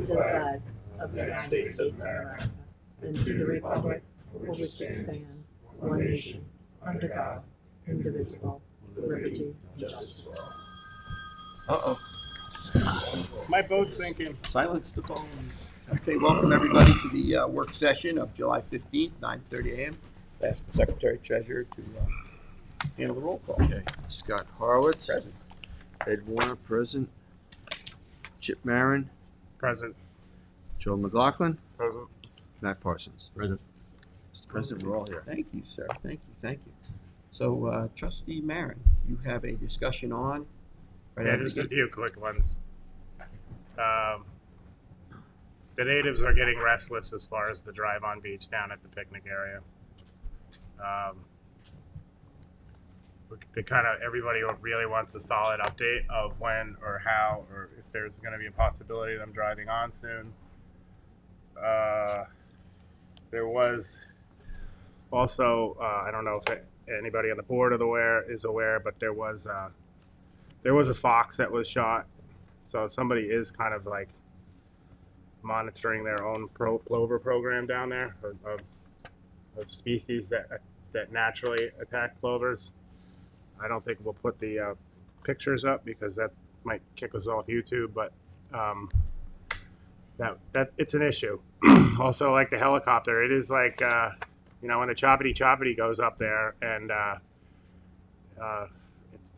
the flag of the United States of America, and to the republic for which it stands, one nation, under God, indivisible, with liberty and justice for all. My boat's sinking. Silence the phone. Okay, welcome everybody to the work session of July 15th, 9:30 a.m. Ask the Secretary Treasurer to handle the roll call. Okay, Scott Horowitz. Present. Ed Warner, present. Chip Marin, Present. Joe McLaughlin, Present. Matt Parsons. Present. Mr. President, we're all here. Thank you, sir. Thank you. So, Trustee Marin, you have a discussion on? Yeah, just a few quick ones. The natives are getting restless as far as the drive-on beach down at the picnic area. Everybody really wants a solid update of when or how or if there's going to be a possibility of them driving on soon. There was also, I don't know if anybody on the board is aware, but there was a fox that was shot. So somebody is kind of like monitoring their own plover program down there of species that naturally attack plovers. I don't think we'll put the pictures up because that might kick us off YouTube, but that it's an issue. Also, like the helicopter, it is like when the choppity goes up there, and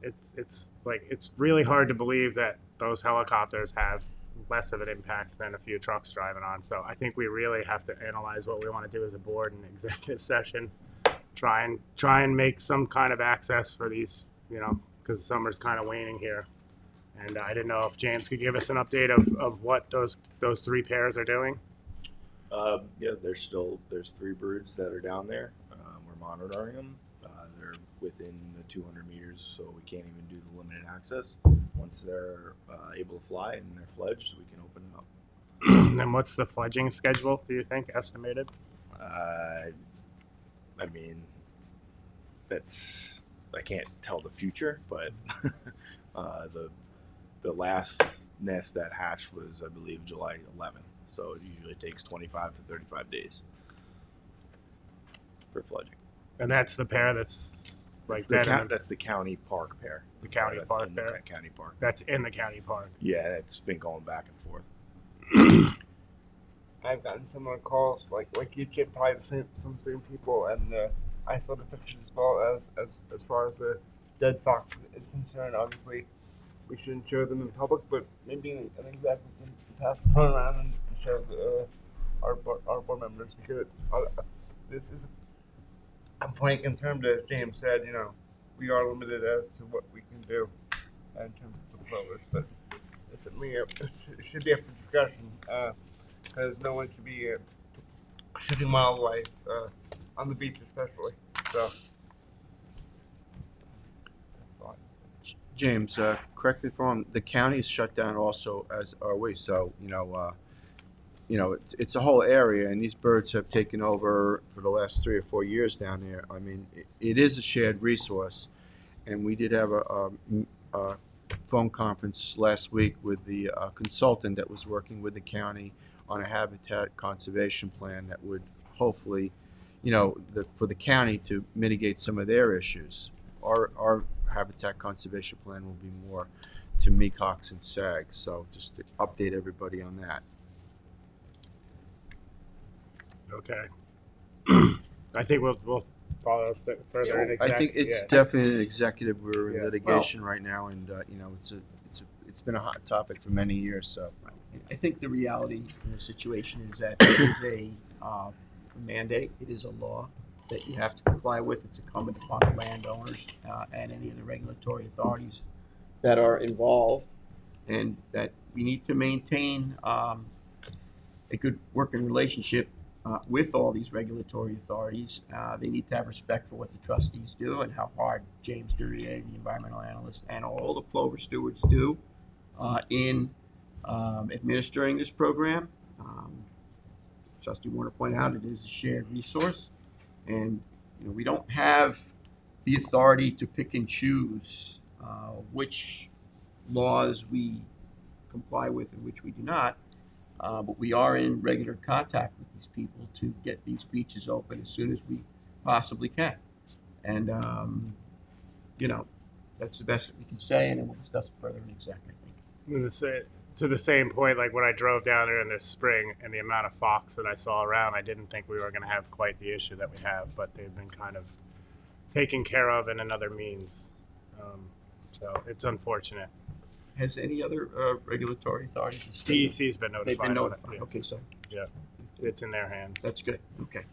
it's really hard to believe that those helicopters have less of an impact than a few trucks driving on. So I think we really have to analyze what we want to do as a board in executive session. Try and make some kind of access for these, because summer's kind of waning here. And I didn't know if James could give us an update of what those three pairs are doing. Yeah, there's 3 broods that are down there. We're monitoring them. They're within the 200 meters, so we can't even do the limited access. Once they're able to fly and they're fledged, we can open it up. And what's the fledging schedule, do you think, estimated? I mean, I can't tell the future, but the last nest that hatched was, I believe, July 11th. So it usually takes 25 to 35 days for fledging. And that's the pair that's like that's the county park pair. The county that's park in pair. The county park. That's in the county park. Yeah, it's been going back and forth. I've gotten similar calls, like you, Chip, probably some same people, and I saw the pictures as well as far as the dead fox is concerned. Obviously, we shouldn't show them in public, but maybe an exec can pass the phone around and show our board members, because this is a point of concern. As James said, we are limited as to what we can do in terms of the plovers, but it's certainly it should be up for discussion. Because no one should be shooting wildlife on the beach, especially. So, that's all. James, correct me if I'm wrong, the county is shut down also, as are we. So, it's a whole area, and these birds have taken over for the last 3 or 4 years down there. I mean, it is a shared resource, and we did have a phone conference last week with the consultant that was working with the county on a habitat conservation plan that would hopefully, for the county to mitigate some of their issues. Our habitat conservation plan will be more to mecox and sag. So just to update everybody on that. Okay. I think we'll follow further in I think it's definitely an executive. We're in litigation right now, and it's been a hot topic for many years. So I think the reality in the situation is that it is a mandate. It is a law that you have to comply with. It's incumbent upon the landowners and any of the regulatory authorities that are involved, and that we need to maintain a good working relationship with all these regulatory authorities. They need to have respect for what the trustees do and how hard James Duryea, the environmental analyst, and all the plover stewards do in administering this program. Trustee Warner pointed out it is a shared resource, and we don't have the authority to pick and choose which laws we comply with and which we do not. but we are in regular contact with these people to get these beaches open as soon as we possibly can. And, that's the best that we can say, and then we'll discuss it further in exec, I think. To the same point, like when I drove down there in the spring and the amount of fox that I saw around, I didn't think we were going to have quite the issue that we have, but they've been kind of taken care of in another means. So it's unfortunate. Has any other regulatory authorities? DEC's been notified. They've been of it, notified. yes. Okay, so It's in their hands. that's good. Okay.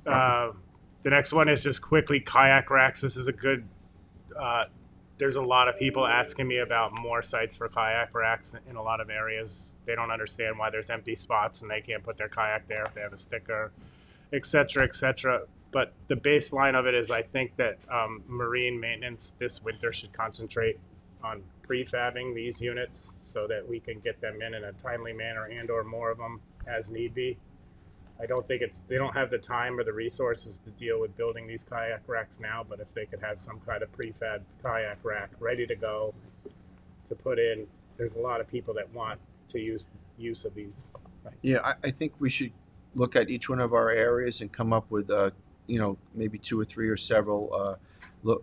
The next one is just quickly kayak racks. This is a good. There's a lot of people asking me about more sites for kayak racks in a lot of areas. They don't understand why there's empty spots and they can't put their kayak there if they have a sticker, et cetera, et cetera. But the baseline of it is I think that marine maintenance this winter should concentrate on prefabbing these units so that we can get them in a timely manner and or more of them as need be. I don't think they don't have the time or the resources to deal with building these kayak racks now, but if they could have some kind of prefab kayak rack ready to go to put in, there's a lot of people that want to use of these. Yeah, I think we should look at each one of our areas and come up with, maybe 2 or 3 or several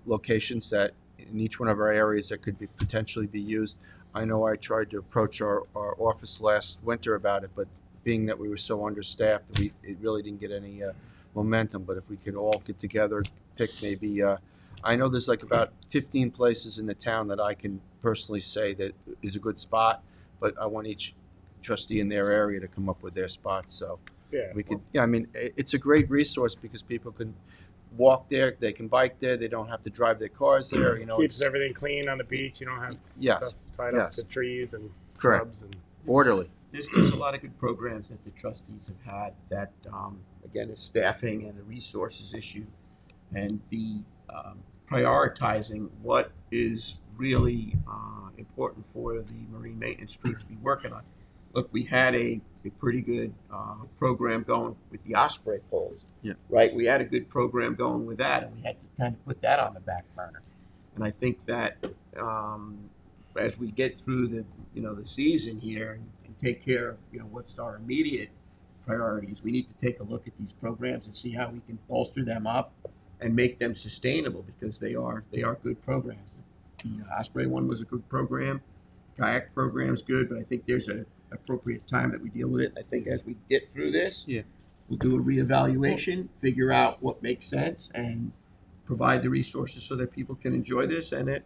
locations that in each one of our areas that could potentially be used. I know I tried to approach our office last winter about it, but being that we were so understaffed, it really didn't get any momentum. But if we could all get together, pick maybe, I know there's like about 15 places in the town that I can personally say that is a good spot, but I want each trustee in their area to come up with their spots. So Yeah, we could, it's a great resource because people can walk there, they can bike there, they don't have to drive their cars there. keeps everything clean on the beach. You don't have Yes, stuff tied up yes. to trees and Correct. shrubs and orderly. There's a lot of good programs that the trustees have had that, again, is staffing and the resources issue and the prioritizing what is really important for the marine maintenance group to be working on. Look, we had a pretty good program going with the osprey poles. Yeah. Right? We had a good program going with that, and we had to kind of put that on the back burner. And I think that as we get through the season here and take care of what's our immediate priorities, we need to take a look at these programs and see how we can bolster them up and make them sustainable because they are good programs. The Osprey one was a good program. Kayak program is good, but I think there's an appropriate time that we deal with it. I think as we get through this, we'll do a reevaluation, figure out what makes sense, and provide the resources so that people can enjoy this and it.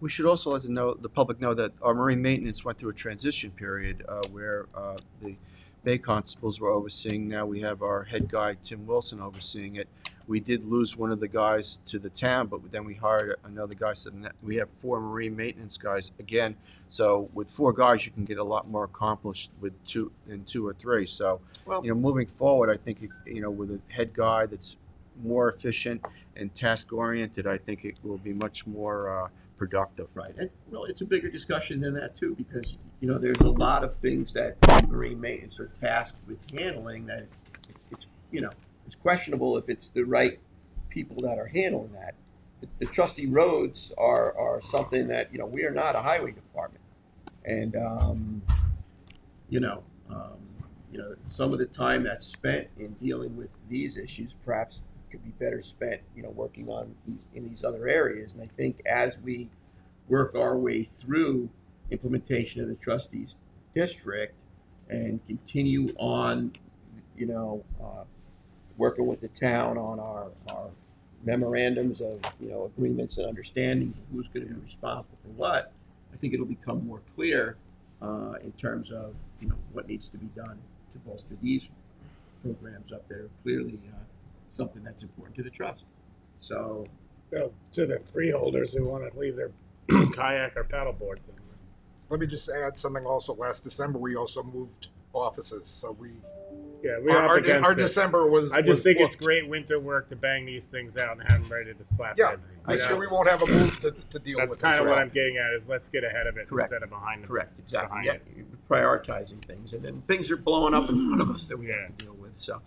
We should also let the public know that our marine maintenance went through a transition period where the Bay Constables were overseeing. Now we have our head guy, Tim Wilson, overseeing it. We did lose one of the guys to the town, but then we hired another guy. So we have 4 marine maintenance guys again. So with 4 guys, you can get a lot more accomplished with 2 or 3. So, moving forward, I think, with a head guy that's more efficient and task oriented, I think it will be much more productive. Right, and it's a bigger discussion than that too, because there's a lot of things that marine maintenance are tasked with handling that it's questionable if it's the right people that are handling that. The trustee roads are something that we are not a highway department, and some of the time that's spent in dealing with these issues perhaps could be better spent working on in these other areas. And I think as we work our way through implementation of the trustees district and continue on working with the town on our memorandums of agreements and understanding who's going to be responsible for what, I think it'll become more clear in terms of what needs to be done to bolster these programs up that are clearly something that's important to the trust. So, to the freeholders who want to leave their kayak or paddle boards in. Let me just add something also. Last December, we also moved offices, so Our December was. I just think it's booked. great winter work to bang these things out and have them ready to slap. Yeah, this year we won't have a move to deal with. That's kind of what I'm getting at. Is let's get ahead of it Correct. instead of behind them. correct, exactly. behind Yeah, prioritizing things, and then things are blowing up in front of us that we have to deal with. So,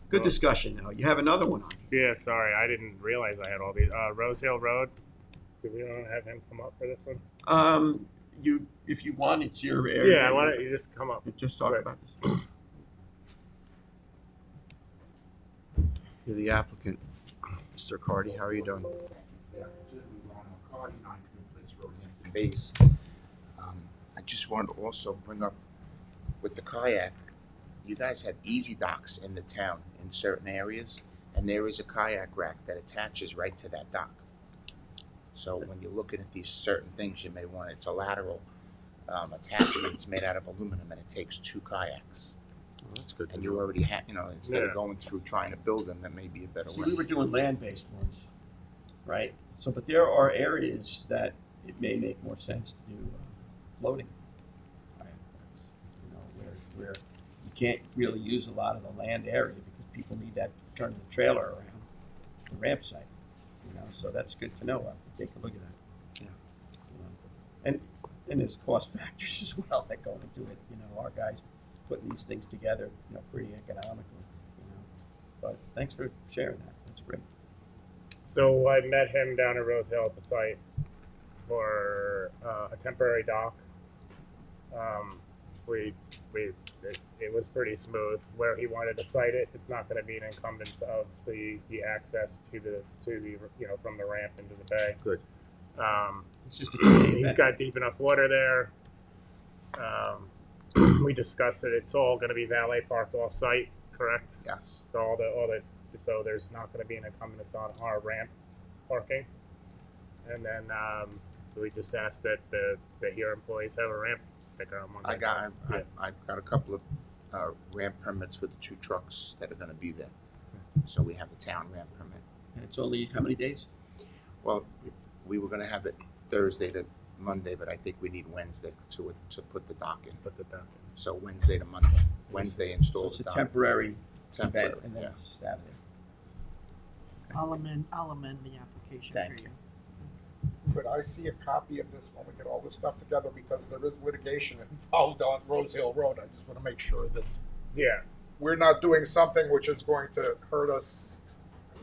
good discussion. Now you have another one on here. Yeah, sorry, I didn't realize I had all these. Rose Hill Road. Do we want to have him come up for this one? if you want, it's your area. Yeah, why don't you just come up? Just talk Right. about this. You're the applicant, Mr. Cardy. How are you doing? Base. I just wanted to also bring up with the kayak, you guys have easy docks in the town in certain areas, and there is a kayak rack that attaches right to that dock. So when you're looking at these certain things, you may want, it's a lateral attachment, it's made out of aluminum, and it takes 2 kayaks. Well, that's good. And you already have, instead Yeah. of going through trying to build them, that may be a better See, way. we were doing land-based ones, right? So, but there are areas that it may make more sense to do floating kayak parks, where you can't really use a lot of the land area because people need that to turn the trailer around the ramp site. So that's good to know. I'll have to take a look at that. Yeah. And there's cost factors as well that go into it. Our guys putting these things together, pretty economically. But thanks for sharing that. That's great. So I met him down at Rose Hill at the site for a temporary dock. It was pretty smooth. Where he wanted to site it, it's not going to be an incumbent of the access to the from the ramp into the bay. Good. It's just a He's got deep enough water there. We discussed it. It's all going to be valet parked off site, correct? Yes. So so there's not going to be an incumbent on our ramp parking. And then we just asked that your employees have a ramp sticker on one. I've got a couple of ramp permits for the 2 trucks that are going to be there. So we have a town ramp permit. And it's only how many days? Well, we were going to have it Thursday to Monday, but I think we need Wednesday to put the dock in. Put the dock in. So Wednesday to Monday. Wednesday So install it's the a dock. temporary Temporary, event, and then yeah. it's out of there. I'll amend the application for Thank you. Could I see a copy of this when we get all this stuff together, because there is litigation involved on Rose Hill Road. I just want to make sure that Yeah. we're not doing something which is going to hurt us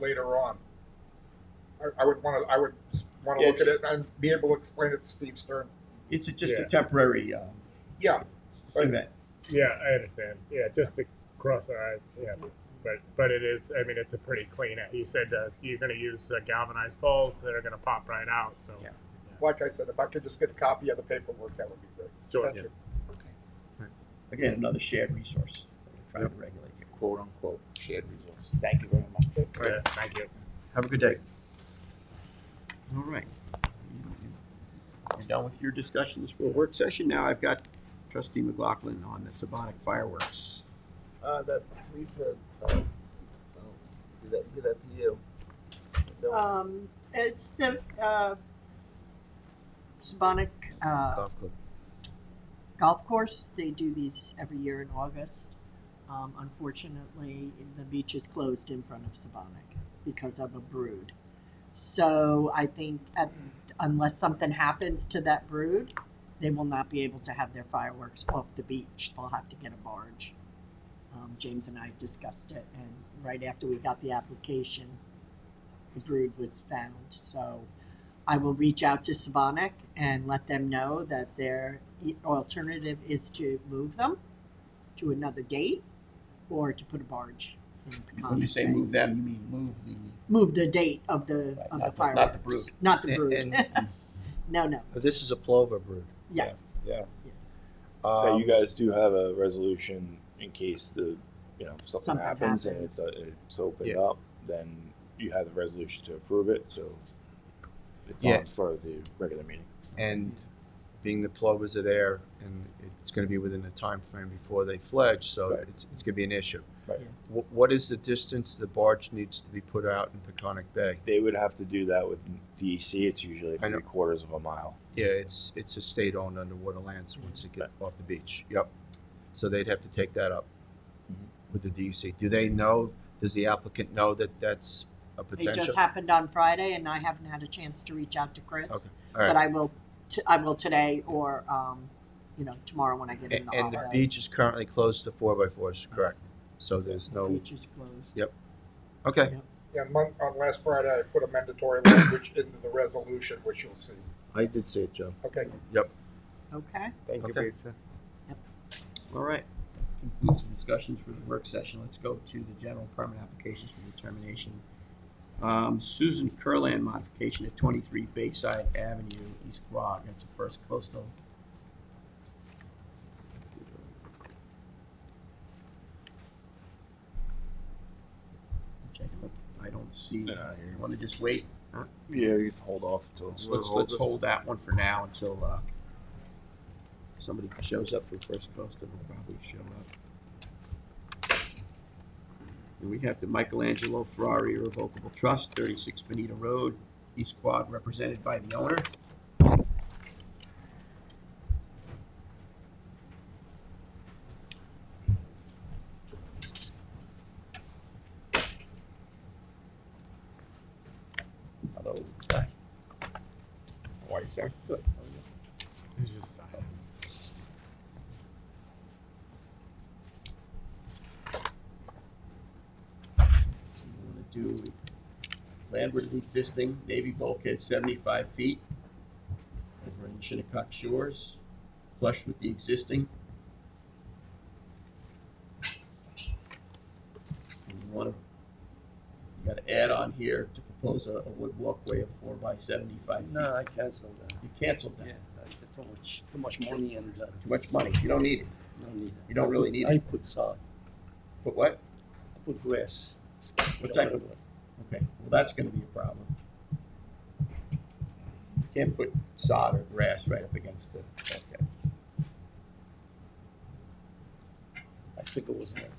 later on. I would just want to Yeah, look at it and be able to explain it to Steve Stern. It's just Yeah. a temporary Yeah, event. Yeah, I understand. Yeah, just to cross our eyes. Yeah, but it is. I mean, it's a pretty clean. You said you're going to use galvanized poles that are going to pop right out. So Yeah. like I said, if I could just get a copy of the paperwork, that would be great. Sure. Thank Yeah. you. Again, another shared resource that we're trying to regulate here. Quote unquote shared resource. Thank you very much. Yeah, thank you. Have a good day. All right. You're done with your discussions for a work session. Now I've got Trustee McLaughlin on the Sabonic fireworks. That Lisa, I'll give that to you. It's the Sabonic Golf club. golf course. They do these every year in August. Unfortunately, the beach is closed in front of Sabonic because of a brood. So I think unless something happens to that brood, they will not be able to have their fireworks off the beach. They'll have to get a barge. James and I discussed it, and right after we got the application, the brood was found. So I will reach out to Sabonic and let them know that their alternative is to move them to another date or to put a barge in Peconic When you say Bay. move them, you mean move the. Move the date of the Right, of not the the- fireworks. not the brood. Not the brood. And- No. This is a plover brood. Yes. Yeah. Um, You guys do have a resolution in case something Something happens happens. and it's opened Yeah. up. Then you have the resolution to approve it, so it's Yeah. on for the regular meeting. And being the plovers are there, and it's going to be within a time frame before they fledge, so Right. it's going to be an issue. Right. What is the distance the barge needs to be put out in Peconic Bay? They would have to do that with DEC. It's usually I know. 3/4 of a mile. Yeah, it's a state-owned underwater lands once it gets off the beach. Yep. So they'd have to take that up with the DEC. Do they know? Does the applicant know that that's a It potential? just happened on Friday, and I haven't had a chance to reach out to Chris. Okay. All right. But I will. I will today or tomorrow when I get in the And the office. beach is currently closed to 4x4s, correct? So there's The no. beach is closed. Yep. Okay. Yeah, on last Friday, I put a mandatory language into the resolution, which you'll see. I did see it, Joe. Okay. Okay? Thank you, Okay. Lisa. All right. Concludes the discussions for the work session. Let's go to the general permit applications for determination. Susan Kurland modification at 23 Bayside Avenue, East Quogue. That's a First Coastal. Okay, I don't see. Yeah, You want to just wait? Yeah, you can hold off until. Let's hold that one for now until somebody shows up for First Coastal. Will probably show up. And we have the Michelangelo Ferrari Irrevocable Trust, 36 Bonita Road, East Quad, represented by the owner. Hello. Hi. How are you, sir? Good. It's just sign. So you want to do landward of the existing Navy bulkhead 75 feet over in Shinnecock Shores, flush with the existing. And you got to add on here to propose a wood walkway of 4 by 75 feet. No, I canceled that. You canceled that. Yeah, that's too much money and Too much money. You don't need it. no need it. You don't really need I it. put sod, But what? I put grass. What type of? Okay, well, that's gonna be a problem. You can't put sod or grass right up against the bulkhead. I think it was dirt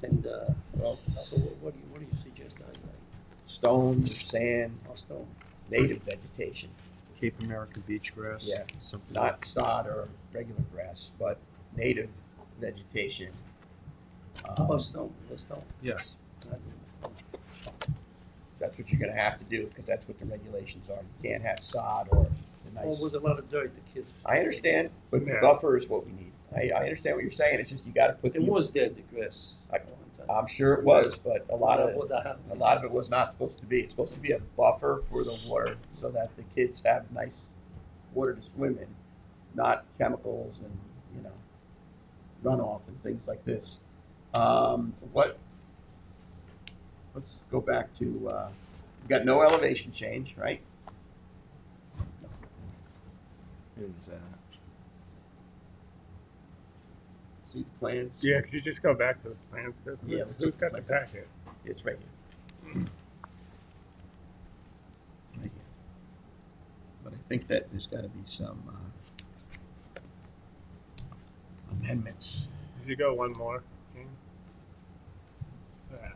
and Well, so what do you suggest? stone, sand, I stone. native vegetation, Cape American beach grass. Yeah. Something. not sod or regular grass, but native vegetation. How about stone? The stone. Yes. That's what you're gonna have to do, because that's what the regulations are. You can't have sod or the Oh, nice. with a lot of dirt, the kids. I understand, but the Yeah. buffer is what we need. I understand what you're saying, it's just you gotta put It the, was there, the grass. I- at one time. I'm sure it was, but a lot What the hell? of it was not supposed to be. It's supposed to be a buffer for the water so that the kids have nice water to swim in, not chemicals and, runoff and things like this. Let's go back to, we got no elevation change, right? See the plans? Yeah, could you just go back to the plans? Yeah, Who's got the packet? It's right here. Right here. But I think that there's gotta be some, amendments. Did you go one more, King? Yeah.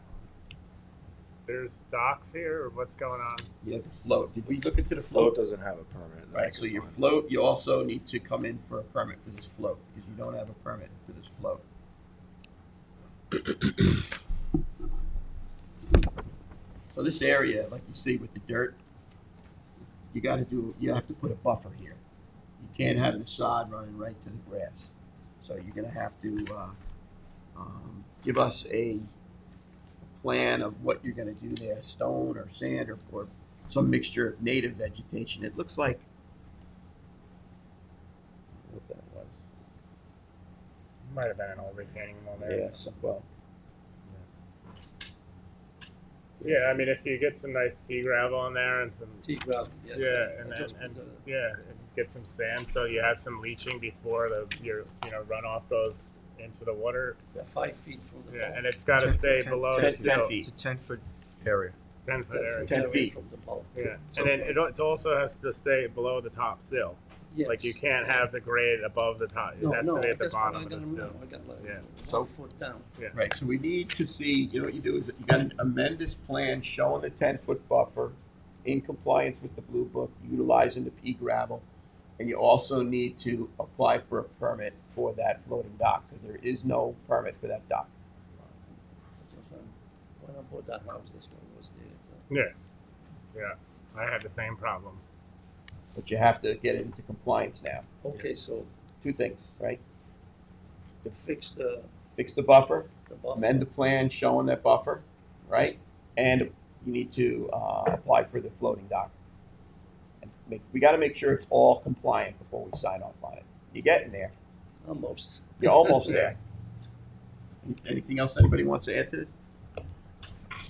There's docks here, or what's going on? You have the float. Did we look into the Float float? doesn't have a permit. that I Right, so can your find. float, you also need to come in for a permit for this float, because you don't have a permit for this float. So this area, like you see with the dirt, you have to put a buffer here. You can't have the sod running right to the grass. So you're gonna have to, give us a plan of what you're gonna do there, stone or sand or some mixture of native vegetation. It looks like, what that was. Might have been an old retaining wall there. Yeah, well, Yeah, I mean, if you get some nice pea gravel in there and some, Tea gravel, yes. yeah, and I just and put yeah, and get some sand so you have some leaching before your runoff goes into the water. 5 feet from the Yeah, bulk. and it's got to stay below the 10 sill. feet. It's a 10-foot area. 10-foot area. 10 away feet. from the bulk. Yeah, and then it also has to stay below the top sill. Yes. Like you can't have the grade above the top. It No, has no, to be at the that's what I bottom of gotta the sill. remember. I got like Yeah. 1 foot down. Right, so we need to see, what you do is that you gotta amend this plan showing the 10-foot buffer in compliance with the blue book, utilizing the pea gravel. And you also need to apply for a permit for that floating dock, because there is no permit for that dock. Just, when I bought that house, this one was there. Yeah, I had the same problem. But you have to get it into compliance now. Okay, so Two things, right? to fix the Fix the buffer, buffer. amend the plan showing that buffer, right? And you need to apply for the floating dock. We gotta make sure it's all compliant before we sign off on it. You're getting there. Almost. You're almost there. Anything else anybody wants to add to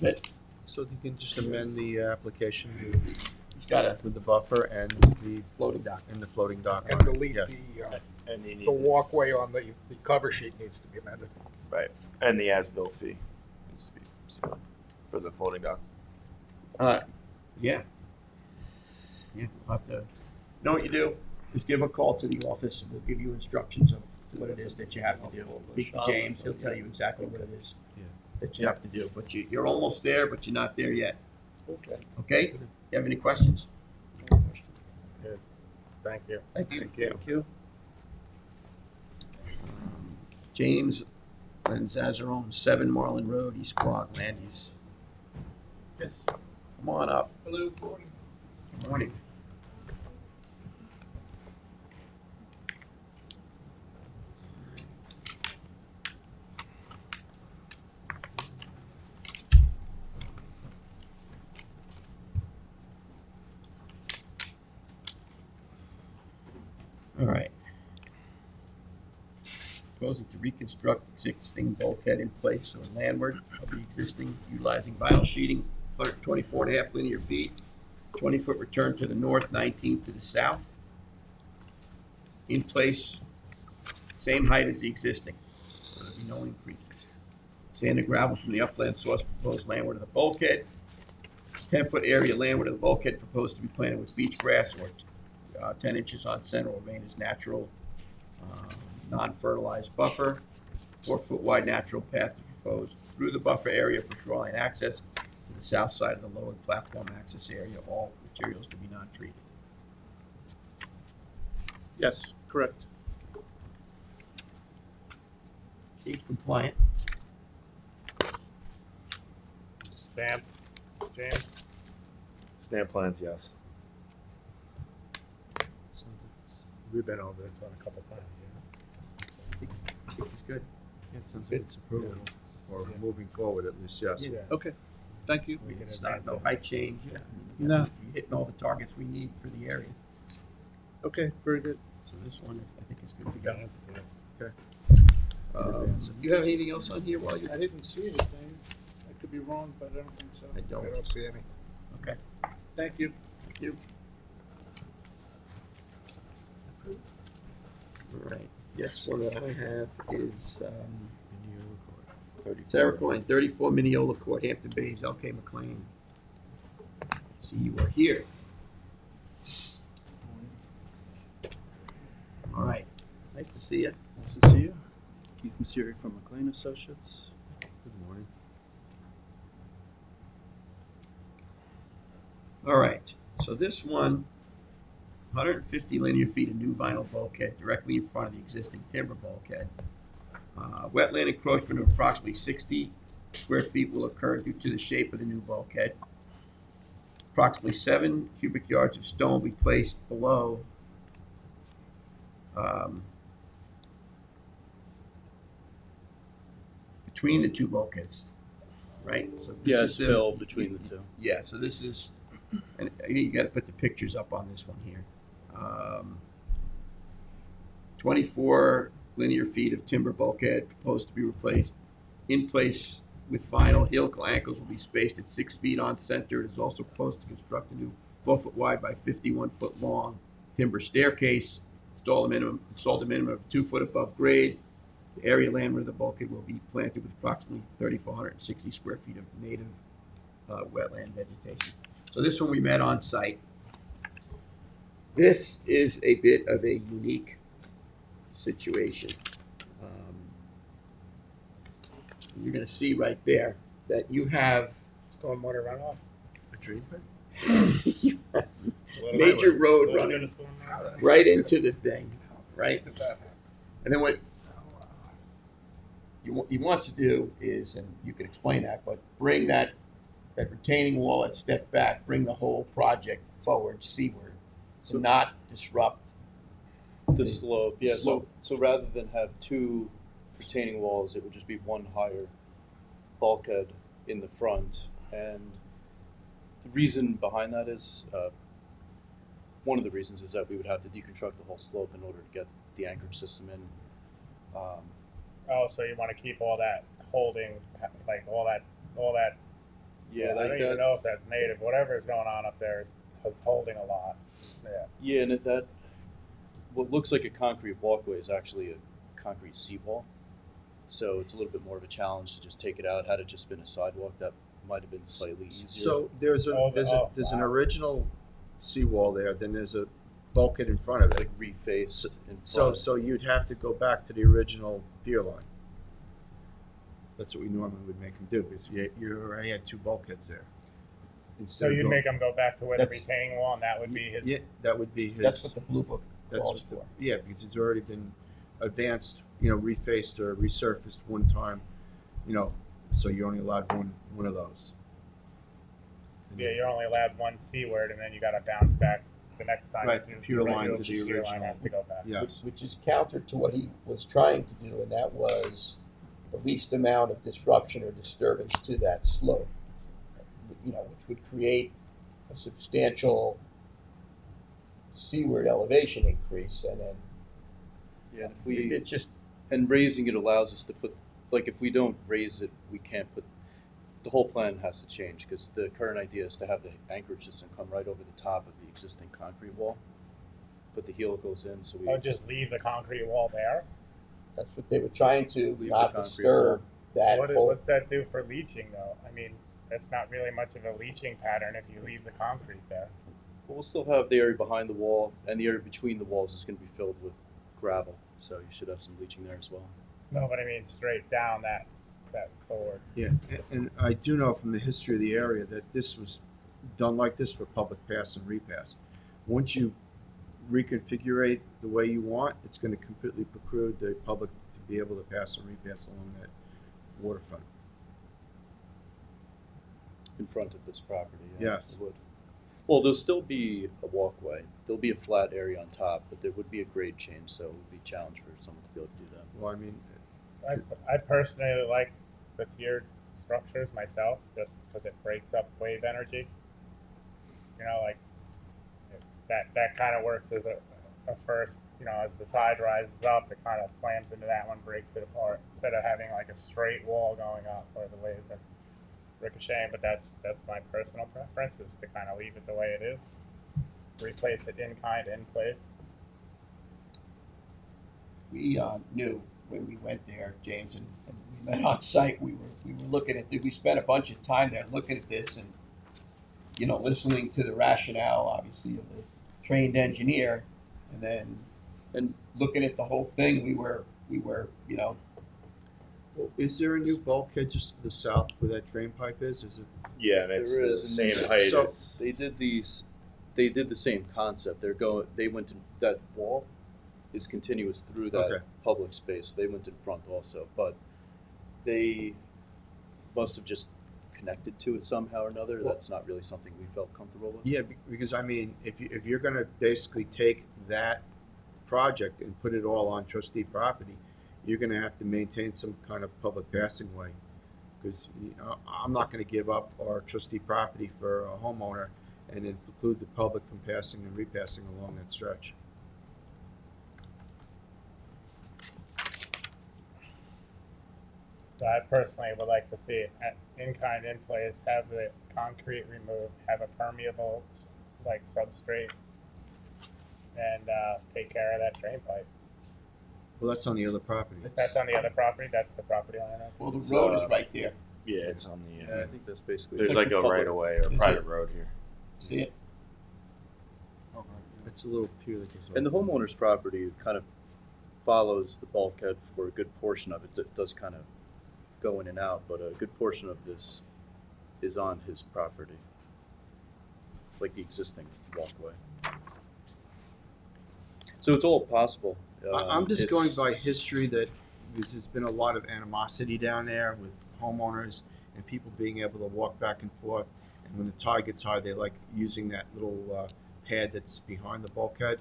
this? So you can just amend the application He's gotta, with the buffer and the floating dock. floating dock. And on it. delete Yeah. And you need the walkway on the cover sheet needs to be amended. right, and the as-built fee needs to be submitted for the floating dock. Yeah. Yeah, we'll have to, know what you do? Just give a call to the office, and we'll give you instructions of what it is that you have to do. Speak to James, he'll tell you exactly what it is Yeah. that you have to do. But you're almost there, but you're not there yet. Okay. Okay? You have any questions? Thank you. Thank you. Thank you. James Lanzazzarone, 7 Marlin Road, East Quogue, land use. Yes. Come on up. Hello, good morning. Good morning. All right. Proposing to reconstruct existing bulkhead in place or landward of the existing, utilizing vinyl sheeting, 124.5 linear feet, 20-foot return to the north, 19 to the south. In place, same height as the existing. So there'll be no increases. Sand and gravel from the upland source proposed landward of the bulkhead. 10-foot area landward of the bulkhead proposed to be planted with beach grass or 10 inches on center will remain as natural, non-fertilized buffer. 4-foot wide natural path is proposed through the buffer area for shoreline access to the south side of the lowered platform access area. All materials to be non-treated. Yes, correct. Seems compliant. Stamped, James. Stamp plans, yes. We've been over this one a couple times, I think it's good. Yeah, sounds like it's approval, or moving forward at least, yes. yeah. Okay, thank you. We can It's not advance no it. height change. Yeah. No. You're hitting all the targets we need for the area. Okay, very good. So this one, I think, is good to go. Advance it. Do you have anything else on here while you're? I didn't see anything. I could be wrong, but I don't think so. I don't. I don't see any. Okay. Thank you. Thank you. All right. Next one that I have is Sarah Coyne, 34 Mineola Court, Hampton Bays, LK McLean. Let's see, you are here. All right. Nice to see you. Nice to see you. Keith Messeri from McLean Associates. Good morning. All right. So this one, 150 linear feet of new vinyl bulkhead directly in front of the existing timber bulkhead. Wetland encroachment of approximately 60 square feet will occur due to the shape of the new bulkhead. Approximately 7 cubic yards of stone will be placed below between the two bulkheads, right? So this Yeah, is it's the- filled between the two. Yeah, so this is, and I think you got to put the pictures up on this one here. 24 linear feet of timber bulkhead proposed to be replaced in place with vinyl. Helical ankles will be spaced at 6 feet on center. It is also proposed to construct a new 4-foot wide by 51-foot long timber staircase. Installed a minimum of 2 foot above grade. The area landward of the bulkhead will be planted with approximately 3,460 square feet of native wetland vegetation. So this one we met on site. This is a bit of a unique situation. You're going to see right there that you have Stormwater runoff. A dream? you have major road running right into the thing, right? And then what he wants to do is, and you can explain that, but bring that retaining wall that stepped back, bring the whole project forward seaward, so not disrupt The slope, yeah. slope. So rather than have two retaining walls, it would just be one higher bulkhead in the front. And the reason behind that is one of the reasons is that we would have to deconstruct the whole slope in order to get the anchorage system in. Oh, so you want to keep all that holding, like all that. Yeah, I like don't even that. know if that's native. Whatever's going on up there is holding a lot. Yeah. Yeah, and that what looks like a concrete walkway is actually a concrete seawall. So it's a little bit more of a challenge to just take it out. Had it just been a sidewalk, that might have been slightly easier. So there's Oh, an wow. original seawall there, then there's a bulkhead in front of it's it. like refaced in So, front. so you'd have to go back to the original pier line. That's what we normally would make them do, because you already had two bulkheads there. So Instead of you'd going- make him go back to where the That's- retaining wall, and that would be his. Yeah, that would be his. That's what the blue book That's calls what the, for. yeah, because it's already been advanced, refaced or resurfaced one time, so you're only allowed one of those. Yeah, you're only allowed one seaward, and then you got to bounce back the next time. Right, you do, pure line the to the pure line original. has to go back. Yes. Which is counter to what he was trying to do, and that was the least amount of disruption or disturbance to that slope, which would create a substantial seaward elevation increase, and then Yeah, and if we it's just and raising it allows us to put, like, if we don't raise it, we can't put. The whole plan has to change because the current idea is to have the anchorage system come right over the top of the existing concrete wall. Put the helicals in, so we. Oh, just leave the concrete wall there. that's what they were trying to Leave the not concrete disturb that whole. What's that do for leaching, though? I mean, that's not really much of a leaching pattern if you leave the concrete there. We'll still have the area behind the wall, and the area between the walls is going to be filled with gravel, so you should have some leaching there as well. No, but I mean straight down that board. Yeah, and I do know from the history of the area that this was done like this for public pass and repass. Once you reconfigure the way you want, it's going to completely preclude the public to be able to pass and repass along that waterfront. In front of this property. Yes. It would. Well, there'll still be a walkway. There'll be a flat area on top, but there would be a grade change, so it would be a challenge for someone to be able to do that. Well, I mean, I personally like the tiered structures myself, just because it breaks up wave energy. Like that kind of works as a first. As the tide rises up, it kind of slams into that one, breaks it apart, instead of having like a straight wall going up where the waves are ricocheting. But that's my personal preference, is to kind of leave it the way it is, replace it in kind, in place. We knew when we went there, James, and we met on site. We were looking at. We spent a bunch of time there looking at this, and listening to the rationale, obviously, of the trained engineer, and then looking at the whole thing. We were is there a new bulkhead just to the south where that drain pipe is? Is it? Yeah, and it's There the is, and same so- height. so- as- They did these. They did the same concept. They went to that wall is continuous through that Okay. public space. They went in front also, but they must have just connected to it somehow or another. Well- That's not really something we felt comfortable with. Yeah, because I mean, if you're going to basically take that project and put it all on trustee property, you're going to have to maintain some kind of public passing way. Because I'm not going to give up our trustee property for a homeowner and then preclude the public from passing and repassing along that stretch. So I personally would like to see it in kind, in place, have the concrete removed, have a permeable substrate, and take care of that drain pipe. Well, that's on the other property. That's on the other property. That's the property line. well. The road is right there. Yeah, it's on the. Yeah, I think that's basically. There's It's like like a public- right of way or is private it? road here. See it? It's a little pier that goes over. And the homeowner's property kind of follows the bulkhead for a good portion of it. It does kind of go in and out, but a good portion of this is on his property, like the existing walkway. So it's all possible. I'm just It's- going by history that there's been a lot of animosity down there with homeowners and people being able to walk back and forth. And when the tide gets high, they like using that little pad that's behind the bulkhead.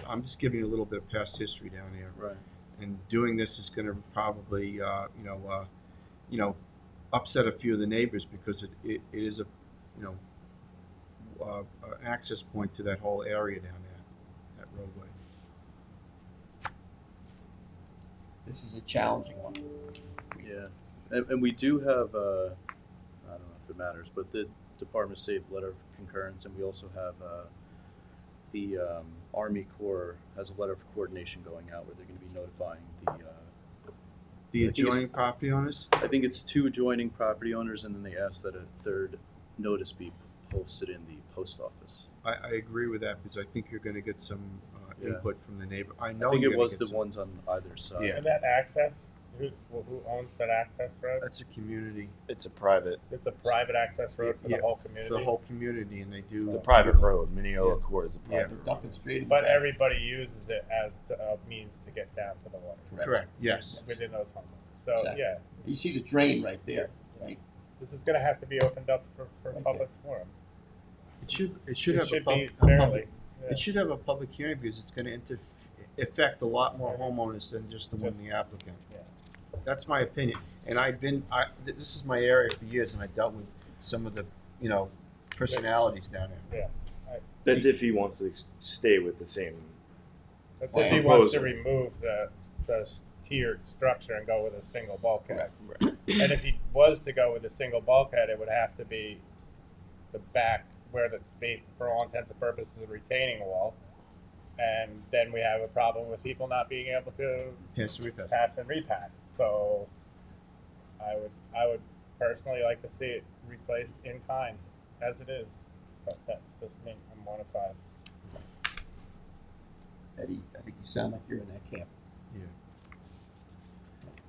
I'm just giving you a little bit of past history down there. Right. And doing this is going to probably, upset a few of the neighbors because it is an access point to that whole area down there, that roadway. This is a challenging one. Yeah, and we do have, I don't know if it matters, but the Department of State letter of concurrence, and we also have the Army Corps has a letter of coordination going out where they're going to be notifying The adjoining property owners? I think it's 2 adjoining property owners, and then they asked that a third notice be posted in the post office. I agree with that because I think you're gonna get some Yeah. input from the neighbor. I I know think you're it gonna was get the some. ones on either side. Yeah. And that access, who owns that access road? That's a community, It's a private, It's a private access road for Yeah, the whole for community. the whole community, and they do. it's a private road. Mineola Yeah. Court is a Yeah. private They're road. dumping straight in the But back. everybody uses it as a means to get down to the water. Correct, yes. Within those homes. So, Exactly. yeah, You see the drain right there, right? this is gonna have to be opened up for Right public forum. It should It have should a pub, be a public, fairly. Yeah. it should have a public hearing because it's gonna affect a lot more homeowners than just the one, Just- the applicant. Yeah. That's my opinion, and this is my area for years, and I dealt with some of the, personalities down there. That's if he wants to stay with the same. That's Well, if he wants to proposal. remove the tiered structure and go with a single bulkhead. Correct. And if he was to go with a single bulkhead, it would have to be the back where for all intents and purposes, a retaining wall. And then we have a problem with people not being able to Pass and repass. pass and repass. So I would personally like to see it replaced in kind as it is. But that's just me. I'm 1 of 5. Eddie, I think you sound like you're in that camp.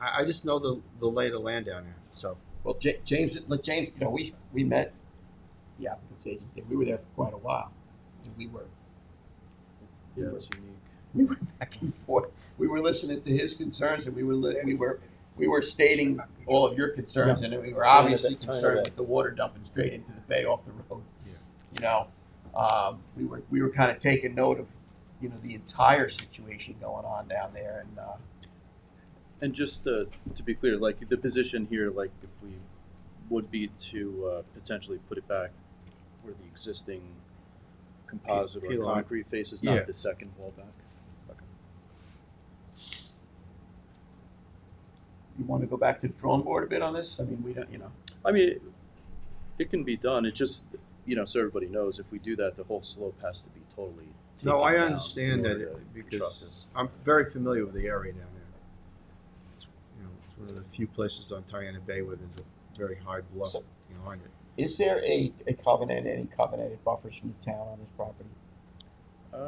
I just know the lay of the land down there, so. Well, James, we met the applicant's agent there. We were there for quite a while. And we were It's unique. we were back and forth. We were listening to his concerns, and we were stating all of your concerns, and we were obviously concerned with the water dumping straight into the bay off the road. Yeah. We were kind of taking note of the entire situation going on down there, And just to be clear, like the position here, like if we would be to potentially put it back where the existing composite or Peel on. concrete faces, Yeah. not the second wall back. you want to go back to the drawing board a bit on this. I mean, we don't, I mean, it can be done. It just, so everybody knows, if we do that, the whole slope has to be totally taken No, I down understand in that order to because construct this. I'm very familiar with the area down there. It's one of the few places on Tiana Bay where there's a very high bluff So- behind it. is there any covenanted buffers from the town on this property?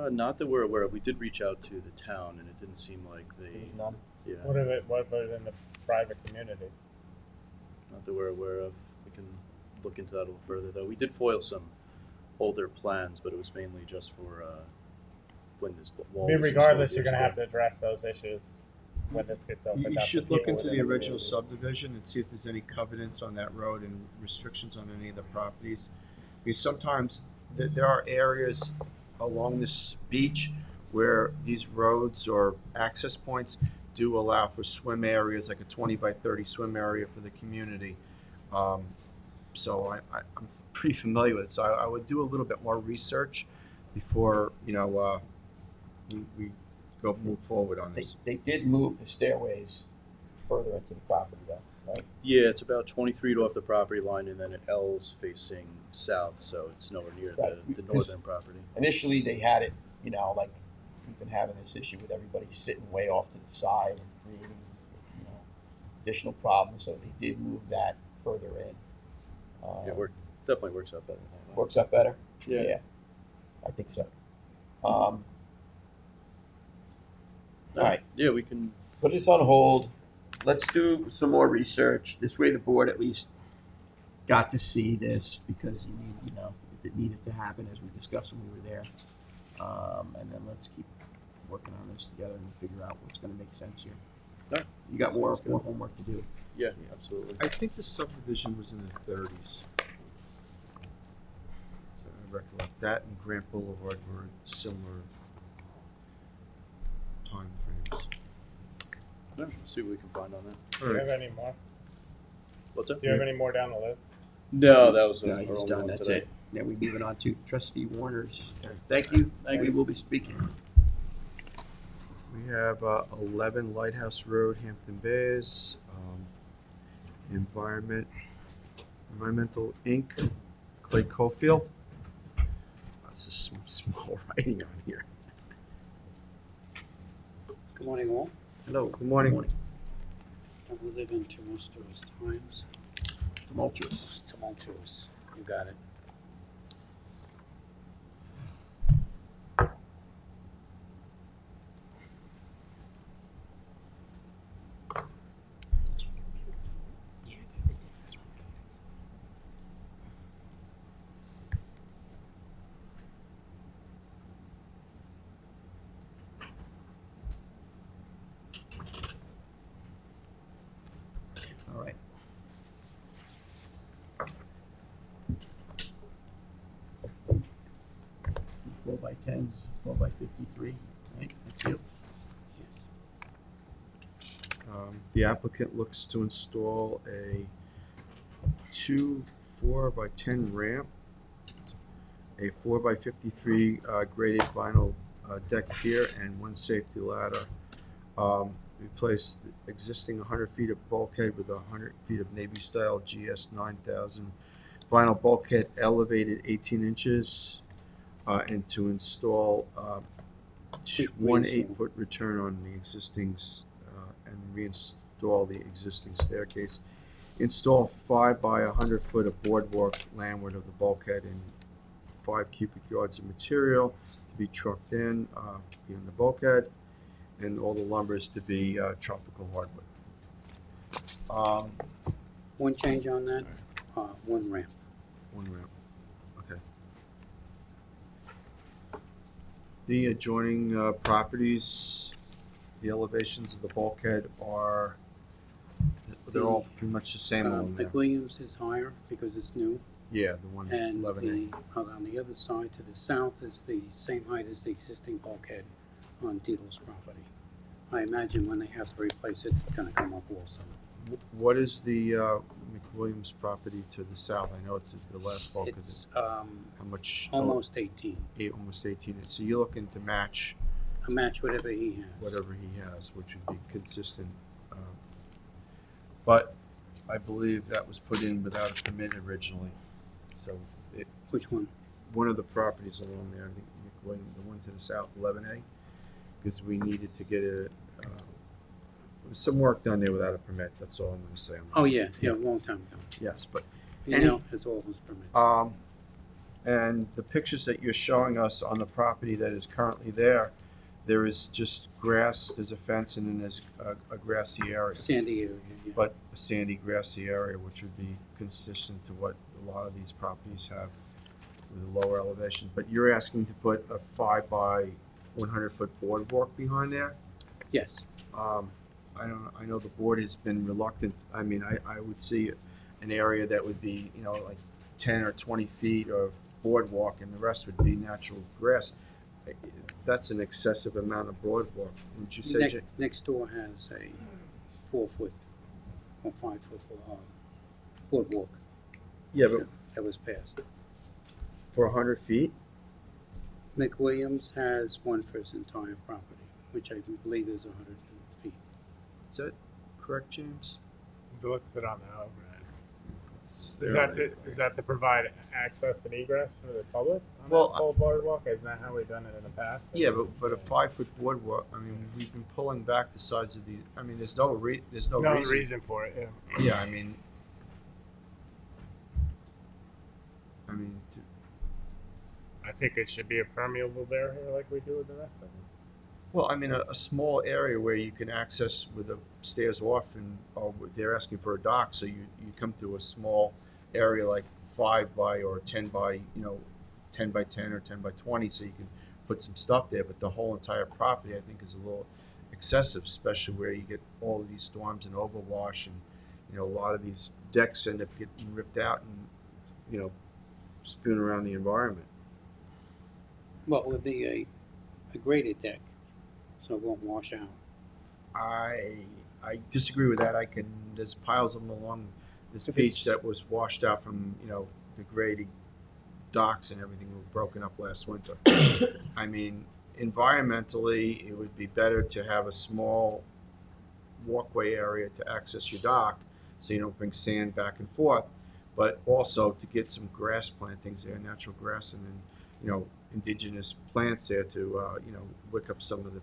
Not that we're aware of. We did reach out to the town, and it didn't seem like There's they, none. yeah, What are in the private community? not that we're aware of. We can look into that a little further, though. We did foil some older plans, but it was mainly just for when this wall was installed Regardless, you're years going to ago. have to address those issues when this gets opened up. You to should look people into the within original community. subdivision and see if there's any covenants on that road and restrictions on any of the properties. Because sometimes there are areas along this beach where these roads or access points do allow for swim areas, like a 20 by 30 swim area for the community. So I'm pretty familiar with it. So I would do a little bit more research before, we go move forward on this. They did move the stairways further into the property, though, right? Yeah, it's about 20 feet off the property line, and then it L's facing south, so it's nowhere near Right. the northern property. Initially, they had it, like we've been having this issue with everybody sitting way off to the side and creating, additional problems. So they did move that further in. Definitely works out better. Works out better. Yeah. I think so. All right, Yeah, we can. put this on hold. Let's do some more research. This way, the board at least got to see this because it needed to happen as we discussed when we were there. And then let's keep working on this together and figure out what's going to make sense here. All right. You got more Sounds good. homework to do. Yeah, absolutely. I think the subdivision was in the 30s. So I recollect that and Grant Boulevard were similar time frames. Yeah, we'll see what we can find on that. Do you have any more? What's that? Do you have any more down the list? No, that was No, our he's only done. one That's today. it. Now we're moving on to Trustee Warner's. Thank you. We will be speaking. We have 11 Lighthouse Road, Hampton Bays. Environmental Inc., Clay Cofield. That's a small writing on here. Good morning, all. Hello, good morning. We live in tumultuous times. Tumultuous. Tumultuous. You got it. All right. Four by 10s, 4x53, right? That's you. The applicant looks to install a 2 4x10 ramp, a 4x53 graded vinyl deck pier, and 1 safety ladder. Replace the existing 100 feet of bulkhead with 100 feet of Navy-style GS 9000 vinyl bulkhead elevated 18 inches, and to install one 8-foot return on the existing and reinstall the existing staircase. Install 5 by 100 foot of boardwalk landward of the bulkhead and 5 cubic yards of material to be trucked in beyond the bulkhead, and all the lumber is to be tropical hardwood. One change on that, one ramp. One ramp. Okay. The adjoining properties, the elevations of the bulkhead are, they're all pretty much the same along there. McWilliams is higher because it's new. Yeah, the one And 11A. on the other side to the south is the same height as the existing bulkhead on Dietl's property. I imagine when they have to replace it, it's gonna come up also. What is the McWilliams property to the south? I know it's the last bulkhead. It's How much? almost 18. Almost 18. So you're looking to match A match whatever he has. whatever he has, which would be consistent. But I believe that was put in without a permit originally. So Which one? one of the properties along there, I think McWilliams, the one to the south, 11A, because we needed to get some work done there without a permit. That's all I'm going to say. Oh, yeah, a long time ago. Yes, but You know, it's all his permit. and the pictures that you're showing us on the property that is currently there, there is just grass, there's a fence, and then there's a grassy area. Sandy area, yeah. But a sandy, grassy area, which would be consistent to what a lot of these properties have with a lower elevation. But you're asking to put a 5 by 100 foot boardwalk behind there? Yes. I know the board has been reluctant. I mean, I would see an area that would be, like 10 or 20 feet of boardwalk and the rest would be natural grass. That's an excessive amount of boardwalk, wouldn't you say, Jay? Next door has a 4 foot or 5 foot boardwalk. Yeah, but That was passed. for 100 feet? McWilliams has one for his entire property, which I believe is 100 feet. Is that correct, James? Looks it on the overhead. There. Is that to provide access and egress for the public on Well, that whole boardwalk? Isn't that how we've done it in the past? Yeah, but a 5 foot boardwalk, I mean, we've been pulling back the sides of these, I mean, there's no No reason. reason for it, yeah. Yeah, I mean, I think it should be a permeable barrier like we do with the rest of them. well, I mean, a small area where you can access with the stairs off or they're asking for a dock, so you come to a small area like 5 by or 10 by, 10 by 10 or 10 by 20, so you can put some stuff there, but the whole entire property, I think, is a little excessive, especially where you get all of these storms and overwash and, a lot of these decks end up getting ripped out and, spewing around the environment. Well, it would be a graded deck, so it won't wash out. I disagree with that. There's piles of them along this If beach it's- that was washed out from, the grading. docks and everything were broken up last winter. I mean, environmentally, it would be better to have a small walkway area to access your dock, so you don't bring sand back and forth, but also to get some grass plantings there, natural grass, and then, indigenous plants there to, wick up some of the.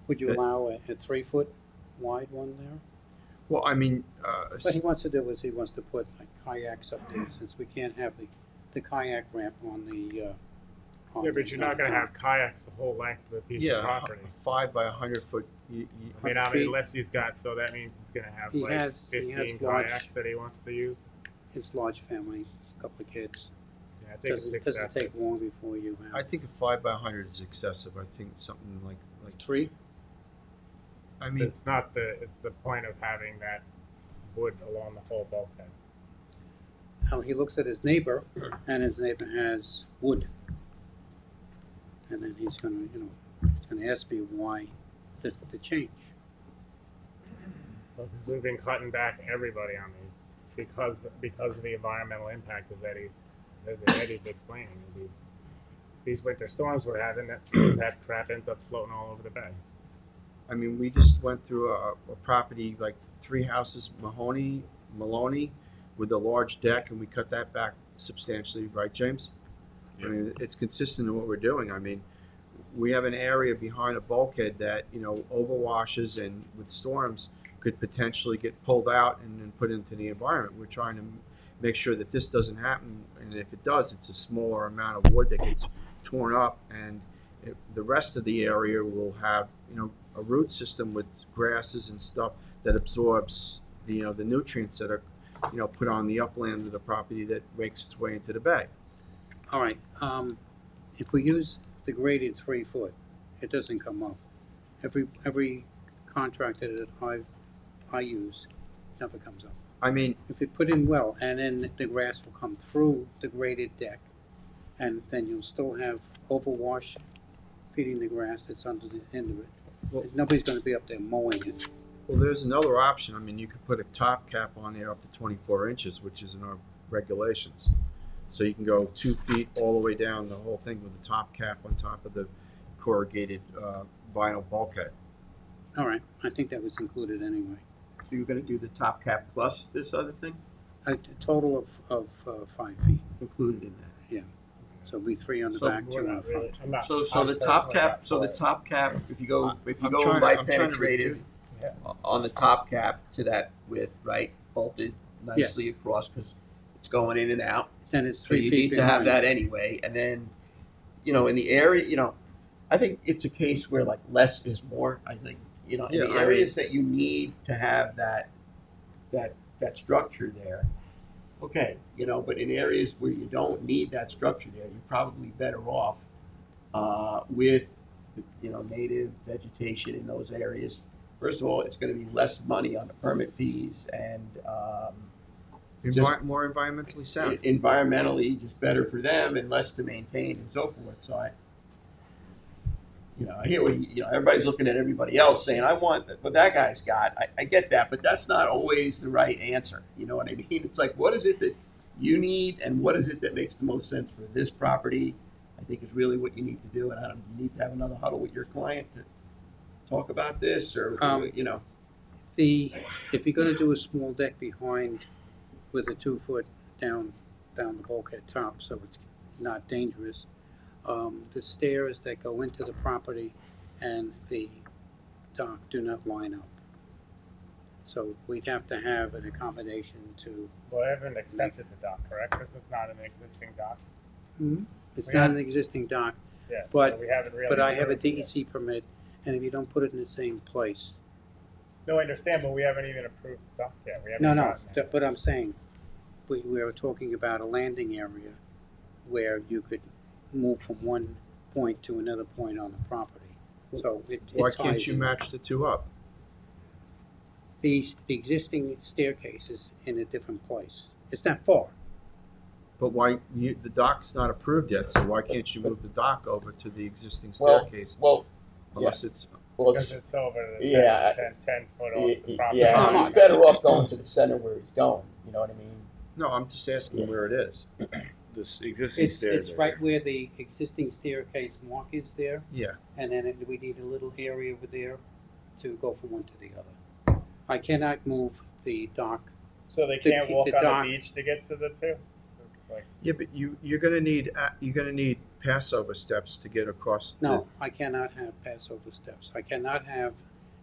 Would you That- allow a 3-foot wide one there? Well, I mean, What he wants to do is he wants to put like kayaks up there, since we can't have the kayak ramp on the, on Yeah, the- but you're not gonna have kayaks the whole length of the piece of yeah, property. a 5 by 100 foot. I mean, 100 how many feet. lists he's got, so that means he's gonna have He like has 15 large- kayaks that he wants to use. His large family, couple of kids. Yeah, I think it's Doesn't excessive. take long before you I have think a 5 by 100 is excessive. I think something like 3. I mean, It's not it's the point of having that wood along the whole bulkhead. He looks at his neighbor, and his neighbor has wood. And then he's gonna, he's gonna ask me why the change. Because we've been cutting back everybody on these because of the environmental impact, as Eddie's explaining. These winter storms we're having, that crap ends up floating all over the bay. I mean, we just went through a property, like 3 houses, Maloney, with a large deck, and we cut that back substantially, right, James? I mean, it's consistent in what we're doing. I mean, we have an area behind a bulkhead that, overwashes and with storms could potentially get pulled out and then put into the environment. We're trying to make sure that this doesn't happen, and if it does, it's a smaller amount of wood that gets torn up, and the rest of the area will have, a root system with grasses and stuff that absorbs the nutrients that are put on the upland of the property that makes its way into the bay. All right, if we use the graded 3 foot, it doesn't come up. Every contractor that I use never comes up. I mean, If you put in well, and then the grass will come through the graded deck, and then you'll still have overwash feeding the grass that's under the end of it. Well- Nobody's gonna be up there mowing it. well, there's another option. I mean, you could put a top cap on there up to 24 inches, which is in our regulations. So you can go 2 feet all the way down the whole thing with the top cap on top of the corrugated vinyl bulkhead. All right, I think that was included anyway. So you're gonna do the top cap plus this other thing A total of 5 feet, included in that? so it'll be 3 on the So back, 2 We're on the not front. really, I'm not. So I'm the top personally cap, not so the for it. top cap, if you go I'm light trying to- I'm trying to penetrative Yeah. on the top cap to that width, right, bolted nicely Yes. across, because it's going in and out. Then it's So 3 you feet need to have behind. that anyway, and then, in the area, I think it's a case where like less is more. I think, in Yeah, the I areas that you need to have that structure there, okay, but in areas where you don't need that structure there, you're probably better off with, native vegetation in those areas. First of all, it's going to be less money on the permit fees, and Just- More environmentally sound. environmentally just better for them and less to maintain and so forth. So I hear what everybody's looking at everybody else saying, I want what that guy's got. I get that, but that's not always the right answer. You know what I mean? It's like, what is it that you need, and what is it that makes the most sense for this property? I think is really what you need to do. And you need to have another huddle with your client to talk about this, or If you're gonna do a small deck behind with a 2 foot down the bulkhead top, so it's not dangerous, the stairs that go into the property and the dock do not line up. So we'd have to have an accommodation to, Well, I haven't accepted the dock, correct? This is not an existing dock. it's We not have- an existing dock, Yeah, But- so we haven't really. but I have a approved it yet. DEC permit, and if you don't put it in the same place. No, I understand, but we haven't even approved the dock yet. We haven't No, gotten there. but I'm saying, we were talking about a landing area where you could move from one point to another point on the property. So it Why ties can't you in. match the two up? The existing staircase is in a different place. It's not far. But the dock's not approved yet, so why can't you move the dock over to the existing Well, staircase? well, Unless it's, Because it's over the 10 foot off the property. yeah, line. he's better off going to the center where he's going. You know what I mean? no, I'm just asking where it is. This existing It's, stairs it's are right here. where the existing staircase mark is there, Yeah. and then we need a little area over there to go from one to the other. I cannot move the dock. So they The- can't walk the on dock- the beach to get to the two? It's like, Yeah, but you're gonna need, passover steps to get across. No, I cannot have passover steps. I cannot have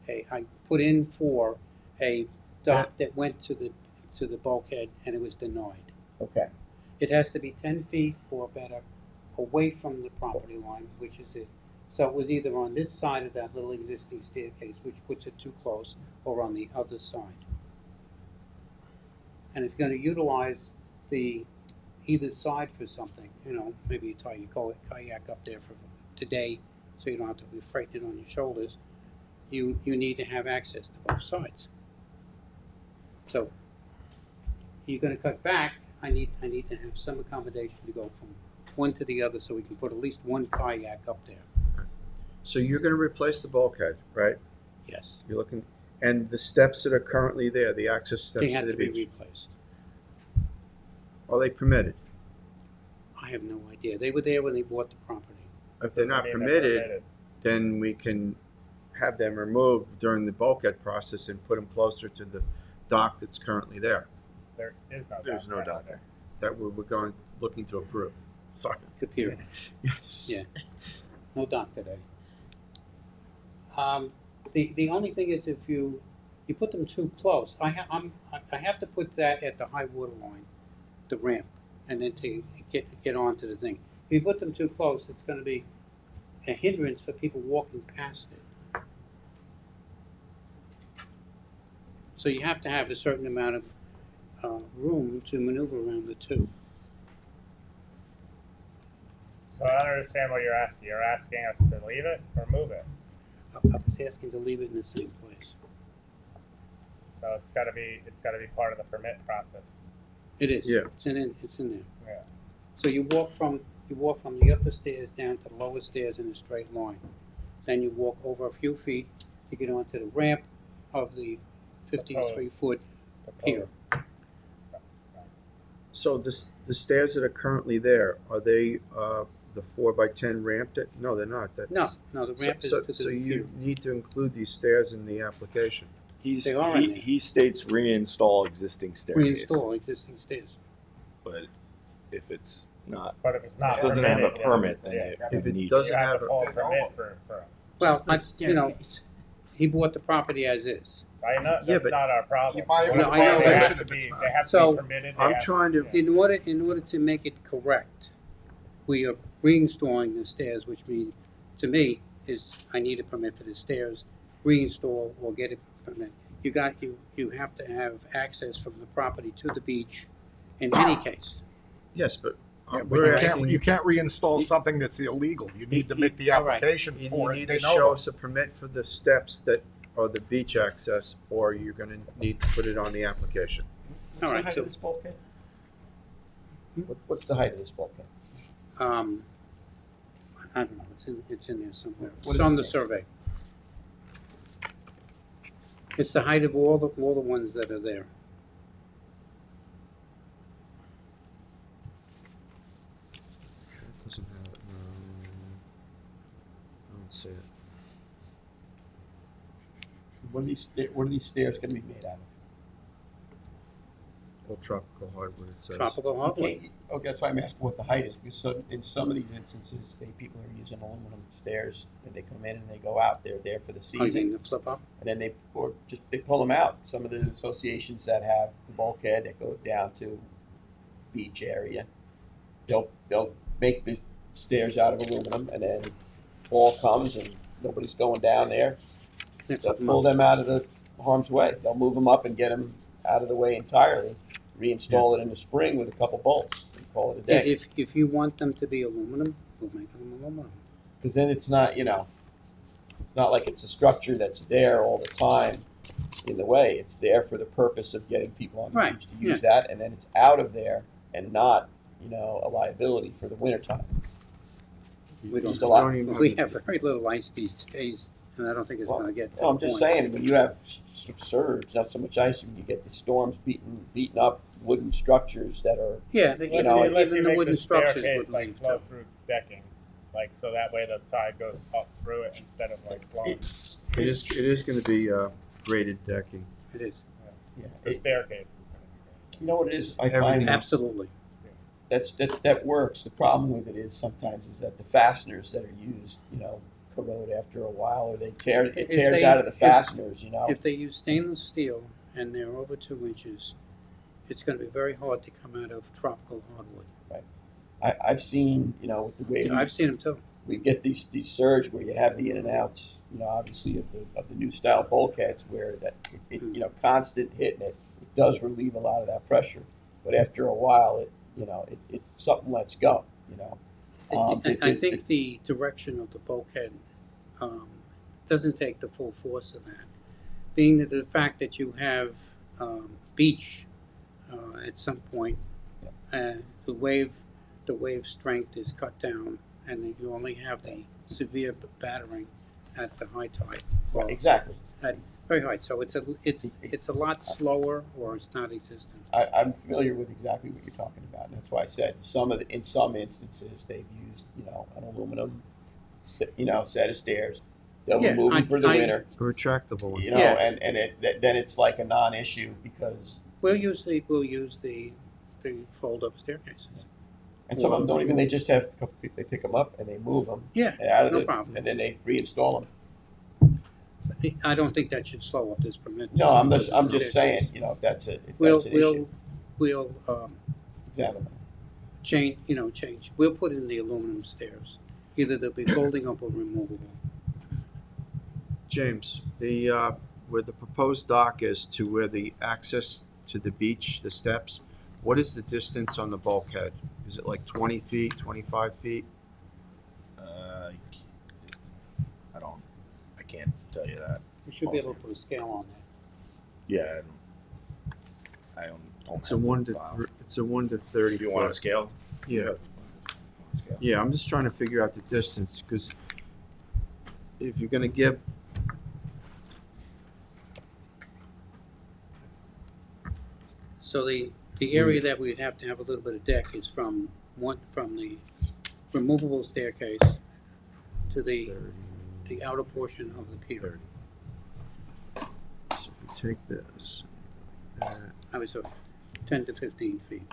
I put in for a dock that went to the bulkhead and it was denied. Okay. It has to be 10 feet or better away from the property line, which is it. So it was either on this side of that little existing staircase, which puts it too close, or on the other side. And if you're gonna utilize the either side for something, maybe you tie your kayak up there for today, so you don't have to be freighted on your shoulders, you need to have access to both sides. So, you're gonna cut back, I need to have some accommodation to go from one to the other, so we can put at least one kayak up there, So you're gonna replace the bulkhead, right? yes. You're looking, and the steps that are currently there, the access They steps have to the to be beach, replaced. are they permitted? I have no idea, they were there when they bought the property. If they're not maybe permitted, then we can have them removed during the bulkhead process and put them closer to the dock that's currently there, There is no dock. There's no right dock there. that we're looking to approve. Sorry. The pier. Yes. Yeah. No dock today. The only thing is if you put them too close, I have to put that at the high water line, the ramp, and then to get onto the thing. If you put them too close, it's gonna be a hindrance for people walking past it. So you have to have a certain amount of room to maneuver around the two. So I don't understand what you're asking. You're asking us to leave it or move it? I was asking to leave it in the same place. So it's gotta be part of the permit process. It is. Yeah. It's in there. Yeah. So you walk from the upper stairs down to the lower stairs in a straight line. Then you walk over a few feet to get onto the ramp of the 53-foot pier. Proposed. So the stairs that are currently there, are they the 4x10 ramp that, no, they're not. That's, No, the ramp is so, to the so pier. you need to include these stairs in the application. He's, They are in he, there. he states reinstall existing staircase. Reinstall existing stairs. But if it's not, But if it's not if it doesn't have a permitted, permit, then yeah, it, If it needs. doesn't you have have to a- pull a permit for. Well, he bought the property as is. I know, Yeah, that's but- not our problem. You buy it What with I'm a saying, they violation have to if be, it's not. they have to So, be permitted. they I'm have trying to- yeah. In order to make it correct, we are reinstalling the stairs, which means, to me, is I need a permit for the stairs, reinstall or get a permit. You have to have access from the property to the beach in any case. Yes, but Yeah, but we're you asking can't, you can't reinstall something that's illegal. You need to make the All right. application You for it. need They to know show it. us a permit for the steps that are the beach access, or you're gonna need to put it on the application. All What's the right, height so- of this bulkhead? What's the height of this bulkhead? I don't know, it's in there somewhere. What It's is on it? the survey. It's the height of all the ones that are there. Doesn't have it, no. I don't see it. What are these stairs gonna be made out of? All tropical hardwood, it says. Tropical You hardwood. can't, okay, that's why I'm asking what the height is, because in some of these instances, people are using aluminum stairs, and they come in and they go out, they're there for the Oh, you season, mean the flip up? and then they pull them out. Some of the associations that have the bulkhead that go down to beach area, they'll make the stairs out of aluminum, and then fall comes and nobody's going down there, They they'll flip 'em pull up. them out of the harm's way. They'll move them up and get them out of the way entirely, reinstall it in the spring with a couple bolts, and call it a day. If you want them to be aluminum, we'll make them aluminum. Because then it's not, it's not like it's a structure that's there all the time in the way. It's there for the purpose of getting people on the Right, beach to use that, and then it's out of there and not, a liability for the wintertime. We Just don't, a lot. even we have very little ice these days. And I don't think it's gonna get to Well, I'm the just point. saying, when you have surge, not so much ice, when you get the storms beating up wooden structures that are, Yeah, You know, Unless even you the make wooden the structures staircase would like leave flow too. through decking, like so that way the tide goes up through it instead of like flowing. It is gonna be, graded decking. It is, yeah, The staircase is going to be you know what it is, I Everything. find absolutely. that works. The problem with it is sometimes is that the fasteners that are used, corrode after a while, or it tears they- out of the if- fasteners, If they use stainless steel and they're over 2 inches, it's gonna be very hard to come out of tropical hardwood. I've seen, with the way I've seen them too. we get these surge where you have the in and outs, obviously of the new style bulkheads where that constant hitting it does relieve a lot of that pressure, but after a while it something lets go. I think the direction of the bulkhead doesn't take the full force of that. Being that the fact that you have beach at some point, the wave strength is cut down, and then you only have the severe battering at the high tide. Or Exactly. at very high, so it's a lot slower, or it's not existent. I'm familiar with exactly what you're talking about, and that's why I said in some instances they've used an aluminum set of stairs. They'll Yeah, remove them for the winter, A retractable one. Yeah. then it's like a non-issue because We'll use the fold up staircases. and some of them don't even. They just have a couple people. They pick them up and they move them Yeah, out of no the, problem. and then they reinstall them. I don't think that should slow up this permit. No, I'm just saying, if that's an We'll issue, examine that. change. We'll put in the aluminum stairs. Either they'll be folding up or removable. James, where the proposed dock is to where the access to the beach, the steps, what is the distance on the bulkhead? Is it like 20 feet, 25 feet? I can't tell you that. You should be able to put a scale on that. Yeah, I don't. It's a 1 to it's a 1 to 30. If you want foot. to scale? Yeah. Scale. Yeah, I'm just trying to figure out the distance, because if you're gonna give, So the area that we'd have to have a little bit of deck is from the removable staircase to the outer portion of the pier. so if you take this, I was 10 to 15 feet.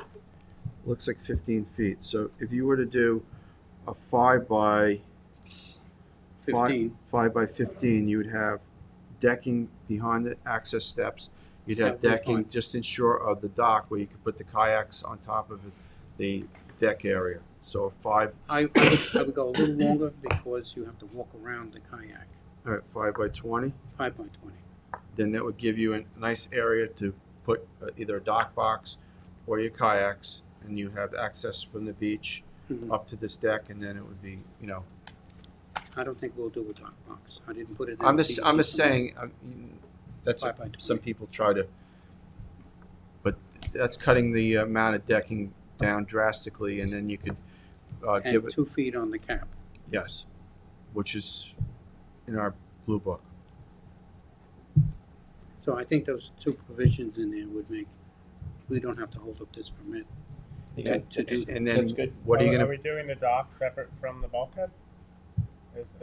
looks like 15 feet. So if you were to do a 5 by 15. 5 by 15, you would have decking behind the access steps. You'd have That would be decking fine. just inshore of the dock where you could put the kayaks on top of the deck area. So a 5, I would go a little longer because you have to walk around the kayak. all right, 5 by 20. 5 by 20. Then that would give you a nice area to put either a dock box or your kayaks, and you have access from the beach Mhm. up to this deck, and then it would be, I don't think we'll do a dock box. I didn't put it in. I'm the just DEC saying, that's 5 by what 20. some people try to, but that's cutting the amount of decking down drastically, and then you could give And it, 2 feet on the cap. yes, which is in our blue book. So I think those 2 provisions in there would make, we don't have to hold up this permit. Yeah, to do- And then, That's good. what are you Are gonna, we doing the dock separate from the bulkhead?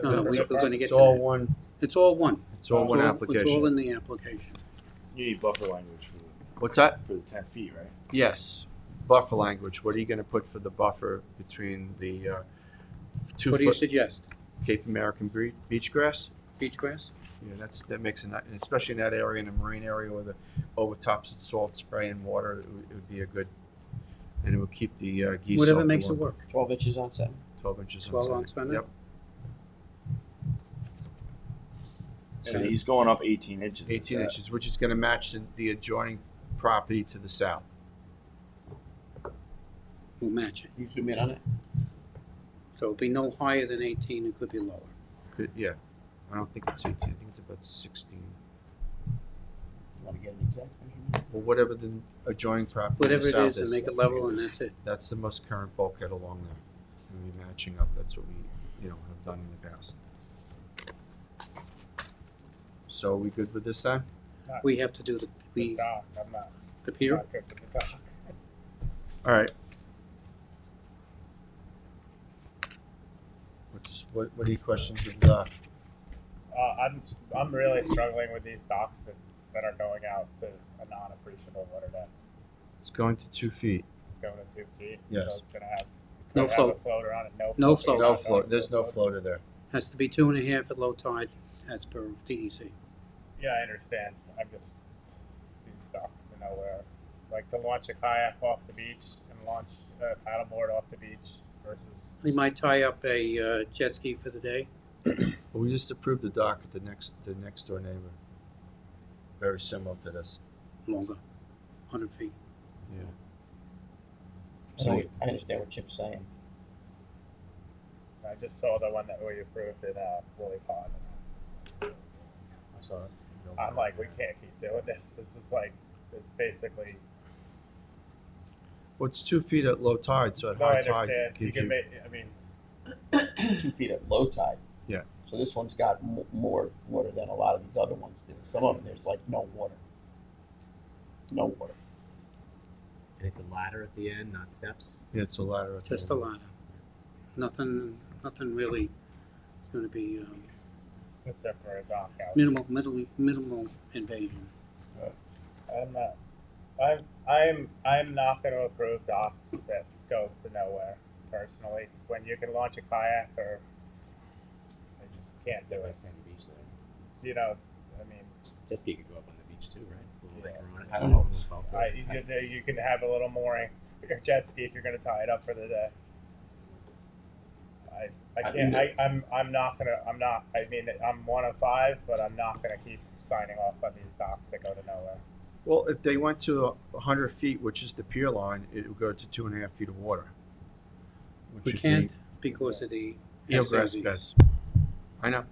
No, we're gonna get it's to all that. one, It's all one. it's all one It's all application. in the application. You need buffer language What's that? for the 10 feet, right? Yes, buffer language, what are you gonna put for the buffer between the 2 What do you foot suggest? Cape American beach grass? Beach grass? Yeah, that makes it, and especially in that area, in the marine area where the overtops and salt spray and water, it would be a good, and it would keep the geese Whatever off the makes it water. work. 12 inches on 7. 12 inches on 12 center. on center? Yep, And he's going up 18 inches. 18 Is that- inches, which is gonna match the adjoining property to the south. We'll match it. You zoom in on it. So it'll be no higher than 18, it could be lower. Yeah, I don't think it's 18, I think it's about 16. You want to get an exact measurement? Well, whatever the adjoining property to Whatever the it south is, and make it level, and that's it. That's the most current bulkhead along there. And we're matching up, that's what we, have done in the past. So are we good with this then? We have to do the, The dock, I'm not, the it's pier. not good for the dock. All right. What are your questions with the dock? I'm really struggling with these docks that are going out to a non-appreciable water depth. It's going to 2 feet. It's going to 2 feet, Yes. so it's gonna have, No could have float. a floater on it, no No float. float. No float, there's no floater there. Has to be 2.5 at low tide as per DEC. Yeah, I understand. I'm just, these docks to nowhere. Like to launch a kayak off the beach and launch a paddleboard off the beach versus, We might tie up a jet ski for the day. Well, we just approved the dock at the next door neighbor. Very similar to this. Longer, 100 feet. Yeah. So I understand what Chip's saying. I just saw the one that we approved in Woolly Pond. I saw it. I'm like, we can't keep doing this. This is like, it's basically, Well, it's 2 feet at low tide, so at no, I high tide. understand. You can make, I mean, 2 feet at low tide. Yeah. So this one's got more water than a lot of these other ones do. Some of them, there's like no water. No water. And it's a ladder at the end, not steps. Yeah, it's a ladder. at the Just a end. ladder. Nothing really going to be except for a dock out. minimal invasion. I'm not. I'm not going to approve docks that go to nowhere. Personally, when you can launch a kayak, or I just can't do By it. Sandy Beach there. You know, I mean, Jet ski could go up on the beach too, right? A little anchor on it. I don't know. you can have a little mooring for your jet ski if you're going to tie it up for the day. I I can't. mean, I'm not gonna. I'm not. I mean, I'm one of 5, but I'm not gonna keep signing off on these docks that go to nowhere. Well, if they went to 100 feet, which is the pier line, it would go to 2.5 feet of water. Which We would can't because of the be eelgrass SAVs. beds. I know.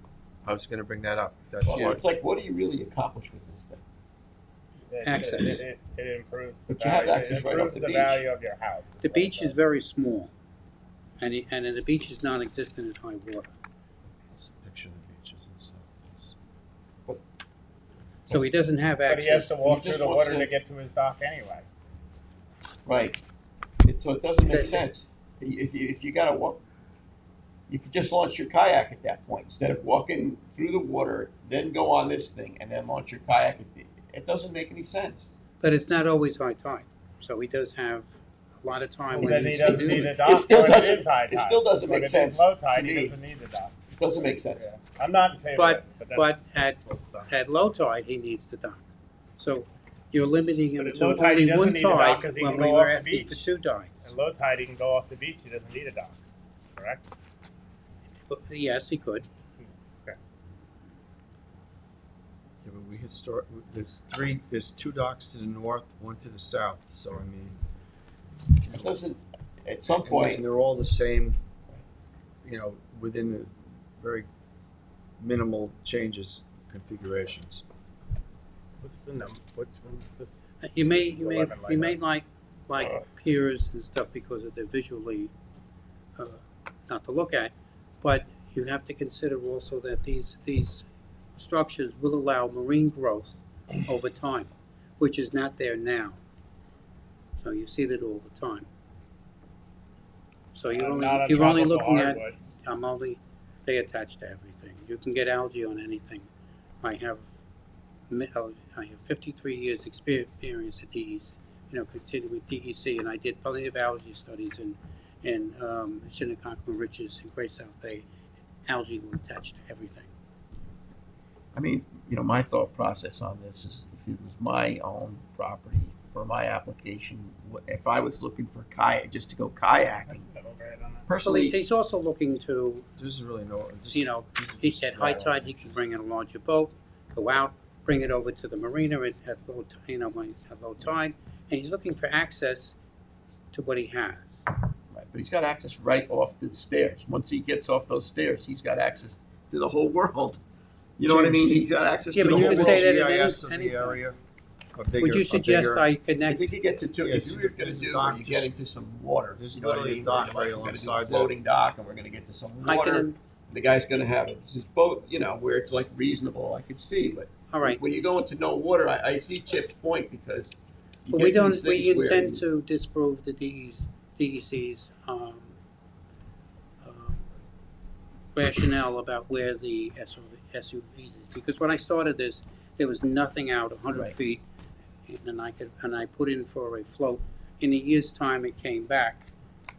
I was going to bring that up. That's Well, what. it's like, what do you really accomplish with this thing? Access. It improves. But you have value- access it right off improves the the beach. value of your house. The beach is very small, and the beach is non-existent in high water. Let's picture the beaches and stuff. So he doesn't have But he has access. to walk He through just the wants water to- to get to his dock anyway. Right. So it doesn't make That's- sense. If you gotta walk, you could just launch your kayak at that point instead of walking through the water, then go on this thing and then launch your kayak. It doesn't make any sense. But it's not always high tide, so he does have a lot of time. Then when he he's doesn't doing need a it. dock still when it doesn't- is high it tide. still doesn't When make it is sense low tide, to he me. doesn't need the dock. It doesn't make sense. Yeah. I'm not in favor But- of it. But that's stuff. at low tide, he needs the dock. So you're limiting him But at to low tide, he only doesn't one need a dock tide 'cause he when can we go were off the asking for beach. 2 tides. At low tide, he can go off the beach. He doesn't need a dock. Correct? But yes, he could. Okay. Yeah, but there's 2 docks to the north, 1 to the south. So, I mean. It doesn't, at some And point, they're all the same, within the very minimal changes, configurations. What's the number? Which one is this? You may It's 11 like piers and stuff because they're visually not to look at, but you have to consider also that these structures will allow marine growth over time, which is not there now. So you see that all the time. So you're Not on only tropical looking at hardwoods. they attach to everything. You can get algae on anything. I have 53 years experience at DEC, continuing with DEC, and I did plenty of algae studies in Shinnecock Ridges and Great South Bay. Algae will attach to everything. I mean, my thought process on this is if it was my own property for my application, if I was looking for just to go kayaking, personally, He's also looking to, There's really no. he said high tide, he can bring in a larger boat, go out, bring it over to the marina at low, at low tide, and he's looking for access to what he has. right, but he's got access right off the stairs. Once he gets off those stairs, he's got access to the whole world. You know what I mean? He's got access Yeah, to but the you whole could world. say that at GIS of any the point. area. Would you suggest I If connect? you could get to two, Yeah, if you were going there's to a do, dock where you just- get into some water. there's You know what I literally a mean? dock Where right you're like, we're gonna do alongside a floating dock, and we're going to get to some I water. can the guy's gonna have his boat, you know, where it's like reasonable, I could see, but All right. when you go into no water, I see Chip's point, because you But get we to don't, these we things where intend you- to disprove the DEC's rationale about where the SUVs is. Because when I started this, there was nothing out 100 Right. feet, and I put in for a float. In a year's time, it came back,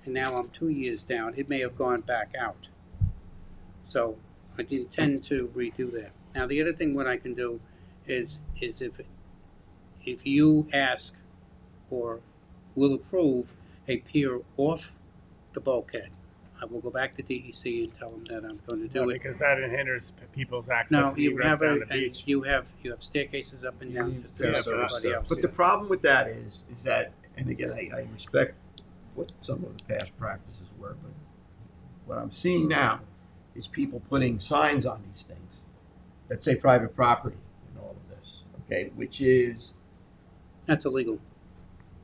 and now I'm 2 years down. It may have gone back out. So I intend to redo that. Now, the other thing what I can do is if you ask or will approve a pier off the bulkhead, I will go back to DEC and tell them that I'm going to do it. Because that hinders people's access No, and you egress have down a, the and beach. you have staircases up and down just Yeah, as but everybody else. But the problem with that is that, and again, I respect what some of the past practices were, but what I'm seeing now is people putting signs on these things that say private property and all of this, okay, which is, That's illegal.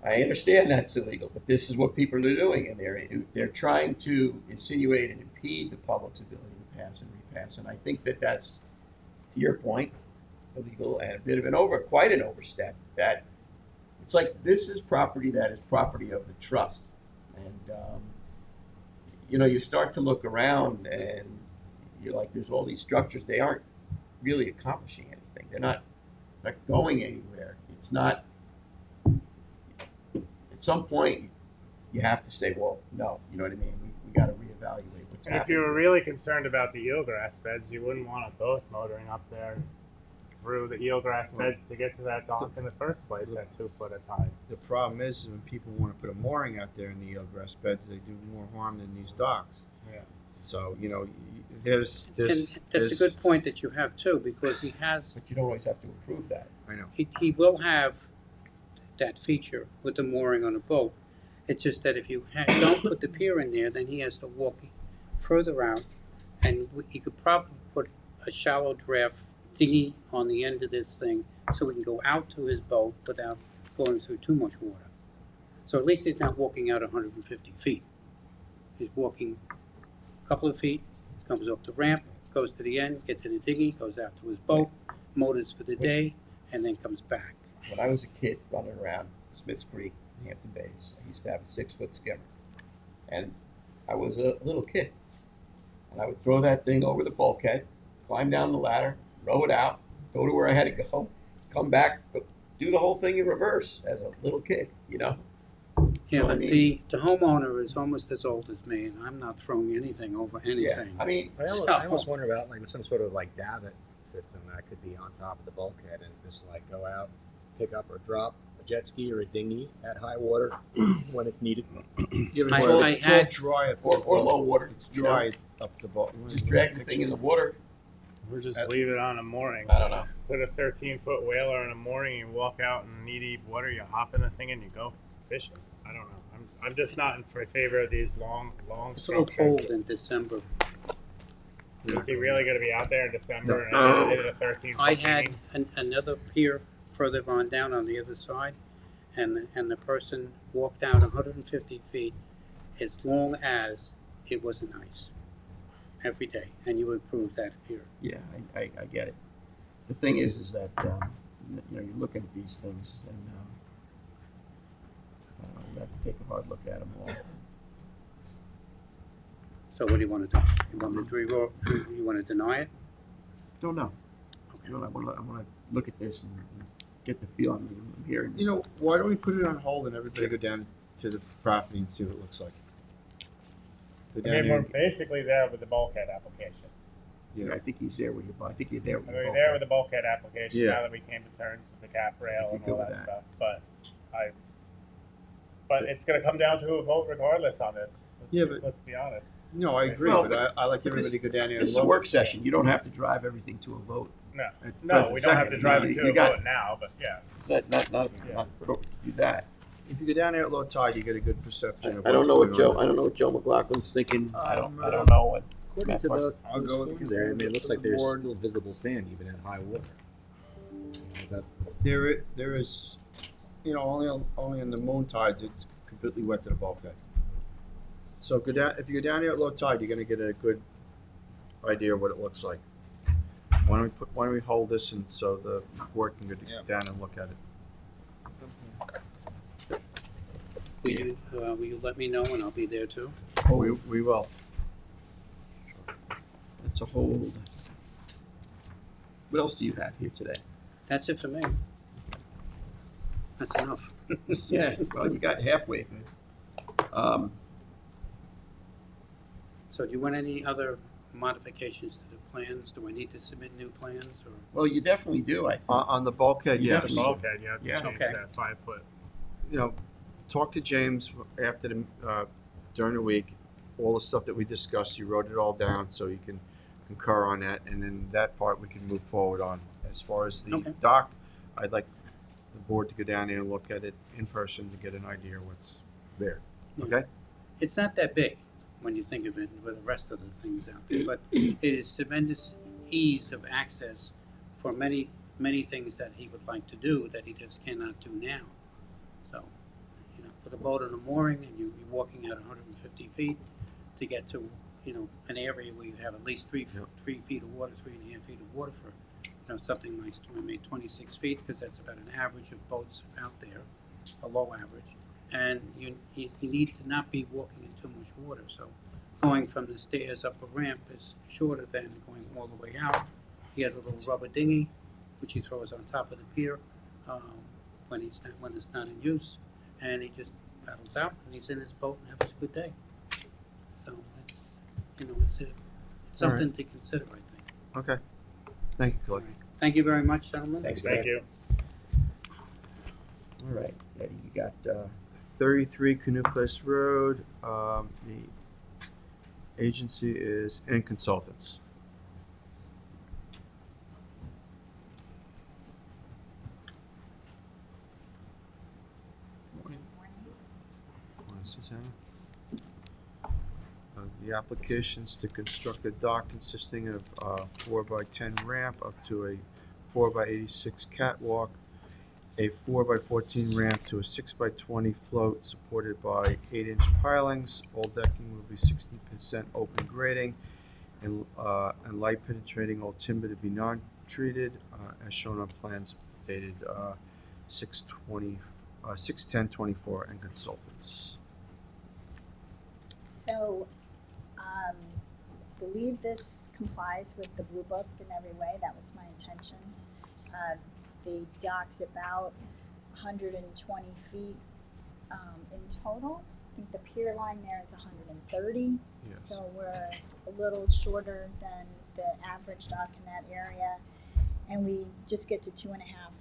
I understand that's illegal, but this is what people are doing, and they're trying to insinuate and impede the public's ability to pass and repass, and I think that that's, to your point, illegal and a bit of quite an overstep. That it's like this is property that is property of the trust, and you know, you start to look around and you're like, there's all these structures, they aren't really accomplishing anything. They're not going anywhere. It's not. At some point, you have to say, well, no, you know what I mean? We got to reevaluate what's And if you happening. were really concerned about the eelgrass beds, you wouldn't want a boat motoring up there through the eelgrass beds to get to that dock in the first place at 2 foot at a time. The problem is when people want to put a mooring out there in the eelgrass beds, they do more harm than these docks. Yeah. So, you know, there's And that's a good point that you have too, because he has, But you don't always have to approve that. I know. he will have that feature with the mooring on a boat. It's just that if you don't put the pier in there, then he has to walk further out, and he could probably put a shallow draft dinghy on the end of this thing so he can go out to his boat without going through too much water. So at least he's not walking out 150 feet. He's walking a couple of feet, comes up the ramp, goes to the end, gets in a dinghy, goes out to his boat, motors for the day, and then comes back. When I was a kid running around Smiths Creek, Hampton Bays, I used to have a 6-foot skimmer. And I was a little kid. And I would throw that thing over the bulkhead, climb down the ladder, row it out, go to where I had to go, come back, do the whole thing in reverse as a little kid, you know? Yeah, So, I but mean, the homeowner is almost as old as me, and I'm not throwing anything over yeah, anything. I mean, I almost wonder about like some sort of like davit system that could be on top of the bulkhead and just like go out, pick up or drop a jet ski or a dinghy at high water when it's needed. Yeah, but I- it's all, I it's all had- dry up or low water. It's you know? dry up the boat. Just drag the thing in the water. Or just leave it on a mooring. I don't know. Put a 13-foot whaler on a mooring, you walk out in knee-deep water, you hop in the thing and you go fishing. I don't know. I'm just not in favor of these long It's a little structures. cold in December. Is he really going to be out there in December and hit a 13-foot I had dinghy? another pier further on down on the other side, and the person walked down 150 feet as long as it wasn't ice every day, and you would approve that pier. Yeah, I get it. The thing is that you know, you're looking at these things, and you have to take a hard look at them all. So what do you want to do? You want me to you want to deny it? Don't know. Okay. You know, I want to look at this and get the feel. I'm hearing. You know, why don't we put it on hold and everybody go down to the property and see what it looks like? Go I down mean, there. we're basically there with the bulkhead application. Yeah, I think he's there with your. I think you're there with I your. mean, there with the bulkhead application Yeah. now that we came to terms with the cap rail I and could all go that with that. stuff. But it's going to come down to a vote regardless on this. Let's be honest. No, I agree, Well, but I like but this- everybody to go down there This and is a look. work session. You don't have to drive everything to a vote. No, at the no, present we don't have second. to drive You it know, to you a got- vote now, but yeah. Not Yeah. do that. If you go down there at low tide, you get a good perception of I don't what's know what going on. I don't know what Joe McLaughlin's thinking. I don't know what. According to the I'll go with things there, I mean, it looks like there's board. still visible sand even at high water. That, There is, you know, only in the moon tides it's completely wet to the bulkhead. So go down. If you go down there at low tide, you're going to get a good idea of what it looks like. Why don't we hold this and so the board can go down and look at it? Will you let me know and I'll be there too? Oh, we will. It's a hold. What else do you have here today? That's it for me. That's enough. Yeah, well, you got halfway good. So do you want any other modifications to the plans? Do I need to submit new plans or? Well, you definitely do, I think. On the bulkhead, You yes. The definitely- bulkhead, you have to Yeah. change Okay. that 5 foot. You know, talk to James after during the week, all the stuff that we discussed, you wrote it all down so you can concur on that, and then that part we can move forward on. As far as the Okay. dock, I'd like the board to go down there and look at it in person to get an idea of what's there, okay? It's not that big when you think of it with the rest of the things out there, but it is tremendous ease of access for many, many things that he would like to do that he just cannot do now. So, you know, with a boat on a mooring and you're walking out 150 feet to get to, you know, an area where you have at least 3 feet of water, 3.5 feet of water for, you know, something like maybe 26 feet, because that's about an average of boats out there, a low average. And you need to not be walking in too much water, so going from the stairs up a ramp is shorter than going all the way out. He has a little rubber dinghy, which he throws on top of the pier when it's not in use, and he just paddles out and he's in his boat and has a good day. So it's, you know, it's something to consider, I think. Okay. Thank you, Clay. Thank you very much, gentlemen. Thanks, Thank Greg. you. All right, Eddie, you got, 33 Canoe Place Road, the agency is N Consultants. Morning, Susanna. The applications to construct a dock consisting of a 4x10 ramp up to a 4x86 catwalk, a 4x14 ramp to a 6x20 float supported by 8-inch pilings. All decking will be 60% open grading and light penetrating, all timber to be non-treated, as shown on plans dated 6/10/24 and consultants. So, believe this complies with the Blue Book in every way. That was my intention. The dock's about 120 feet in total. I think the pier line there is 130. Yes. So we're a little shorter than the average dock in that area. And we just get to 2.5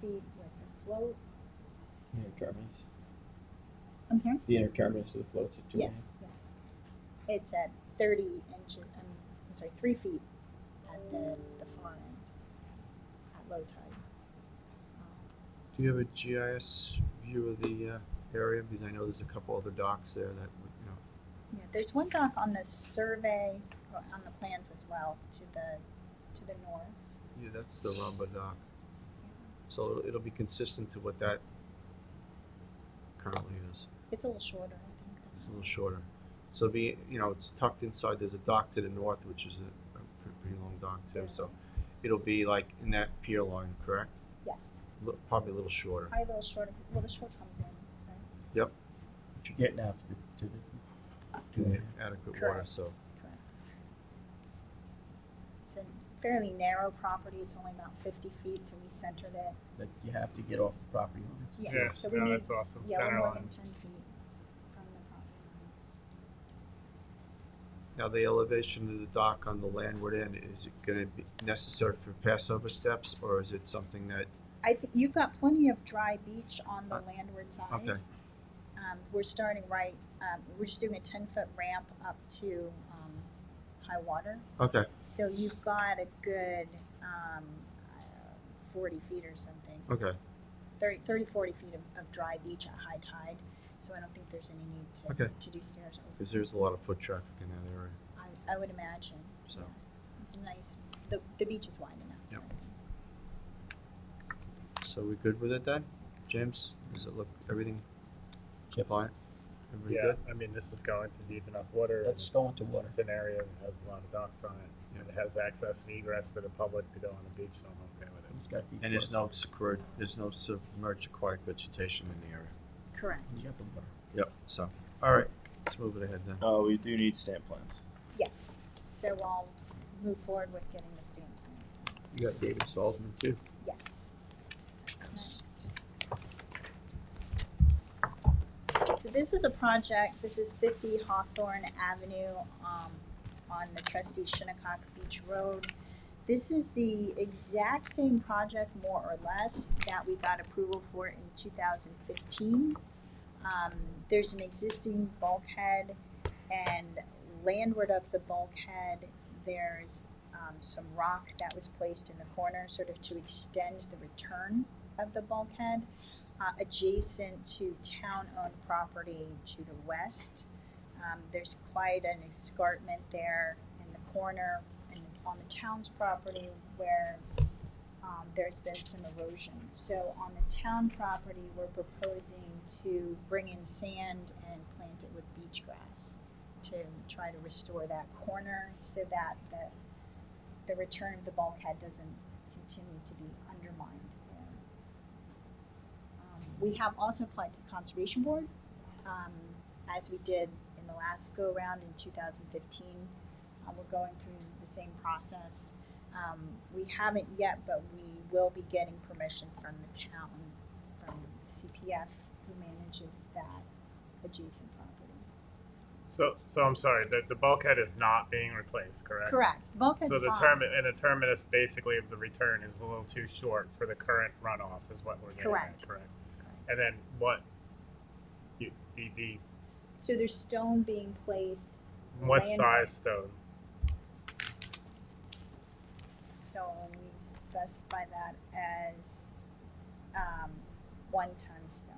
feet with the float. the inner terminus, I'm sorry? the inner terminus of the float's at 2.5? Yes, yes. It's at 30 inches, I'm sorry, 3 feet at the far end, at low tide. Do you have a GIS view of the area? Because I know there's a couple other docks there that would, you know. Yeah, there's one dock on the survey, or on the plans as well, to the north. Yeah, that's the Rumba dock. So it'll be consistent to what that currently is. It's a little shorter, I think. It's a little shorter. So it's tucked inside. There's a dock to the north, which is a pretty long dock too. So it'll be like in that pier line, correct? Yes, Probably a little shorter. probably a little shorter, well, the shore comes in, so. Yep. But you're getting out to the Adequate water, Correct. so. Correct. It's a fairly narrow property, it's only about 50 feet, so we centered it. that you have to get off the property lines. Yeah, So we no, need, that's awesome. yeah, Center we're more line. than 10 feet from the property lines. Now the elevation of the dock on the landward end, is it going to be necessary for passover steps, or is it something that? I think you've got plenty of dry beach on the landward side. Okay. We're starting we're just doing a 10-foot ramp up to high water. Okay. So you've got a good 40 feet or something, Okay. 30, 40 feet of dry beach at high tide. So I don't think there's any need to do stairs over. Because there's a lot of foot traffic in that area. I would imagine. So. Yeah. It's nice. The beach is wide enough. Yep. So we good with it then? James, does it look everything compliant? Everybody Yeah, good? I mean, this is going to deep enough water. and Let's go into it's water. an area that has a lot of docks on it. And it has access and egress for the public to go on the beach, so I'm okay with it. It's got deep And water. there's no submerged aquatic vegetation in the area. Correct. You got the water. Yep, so, all right, let's move it ahead then. We do need stamp plans. Yes, so I'll move forward with getting the stamp plans. You got David Salzman too. Yes. That's next. So this is a project, this is 50 Hawthorne Avenue on the Trustee Shinnecock Beach Road. This is the exact same project, more or less, that we got approval for in 2015. There's an existing bulkhead, and landward of the bulkhead, there's some rock that was placed in the corner, sort of to extend the return of the bulkhead, adjacent to town-owned property to the west. There's quite an escarpment there in the corner and on the town's property where there's been some erosion. So on the town property, we're proposing to bring in sand and plant it with beach grass to try to restore that corner so that the return of the bulkhead doesn't continue to be undermined there. We have also applied to the Conservation Board, as we did in the last go-around in 2015. We're going through the same process. We haven't yet, but we will be getting permission from the town, from CPF, who manages that adjacent property. So I'm sorry, the bulkhead is not being replaced, correct? Correct. The bulkhead's So the fine. the terminus basically of the return is a little too short for the current runoff is what we're getting Correct. at, correct? And then what, the So there's stone being placed. what land- size stone? So we specify that as 1 ton stone.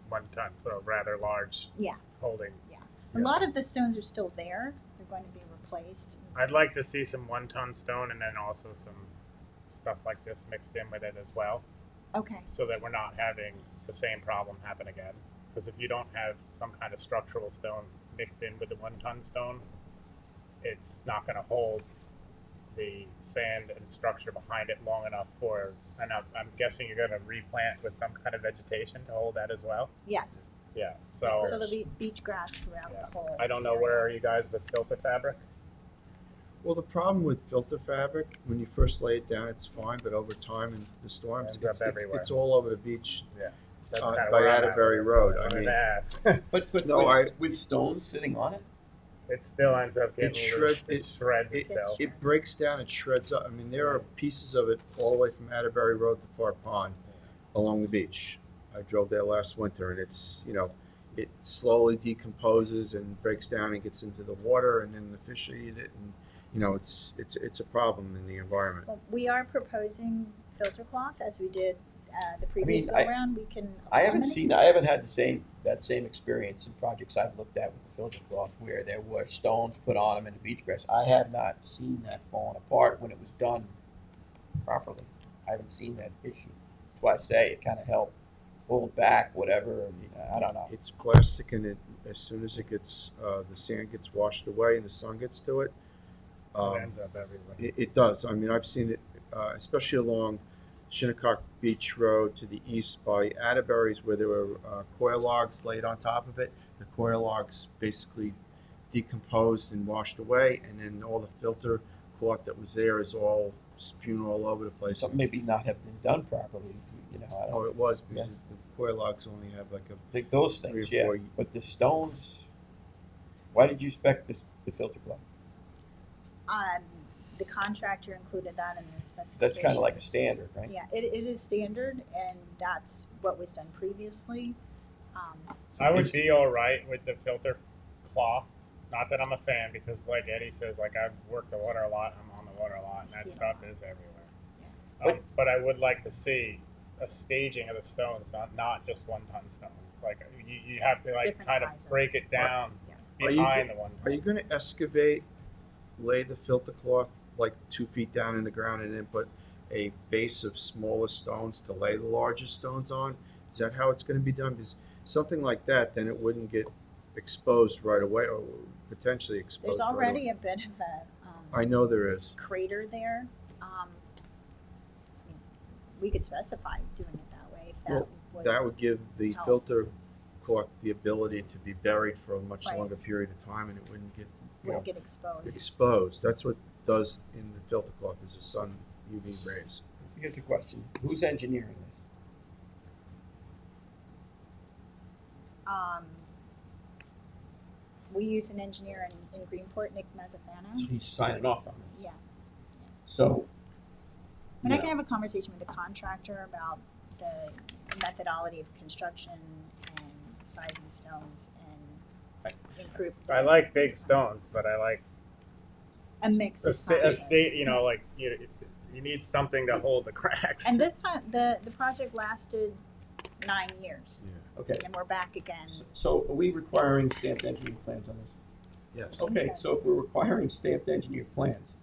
1 ton, so rather large. Yeah. Holding. A lot of the stones are still there. They're going to be replaced. I'd like to see some 1 ton stone and then also some stuff like this mixed in with it as well, Okay. so that we're not having the same problem happen again. Because if you don't have some kind of structural stone mixed in with the 1 ton stone, it's not going to hold the sand and structure behind it long enough for, and I'm guessing you're going to replant with some kind of vegetation to hold that as well. Yes. Yeah, so, So there'll be beach grass throughout yeah. the whole. I don't know, where are you guys with filter fabric? Well, the problem with filter fabric, when you first lay it down, it's fine, but over time and the storms, Ends up everywhere. it's all over the beach That's by kind of where I'm at. Atterbury Road. I I wanted mean, to ask. But No, with stones sitting on it? It still ends up getting shreds- it shreds it, itself. it breaks down, it shreds up. I mean, there are pieces of it all the way from Atterbury Road to Far Pond along the beach. I drove there last winter, and it's, it slowly decomposes and breaks down and gets into the water, and then the fish eat it, and it's a problem in the environment. Well, we are proposing filter cloth as we did the previous mean, go around. We can. I eliminate- haven't had that same experience in projects I've looked at with the filter cloth where there were stones put on them in the beach grass. I have not seen that falling apart when it was done properly. I haven't seen that issue. That's why I say it kind of helped hold back whatever. I don't know. It's plastic, and as soon as it gets, the sand gets washed away and the sun gets to it, It ends up everywhere. it does. I mean, I've seen it, especially along Shinnecock Beach Road to the east by Atterbury's, where there were coir logs laid on top of it. The coir logs basically decomposed and washed away, and then all the filter cloth that was there is all spewing all over the place. Something maybe not have been done properly. I don't Oh, it was, because the coir logs only have like a think those 3 things, or yeah. 4 But the stones, why did you spec the filter cloth? The contractor included that in the specification. That's kind of like a standard, right? Yeah, it is standard, and that's what was done previously. I would be all right with the filter cloth. Not that I'm a fan, because like Eddie says, like I've worked the water a lot, I'm on the water a lot, and You that see it stuff a lot. is everywhere. Yeah. But I would like to see a staging of the stones, not just 1 ton stones. Like you have to like Different kind sizes. of break it down Yeah. Are you behind the 1 Are ton. you going to excavate, lay the filter cloth like 2 feet down in the ground, and then put a base of smaller stones to lay the larger stones on, Is that how it's gonna be done? Because something like that, then it wouldn't get exposed right away, or potentially exposed There's right away. already a bit of a I know there is. crater there. We could specify doing it that way if that Well, would. That would give the help. filter cloth the ability to be buried for a much Right. longer period of time, and it wouldn't get, Wouldn't get exposed. exposed. That's what does in the filter cloth is the sun UV rays. Here's the question, who's engineering this? We use an engineer in Greenport, Nick Mazzafano. He's signing off on this. Yeah. So, And I yeah. can have a conversation with the contractor about the methodology of construction and size of the stones and improve. I like big stones, but I like A mix a of sizes. state. You know, like you need something to hold the cracks. And this time, the project lasted 9 years, Okay, and we're back again. so are we requiring stamped engineered plans on this? Yes. Okay, so if we're requiring stamped engineered plans,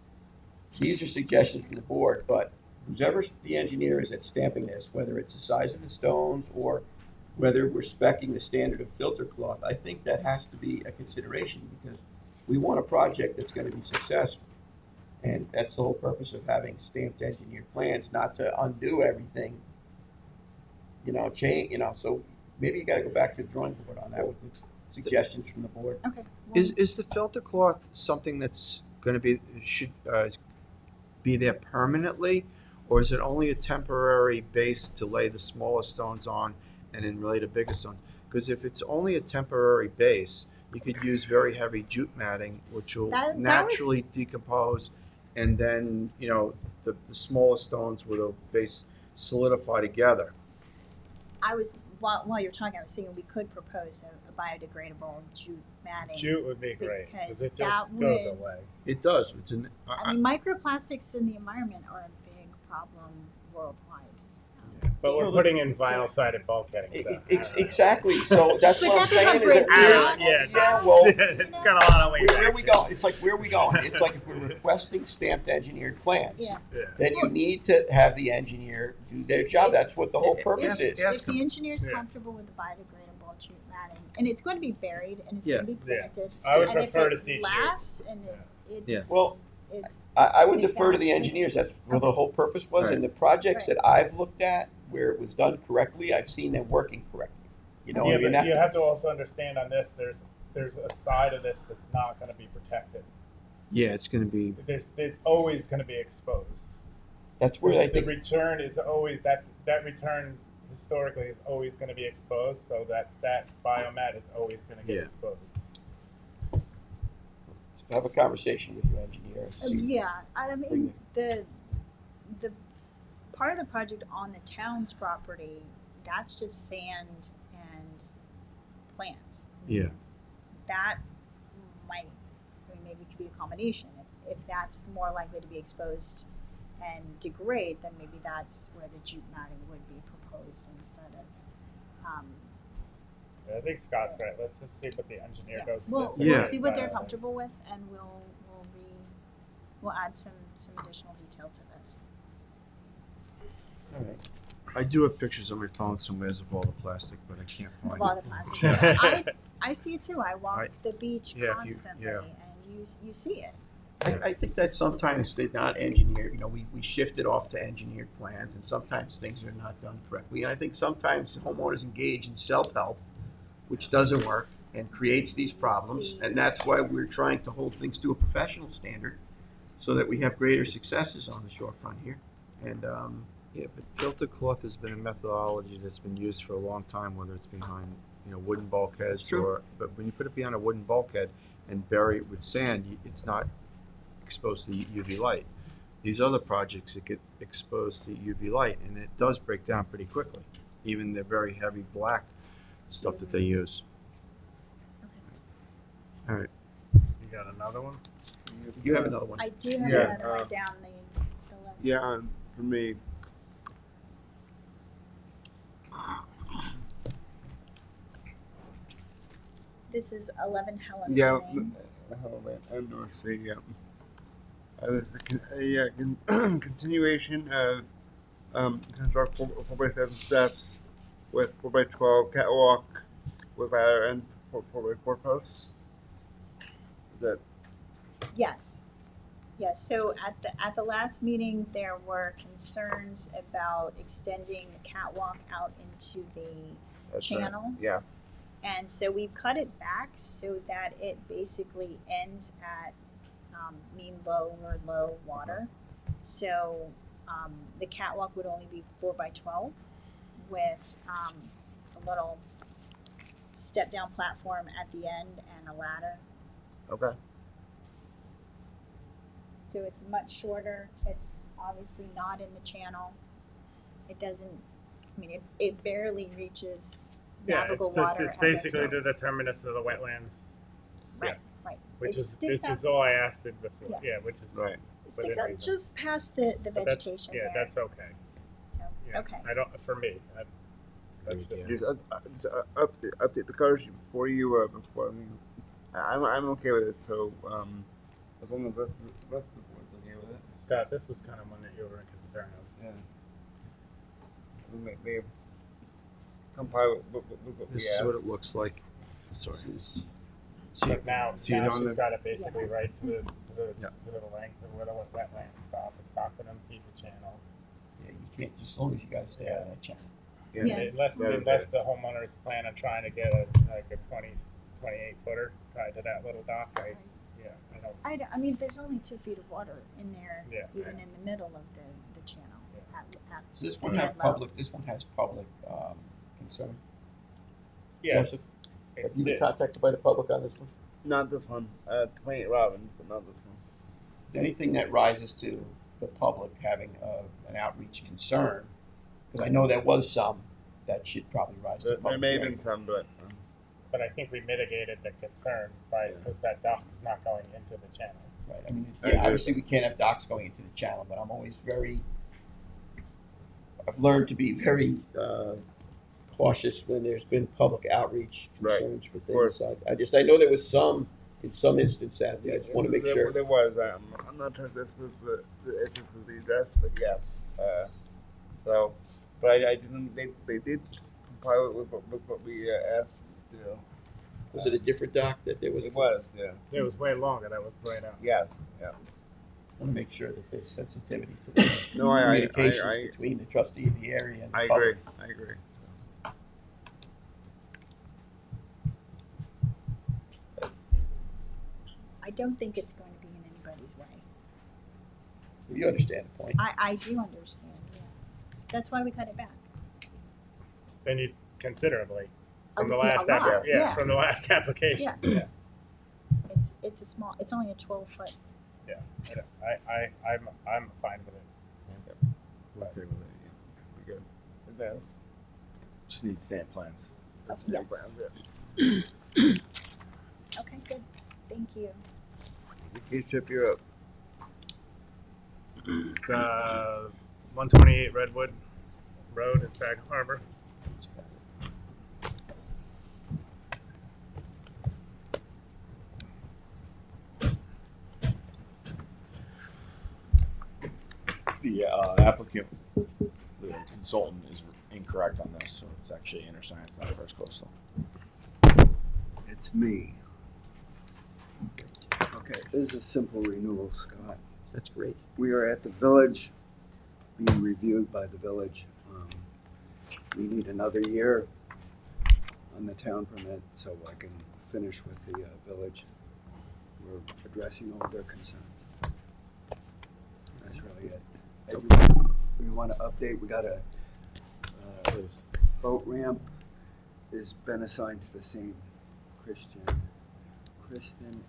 these are suggestions from the board, but whoever the engineer is that's stamping this, whether it's the size of the stones or whether we're speccing the standard of filter cloth, I think that has to be a consideration because we want a project that's gonna be successful. And that's the whole purpose of having stamped engineered plans, not to undo everything, so maybe you gotta go back to the drawing board on that with the suggestions from the board. Okay. Is the filter cloth something that's gonna be, should be there permanently? Or is it only a temporary base to lay the smaller stones on and then lay the bigger stones? Because if it's only a temporary base, you could use very heavy jute matting, which will That was- naturally decompose, and then, the smaller stones will base solidify together. While you're talking, I was thinking we could propose a biodegradable jute matting. Jute would be great because Because it that just goes would- away. It does. It's I mean, microplastics in the environment are a big problem worldwide. But we're Well, putting in it's vinyl-sided bulkheading. So, Exactly, so that's But what I'm that doesn't saying is break that down. we're- yeah, well, it's got a lot of weight. where are we going? It's like, where are we going? It's like if we're requesting stamped engineered plans, Yeah. then you need to have the engineer do their job. That's what the whole purpose is. Yes. If the engineer's Yeah. comfortable with the biodegradable jute matting, and it's going to be buried and it's Yeah. going to be Yeah. planted. I would and if prefer it to see jute. lasts and it's, Yeah. Well, it's I would Make defer to that the so- engineers. That's what the whole purpose was. Right. And the projects Right. that I've looked at where it was done correctly, I've seen them working correctly. Yeah, I mean, but you have to also understand on this. There's a side of this that's not going to be protected. Yeah, it's gonna be. It's always going to be exposed. that's where I The think return is always that return historically is always going to be exposed, so that biomat is always going to get Yeah. exposed. have a conversation with your engineer. See- yeah. I bring mean, the part of the project on the town's property, that's just sand and plants. Yeah. That might, maybe it could be a combination. If that's more likely to be exposed and degrade, then maybe that's where the jute matting would be proposed instead of. I think Scott's right. Let's just see what the engineer goes with We'll this. Yeah. see what they're comfortable with, and we'll add some additional detail to this. All right. I do have pictures on my phone somewhere of all the plastic, but I can't A find lot it. of plastic. I see it too. I walk the beach yeah, if you- constantly, yeah. and you see it. I think that sometimes they're not engineered, we shift it off to engineered plans and sometimes things are not done correctly. And I think sometimes homeowners engage in self-help, which doesn't work and creates these problems. See. And that's why we're trying to hold things to a professional standard so that we have greater successes on the shorefront here. And, Yeah, but filter cloth has been a methodology that's been used for a long time, whether it's behind, wooden bulkheads It's true. but when you put it behind a wooden bulkhead and bury it with sand, it's not exposed to UV light. These other projects, it get exposed to UV light and it does break down pretty quickly, even the very heavy black stuff that they use. All right. You got another one? you have another one. I do have Yeah, another write down the list. Yeah, for me. This is 11 Helen's Yeah, Lane. and North Sea, yeah. This is continuation of 4x7 steps with 4x12 catwalk with ladder and 4x4 posts. Is that Yes. Yes, so at the last meeting, there were concerns about extending the catwalk out into the that's right. channel. Yes. And so we've cut it back so that it basically ends at mean low or low water. So the catwalk would only be 4x12 with a little step down platform at the end and a ladder. Okay. So it's much shorter. It's obviously not in the channel. It doesn't, I mean, it barely reaches Yeah, navigable it's water. it's at the basically top. the terminus of the wetlands, Right, right. which It is sticks out- all I asked it before. Yeah. Yeah, which is Right. It sticks within out reason. just past the But that's, vegetation yeah, there. that's okay. So, Yeah, okay. I don't. For me, that's just Just update the cover sheet before you before I'm okay with it. So as long as the rest of the board's okay with it. Scott. This was kind of one that you were concerned of. Yeah. We comply with what This we is what it asked. looks like. Sorry. But now, see it on she's the- got it basically right to the Yeah. to the length of where the wetlands stop. It's not going to impede the channel. Yeah, you can't, just as long as you guys stay out of that channel. Yeah. Unless Yeah. the homeowners plan on trying to get a 28 footer tied to that little dock. I don't. I mean, there's only 2 feet of water in there, Yeah. even in the middle of the channel. At So this one that has level. public, this one has public, concern. Yeah. Joseph, have you been contacted by the public on this one? Not this one. 28 Robbins, but not this one. Is there anything that rises to the public having an outreach concern? Because I know there was some that should probably rise to the There public. may have hearing. been some, but But I think we mitigated the concern because that dock is not going into the channel. Right, I mean, I yeah, agree. obviously we can't have docks going into the channel, but I'm always I've learned to be very cautious when there's been public outreach Right, concerns for course. things. I know there was some, in some instance out there, I just want to make there, sure. There was. I'm not sure if this was the address, but yes. But I didn't. They did comply with what we asked to do. Was it a different dock that there was? It was, yeah. It was way longer. That was right out. Yes, yeah. I want to make sure that there's sensitivity to the No, I communications between the trustee of the area and the I public. agree. I agree. I don't think it's going to be in anybody's way. You understand the point? I do understand, yeah. That's why we cut it back. Then you considerably from the Yeah, last a lot, application. yeah. From the last application. Yeah. It's a small, it's only a 12-foot. Yeah. I'm fine with it. Okay with it. Yeah. We good. Advance. Just need stamp plans. Yes. Yeah. Okay, good. Thank you. Trip, you're up. 128 Redwood Road in Sag Harbor. The applicant, the consultant, is incorrect on this, so it's actually Interscience, not First Coastal. It's me. Okay, this is a simple renewal, Scott. That's great. We are at the village, being reviewed by the village. We need another year on the town permit so I can finish with the village. We're addressing all their concerns. That's really it. We want to update, we got a boat ramp has been assigned to the same Kristen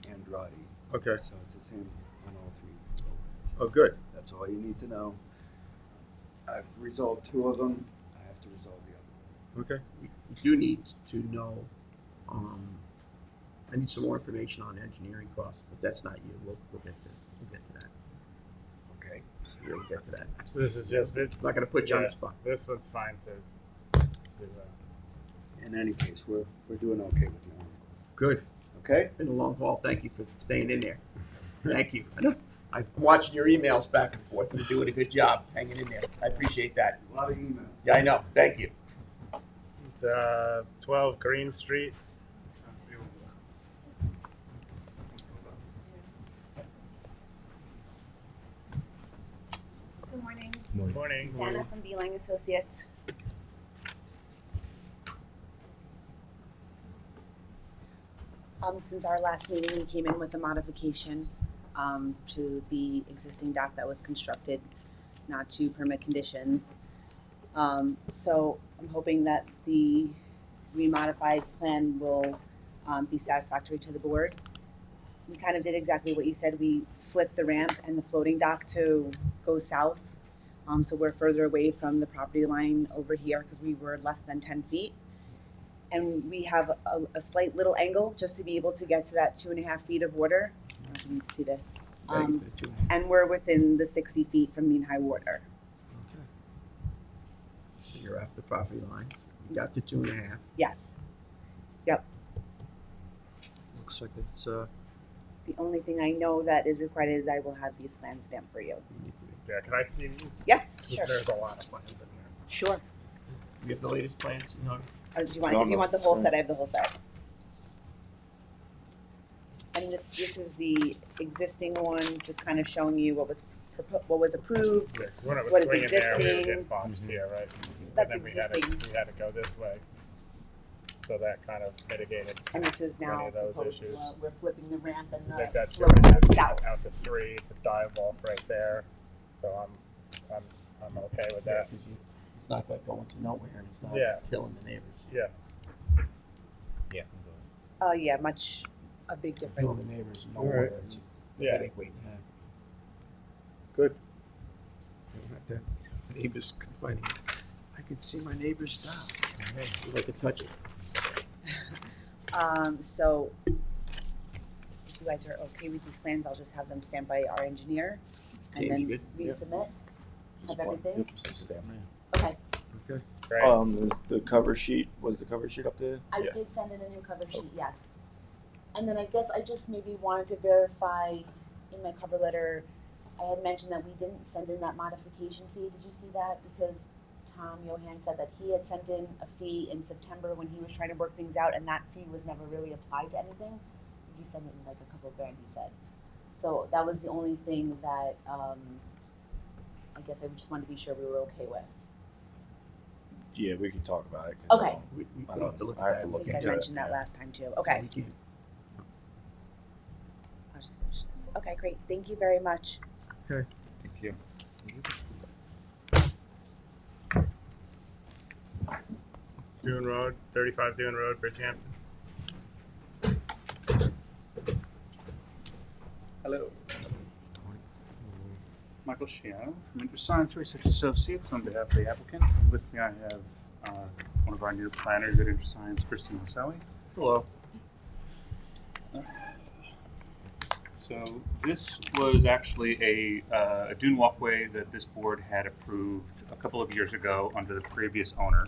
Andrade. Okay. So it's the same on all 3 boat ramps. Oh, good. That's all you need to know. I've resolved 2 of them. I have to resolve the other Okay. We do need to know, I need some more information on engineering costs, but that's not you. We'll get to that. one. Okay. We'll get to that. So this is just it. I'm not gonna put you on the Yeah, spot. This one's fine In any case, we're doing okay with the Army Good. Corps. Okay? Been a long haul. Thank you for staying in there. Thank you. I know, I'm watching your emails back and forth. You're doing a good job hanging in there. I appreciate that. A lot of emails. Yeah, I know. Thank you. 12 Green Street. Good morning. Morning. Dana from Beeline Associates. Since our last meeting, we came in with a modification to the existing dock that was constructed, not to permit conditions. So I'm hoping that the remodified plan will be satisfactory to the board. We kind of did exactly what you said. We flipped the ramp and the floating dock to go south. So we're further away from the property line over here because we were less than 10 feet. And we have a slight little angle just to be able to get to that 2.5 feet of water. I don't know if you need to see this. And we're within the 60 feet from mean high water. Okay. So you're off the property line. You got the 2.5. Yes. Yep. Looks like it's, The only thing I know that is required is I will have these plans stamped for you. Yeah, can I see these? Yes, sure. There's a lot of plans in here. Sure. You have the latest plans in order? Do you want, if you want the whole set, I have the whole set. And this is the existing one, just kind of showing you what was approved. Yeah, when it was What is swinging there, we were existing. getting boxed here, right? That's and then existing. we had to go this way. So that kind of mitigated And this is many now of those proposed, issues. we're flipping the ramp and Like the that's float goes south. out to 3. It's a dive off right there. So I'm okay with that. It's not that going to nowhere and it's not Yeah. killing the neighbors. Yeah. Yeah. Oh, yeah, a big Killing difference. the neighbors, no Right. water. It's a Yeah. headache waiting to happen. Good. You don't have to, neighbors complaining. I can see my neighbor's stop. Hey, you like to touch it. So if you guys are okay with these plans, I'll just have them stamped by our engineer and James, then good? resubmit. Have everything? Yep, so stamp. Okay. Okay. Great. Is the cover sheet, was the cover sheet up there? I did send in a new cover sheet, yes. And then I guess I just maybe wanted to verify in my cover letter, I had mentioned that we didn't send in that modification fee. Did you see that? Because Tom Johan said that he had sent in a fee in September when he was trying to work things out, and that fee was never really applied to anything. He sent in like a couple of grand, he said. So that was the only thing that I guess I just wanted to be sure we were okay with. Yeah, we can talk about it. 'cause, Okay. We'll have to look I at have that. to I look think I into it. mentioned that last time too. Okay. You can't. I'll just finish this. Okay, great. Thank you very much. Thank you. Dune Road, 35 Dune Road, Bridgehampton. Hello. Michael Shiano from InterScience Research Associates on behalf of the applicant. With me I have one of our new planners at InterScience, Trustee. Hello. So this was actually a dune walkway that this board had approved a couple of years ago under the previous owner.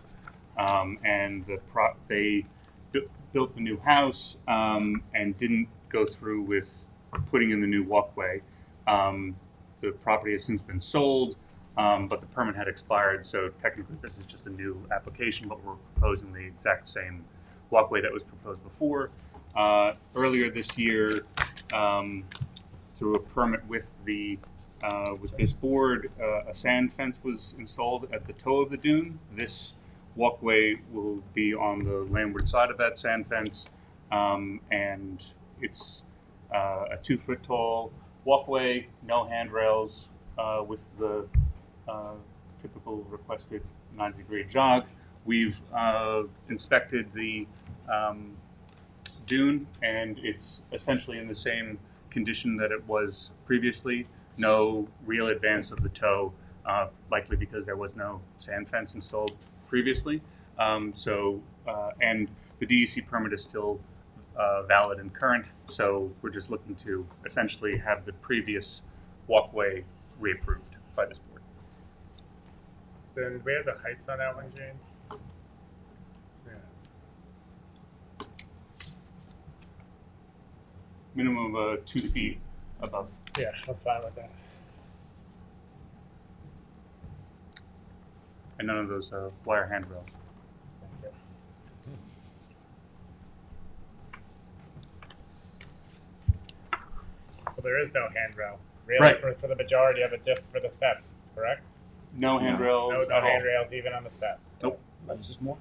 And they built the new house and didn't go through with putting in the new walkway. The property has since been sold, but the permit had expired, so technically this is just a new application, but we're proposing the exact same walkway that was proposed before. Earlier this year, through a permit with this board, a sand fence was installed at the toe of the dune. This walkway will be on the landward side of that sand fence, and it's a 2-foot tall walkway, no handrails, with the typical requested 90-degree jog. We've inspected the dune, and it's essentially in the same condition that it was previously. No real advance of the toe, likely because there was no sand fence installed previously. And the DEC permit is still valid and current, so we're just looking to essentially have the previous walkway reapproved by this board. Then we have the heights on that one, Jane. Yeah. Minimum of 2 feet above. Yeah, I'm fine with that. And none of those wire handrails. Thank you. So there is no handrail, really, Right. for the majority of it, just for the steps, correct? No handrails No, at no all. handrails even on the steps. Nope. Less is more.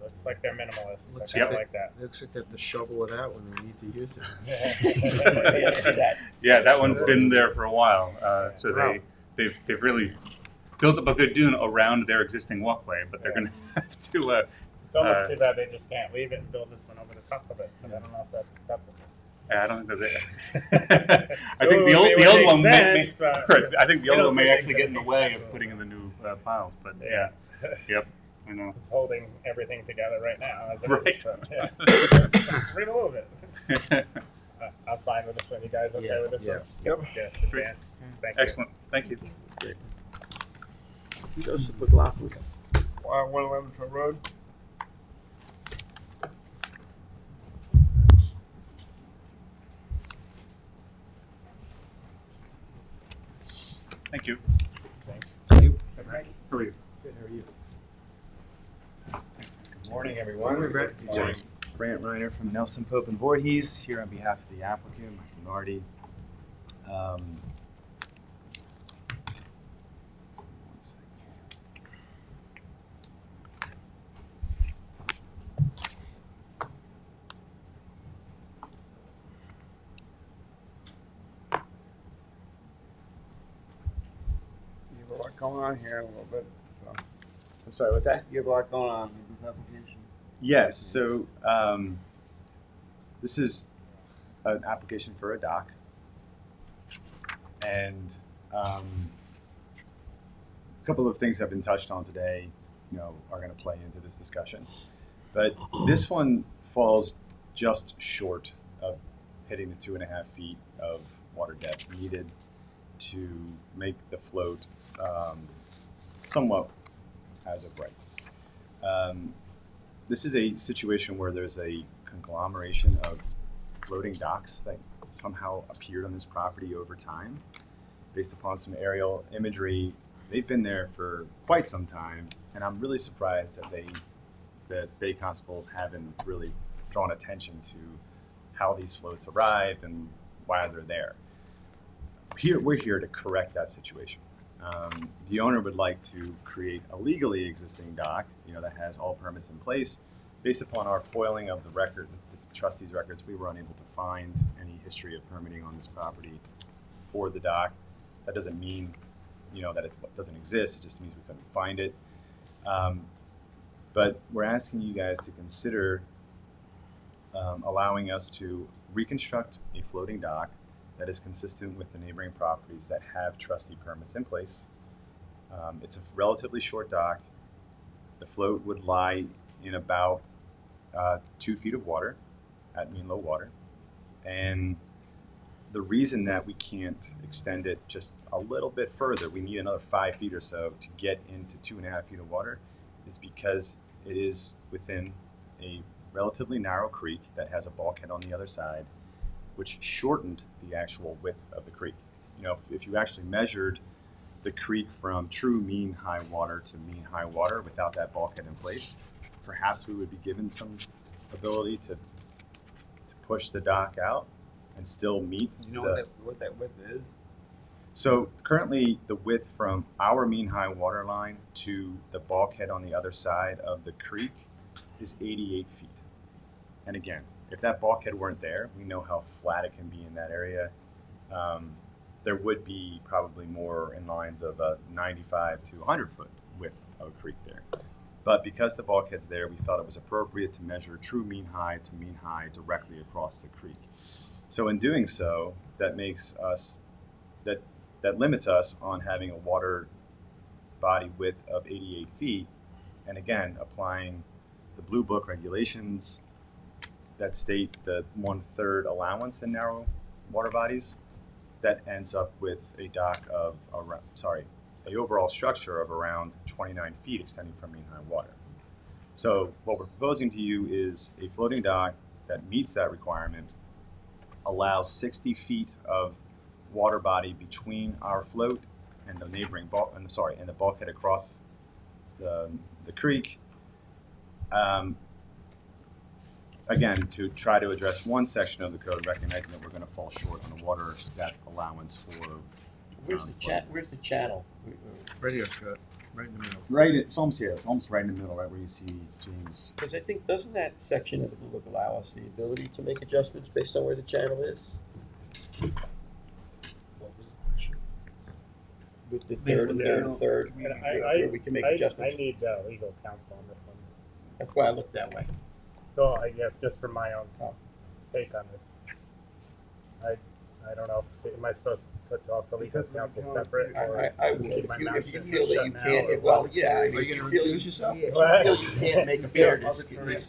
Looks like they're minimalists. I Looks kind of like like that. Looks like they have to shovel it out when they need to use it. Yeah, I see that. Yeah, that one's been there for a while. So Wow. they've really built up a good dune around their existing walkway, but they're going to have to. It's almost Uh, too bad they just can't leave it and build this one over the top of it, but I don't know if that's acceptable. I don't think that. I think the It old would make one sense, but right, I think the I old don't one may think actually that get in the makes way sense. of putting in the new piles, but Yeah. Yep. I know. It's holding everything together right now, as it Right. is, but, yeah. Let's remove it. I'm fine with this one. You guys okay Yeah, with this yeah. one? Yep. Yes, advanced. Thank you. Excellent. Thank you. Joseph McLaughlin. 111 Front Road. Thank you. Thanks. Thank you. How are you? Good, how are you? Good morning, everyone. Morning, Brett. Good morning. Brant Reiner from Nelson Pope and Voorhees, here on behalf of the applicant, Michael Nardi. One second here. You have a lot going on here a little bit, so I'm sorry, what's that? you have a lot going on with this application. Yes, so this is an application for a dock. And a couple of things have been touched on today, are going to play into this discussion. But this one falls just short of hitting the 2.5 feet of water depth needed to make the float somewhat as of right. This is a situation where there's a conglomeration of floating docks that somehow appeared on this property over time based upon some aerial imagery. They've been there for quite some time, and I'm really surprised that Bay Constables haven't really drawn attention to how these floats arrived and why they're there. We're here to correct that situation. The owner would like to create a legally existing dock, that has all permits in place. Based upon our foiling of the record, the trustees' records, we were unable to find any history of permitting on this property for the dock. That doesn't mean, that it doesn't exist. It just means we couldn't find it. But we're asking you guys to consider allowing us to reconstruct a floating dock that is consistent with the neighboring properties that have trustee permits in place. It's a relatively short dock. The float would lie in about 2 feet of water at mean low water. And the reason that we can't extend it just a little bit further, we need another 5 feet or so to get into 2.5 feet of water, is because it is within a relatively narrow creek that has a bulkhead on the other side, which shortened the actual width of the creek. If you actually measured the creek from true mean high water to mean high water without that bulkhead in place, perhaps we would be given some ability to push the dock out and still meet What that width is? So currently the width from our mean high water line to the bulkhead on the other side of the creek is 88 feet. And again, if that bulkhead weren't there, we know how flat it can be in that area. There would be probably more in lines of a 95 to 100 foot width of a creek there. But because the bulkhead's there, we felt it was appropriate to measure true mean high to mean high directly across the creek. So in doing so, that makes us, that limits us on having a water body width of 88 feet. And again, applying the Blue Book regulations that state the 1/3 allowance in narrow water bodies, that ends up with a dock of a overall structure of around 29 feet extending from mean high water. So what we're proposing to you is a floating dock that meets that requirement, allows 60 feet of water body between our float and the neighboring and the bulkhead across the creek. again, to try to address one section of the code, recognizing that we're gonna fall short on the water depth allowance for. Where's the channel? Right here, Scott, right in the middle. Right, it's almost here, it's almost right in the middle, right where you see James. Because I think, doesn't that section of the Blue Book allow us the ability to make adjustments based on where the channel is? What was the question? With the third and third, where we can make adjustments. I need legal counsel on this one. That's why I looked that way. So I guess just for my own take on this, I don't know. Am I supposed to talk to legal counsel separate, or I would, keep my mouth if you shut feel that you now, can't, or well, what? yeah, I mean, Are if you you gonna feel, recuse yourself? if What? you feel you can't make a fair decision,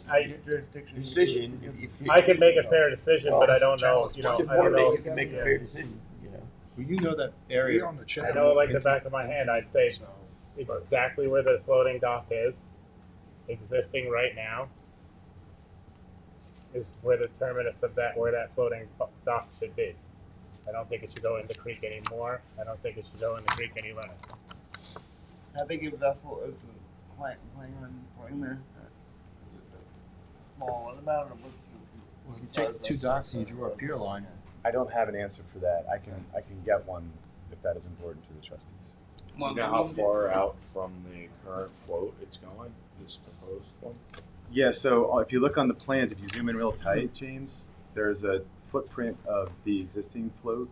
I can make a fair decision, but I don't know. Once You know, it's I don't one day, know. you can make a fair decision, you know. Well, you know that We're area. on the I channel. know, like the back of my hand, I'd say exactly where the floating dock is, existing right now, is where the terminus of that, where that floating dock should be. I don't think it should go in the creek anymore. I don't think it should go in the creek any less. How big a vessel is the client planning on putting there? Is it small? What about it? Well, if you take the two docks and you draw a pier line. I don't have an answer for that. I can get one if that is important to the trustees. Do you know how far out from the current float it's going, this proposed one? Yeah, so if you look on the plans, if you zoom in real tight, James, there's a footprint of the existing float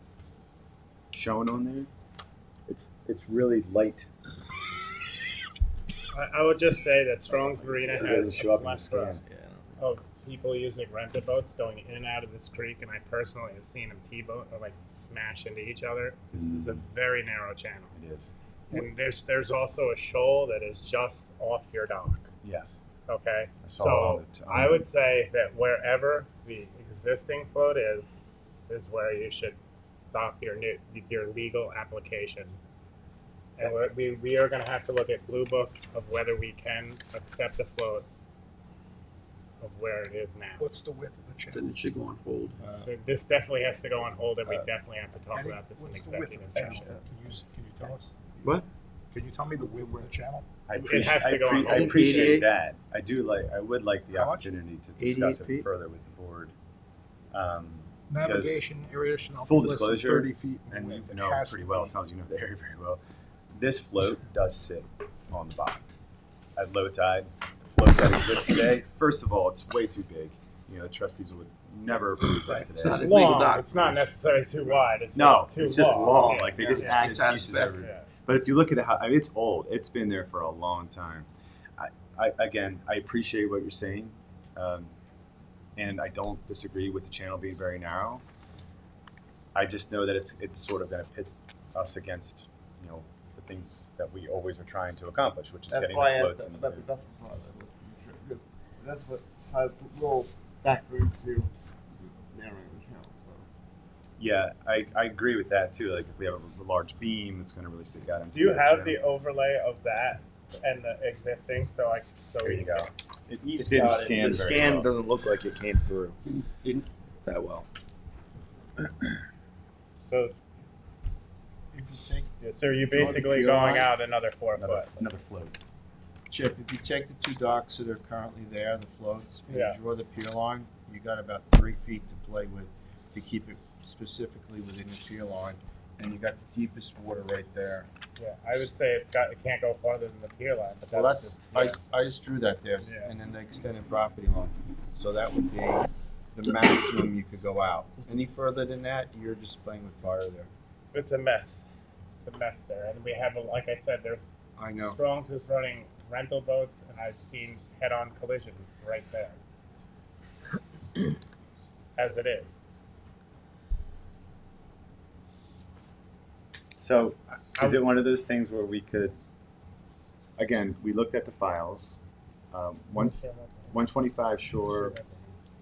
shown on there. It's really light. I would just say that Strong's Marina It doesn't has show a up in the plethora scan. of people using rented boats going in and out of this creek, and I personally have seen them T-boat or like smash into each other. This is a very narrow channel. It is. And there's also a shoal that is just off your dock. Yes. Okay. I saw all So the I would say that wherever the existing float is where you should stop your legal application. And we are going to have to look at Blue Book of whether we can accept the float of where it is now. What's the width of the channel? Then it should go on hold. This definitely has to go on hold, and we definitely have to talk Eddie, about this in what's the width executive of the channel? session. Can you tell us? What? Can you tell me the width of the channel? I It has to go on I hold. appreciate 88? that. I would like the How much? opportunity to discuss 88 it feet? further with the board. Because Navigation area shall not full be less than disclosure, 30 feet in and you width. It know has pretty to well, be. it sounds like you know the area very well. This float does sit on the bottom. At low tide, the float that exists today, first of all, it's way too big. You know, the trustees would never approve this today. So It's Legal long. dock. It's not necessarily too wide. It's No, just too it's just long. Yeah. Like they Yeah. just Yeah. added It's out of pieces spec. every. Yeah. But if you look at how, I mean, it's old. It's been there for a long time. I appreciate what you're saying, and I don't disagree with the channel being very narrow. I just know that it's sort of going to pit us against, you know, the things that we always are trying to accomplish, which is That's getting why I the asked floats into. about the vessel size. I wasn't sure because that's the size will factor into narrowing the channel. So Yeah, I agree with that too. Like if we have a large beam, it's going to really stick out. Into Do you that have channel. the overlay of that and the existing? So There you go. It He's didn't got it. scan The very scan well. doesn't look like it came through Didn't? that well. So, You can take so you're Draw the basically pier going line. out another 4 foot. Another float. Chip, if you take the two docks that are currently there, the floats, and Yeah. you draw the pier line, you got about 3 feet to play with to keep it specifically within the pier line, and you got the deepest water right there. Yeah, I would say it can't go farther than the pier line, but Well, that's just, I just drew that there, Yeah. and then the extended property line. So that would be the maximum you could go out. Any further than that, you're just playing with fire there. it's a mess. It's a mess there, and we have, like I said, there's I know. Strong's is running rental boats, and I've seen head-on collisions right there, as it is. So, is it one of those things where we could, again, we looked at the files, 125 shore,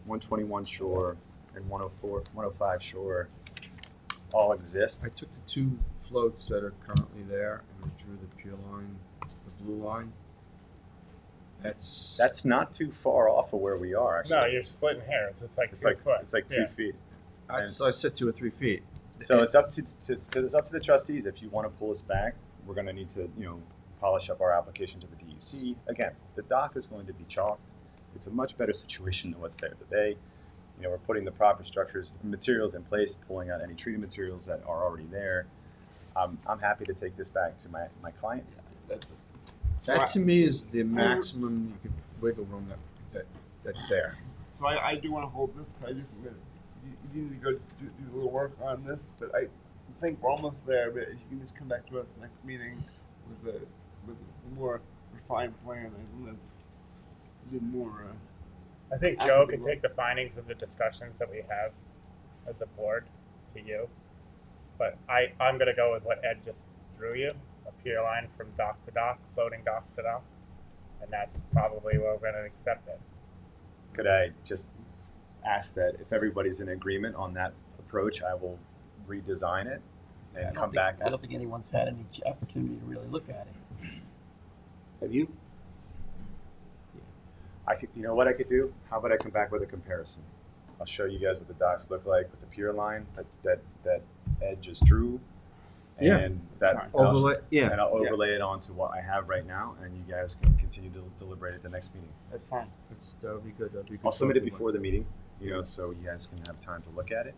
121 shore, and 105 shore all exist? I took the two floats that are currently there, and I drew the pier line, the blue line. That's not too far off of where we are, actually. No, you're splitting hairs. It's like It's 2 like, foot. it's like 2 Yeah. feet. I said 2 or 3 feet. So it's up to the trustees. If you want to pull us back, we're going to need to, polish up our application to the DEC. Again, the dock is going to be chalked. it's a much better situation than what's there today. You know, we're putting the proper structures and materials in place, pulling out any treated materials that are already there. I'm happy to take this back to my client. That to me is the maximum you could wiggle room that's there. So I do want to hold this. I just you need to go do a little work on this, but I think we're almost there. But if you can just come back to us next meeting with a more refined plan, I think that's a bit more. I think Joe could take the findings of the discussions that we have as a board to you. But I'm gonna go with what Ed just drew you, a pier line from dock to dock, floating dock to dock. And that's probably where we're gonna accept it. Could I just ask that if everybody's in agreement on that approach, I will redesign it and come back. I don't think anyone's had any opportunity to really look at it. Have you? I could, you know what I could do? How about I come back with a comparison? I'll show you guys what the docks look like with the pier line that Ed just drew. And that overlay, and I'll overlay it onto what I have right now, and you guys can continue to deliberate at the next meeting. That's fine. That would be good. That'd be good. I'll submit it before the meeting, you know, so you guys can have time to look at it.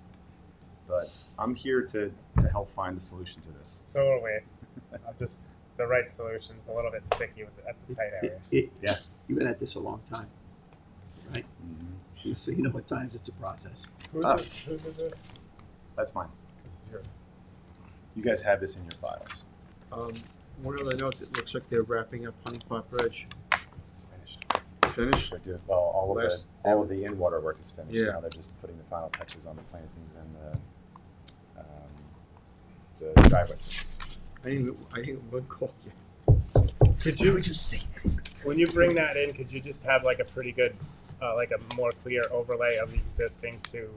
But I'm here to help find the solution to this. So are we. I'm just the right solution's a little bit sticky with that's a tight area. Yeah. You've been at this a long time, right? Mm-hmm. So you know at times it's a process. Who's this? That's mine. This is yours. You guys have this in your files. One other note, it looks like they're wrapping up Honey Pot Bridge. It's finished. Finished? Well, all of the in-water work is finished. Yeah. Now they're just putting the final touches on the plantings and the driveway surface. I didn't even call you. Could you when you bring that in, could you just have like a pretty good, like a more clear overlay of the existing to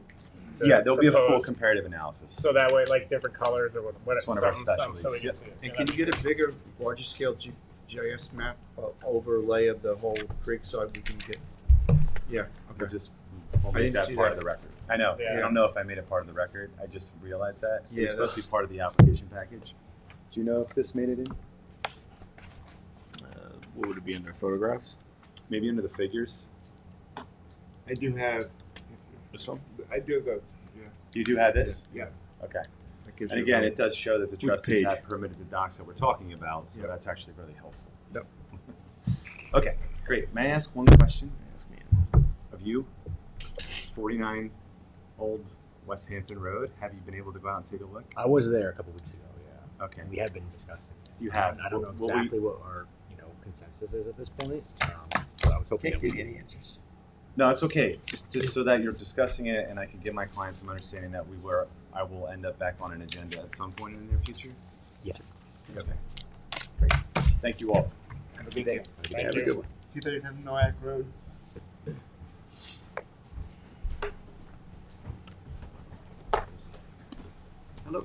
Yeah, there'll be a full proposed? comparative analysis. So that way, like different colors or whatever. It's one of our so we specialties. can see it. And can you get a bigger, larger scale GIS map overlay of the whole creek so we can get? Yeah. We'll Okay. we'll I make didn't that see part that. of the record. I know. Yeah. I don't know if I made it part of the record. I just realized that. Yeah, It's supposed to be that's- part of the application package. Do you know if this made it in? What would it be under photographs? Maybe under the figures? I do have. This one? I do have those. Yes. You do have this? Yes. Okay. That gives And you again, a- it does show that the Which trustees page? have permitted the docks that we're talking about, so Yep. that's actually really helpful. Yep. Okay, great. May I ask one question? Ask me. Of you, 49 Old West Hampton Road, have you been able to go out and take a look? I was there a couple weeks ago, yeah. Okay. And we have been discussing it. You have. I don't know What we- exactly what our, consensus is at this point, but I was hoping Can't that we give you any answers. No, it's okay. Just so that you're discussing it and I can give my clients some understanding that I will end up back on an agenda at some point in the near future. Yes. Okay. Great. Thank you all. Have a good day. Thank Have a you. good one. 237 Noack Road. Hello.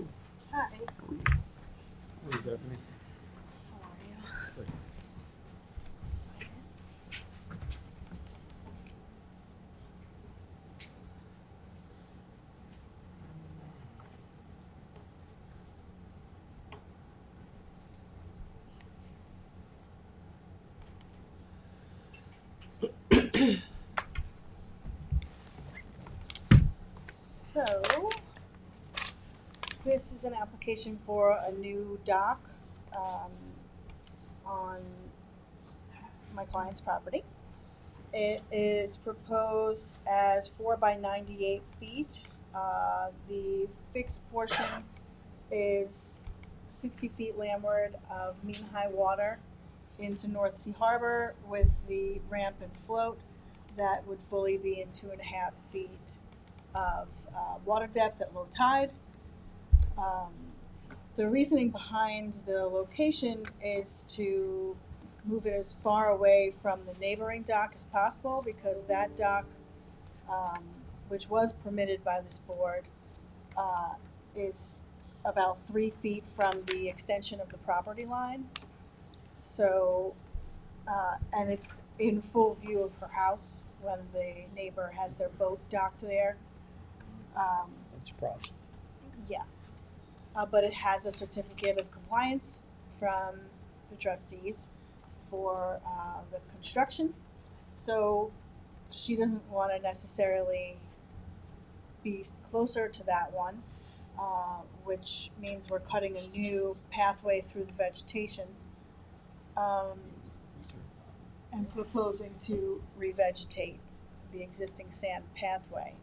Hi, Hello, Stephanie. how are you? Good. Excited. So, this is an application for a new dock on my client's property. It is proposed as 4 by 98 feet. The fixed portion is 60 feet landward of mean high water into North Sea Harbor with the ramp and float that would fully be in 2.5 feet of water depth at low tide. The reasoning behind the location is to move it as far away from the neighboring dock as possible, because that dock, which was permitted by this board, is about 3 feet from the extension of the property line. So, and it's in full view of her house when the neighbor has their boat docked there. That's a problem. Yeah. But it has a certificate of compliance from the trustees for the construction. So she doesn't want to necessarily be closer to that one, which means we're cutting a new pathway through the vegetation, and proposing to revegetate the existing sand pathway.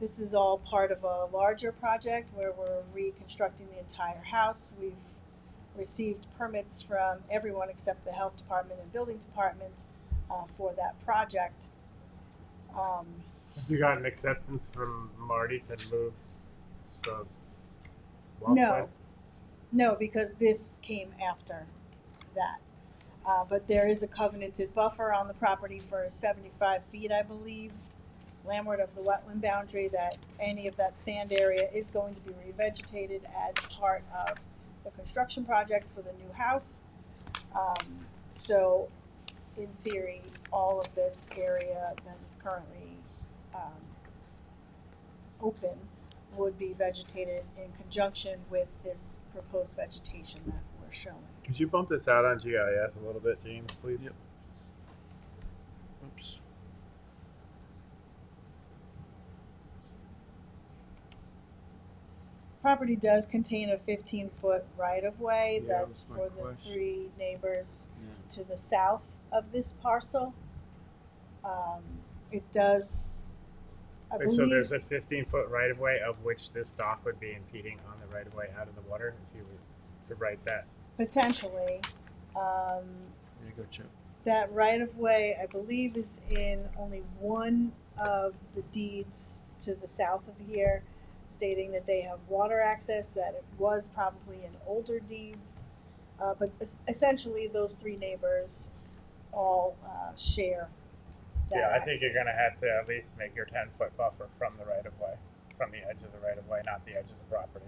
This is all part of a larger project where we're reconstructing the entire house. We've received permits from everyone except the health department and building department for that project. Have you gotten acceptance from Marty to move the walkway? No, because this came after that. But there is a covenanted buffer on the property for 75 feet, I believe, landward of the wetland boundary, that any of that sand area is going to be revegetated as part of the construction project for the new house. So in theory, all of this area that is currently open would be vegetated in conjunction with this proposed vegetation that we're showing. Could you bump this out on GIS a little bit, James, please? Yep. Oops. Property does contain a 15-foot right-of-way. Yeah, That's that's my for the question. 3 neighbors Yeah. to the south of this parcel. It does, I Wait, so believe, there's a 15-foot right-of-way of which this dock would be impeding on the right-of-way out of the water, if you were to write that. potentially, There you go, Chip. that right-of-way, I believe, is in only one of the deeds to the south of here, stating that they have water access, that it was probably in older deeds. But essentially, those 3 neighbors all share that Yeah, I think you're access. gonna have to at least make your 10-foot buffer from the right-of-way, from the edge of the right-of-way, not the edge of the property.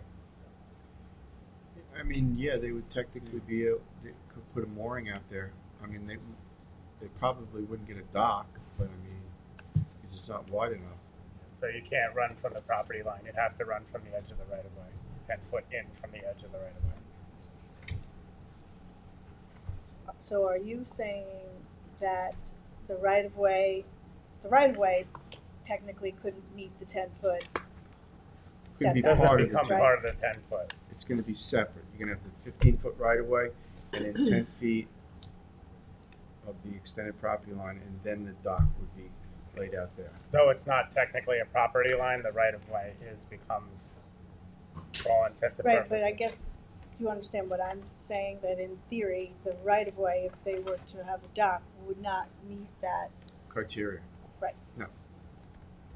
I mean, yeah, they would technically be able, they could put a mooring out there. I mean, they probably wouldn't get a dock, but I mean, it's just not wide enough. So you can't run from the property line, you'd have to run from the edge of the right-of-way, 10 foot in from the edge of the right-of-way. So are you saying that the right-of-way technically couldn't meet the 10-foot Could be setback? Doesn't part of become it. part of the 10-foot. It's gonna be separate. You're gonna have the 15-foot right-of-way and then 10 feet of the extended property line, and then the dock would be laid out there. Though it's not technically a property line, the right-of-way becomes, for all intents and Right, purposes. but I guess you understand what I'm saying, that in theory, the right-of-way, if they were to have a dock, would not meet that. Criteria. Right. No.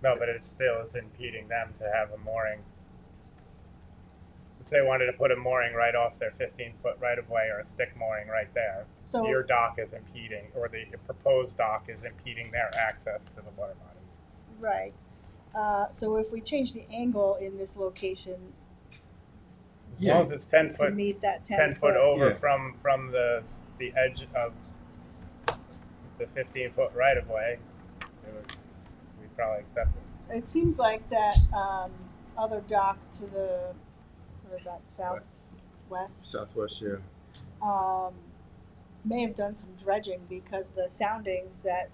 No, but it still is impeding them to have a mooring. If they wanted to put a mooring right off their 15-foot right-of-way or a stick mooring right there, So- your dock is impeding, or the proposed dock is impeding their access to the water body. Right. So if we change the angle in this location As long as it's 10 to foot, meet that 10 foot over Yeah. from the edge of the 15-foot right-of-way, we'd probably accept it. it seems like that other dock to the, what is that, southwest? Southwest, yeah. May have done some dredging, because the soundings that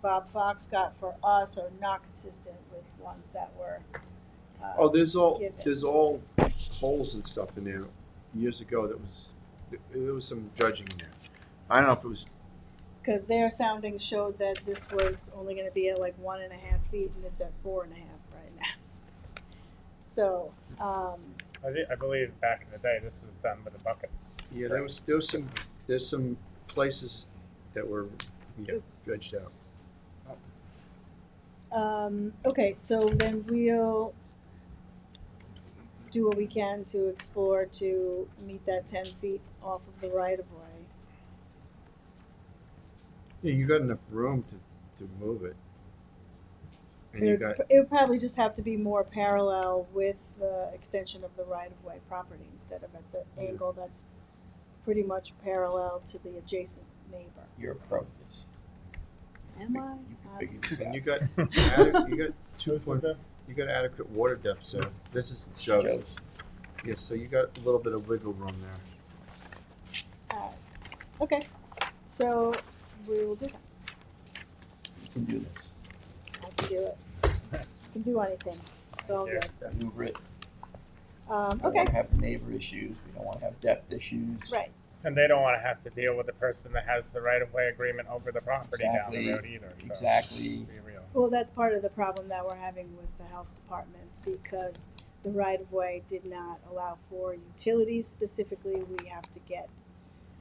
Bob Fox got for us are not consistent with ones that were Oh, there's all given. holes and stuff in there. Years ago, there was some dredging in there. I don't know if it was. Because their soundings showed that this was only going to be at like 1.5 feet, and it's at 4.5 right now. So, I believe back in the day, this was done with a bucket. Yeah, there's some places that were dredged out. okay, so then we'll do what we can to explore to meet that 10 feet off of the right of way. Yeah, you got enough room to move it. And you got It would probably just have to be more parallel with the extension of the right-of-way property instead of at the angle that's pretty much parallel to the adjacent neighbor. You're a pro at this. Am I? and you got you got adequate water depth. So this is Joe's. Yeah, so you got a little bit of wiggle room there. Okay, so we will do that. You can do this. do it. You can do anything. It's all good. Maneuver it. We don't Okay, want to have the neighbor issues. We don't want to have depth issues. right. And they don't want to have to deal with the person that has the right-of-way agreement over the property down Exactly. the road either. So Exactly. let's be real. Well, that's part of the problem that we're having with the health department because the right-of-way did not allow for utilities. Specifically, we have to get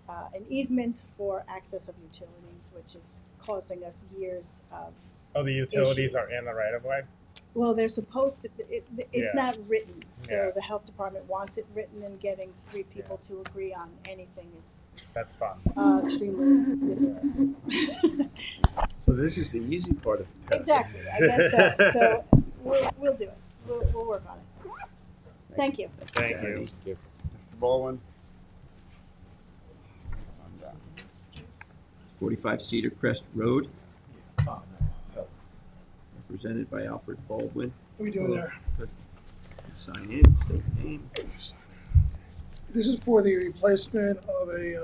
an easement for access of utilities, which is causing us years of, Oh, the utilities issues. are in the right-of-way? well, they're supposed to, it's Yeah. not written. So Yeah. the health department wants it written, and getting three people to agree on anything is That's fun. extremely difficult. So this is the easy part of the test. Exactly, I guess so. So we'll do it. We'll work on it. Thank you. Thank you. Mr. Baldwin. 45 Cedar Crest Road. Represented by Alfred Baldwin. What are we doing there? Sign in, state your name. This is for the replacement of a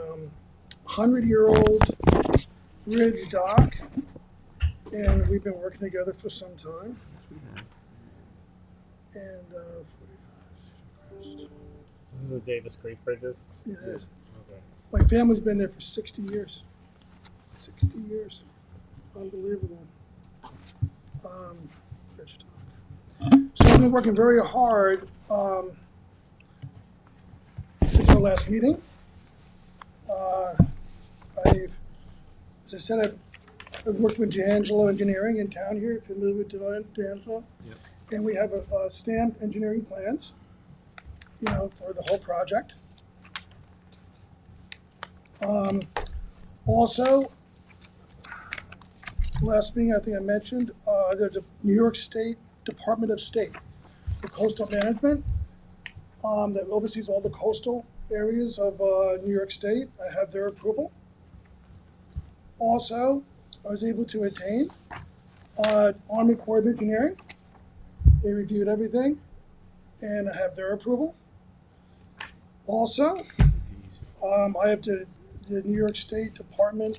100-year-old bridge dock, and we've been working together for some time. And This is the Davis Creek Bridges? yeah, it is. Okay. My family's been there for 60 years. 60 years. Unbelievable. Bridge dock. So I've been working very hard since our last meeting. As I said, I've worked with D'Angelo Engineering in town here, if you're familiar with D'Angelo. Yep. And we have a stamped engineering plans, for the whole project. Also, last meeting, I think I mentioned, there's a New York State Department of State for Coastal Management that oversees all the coastal areas of New York State. I have their approval. Also, I was able to attain Army Corps of Engineering. They reviewed everything, and I have their approval. Also, I have the New York State Department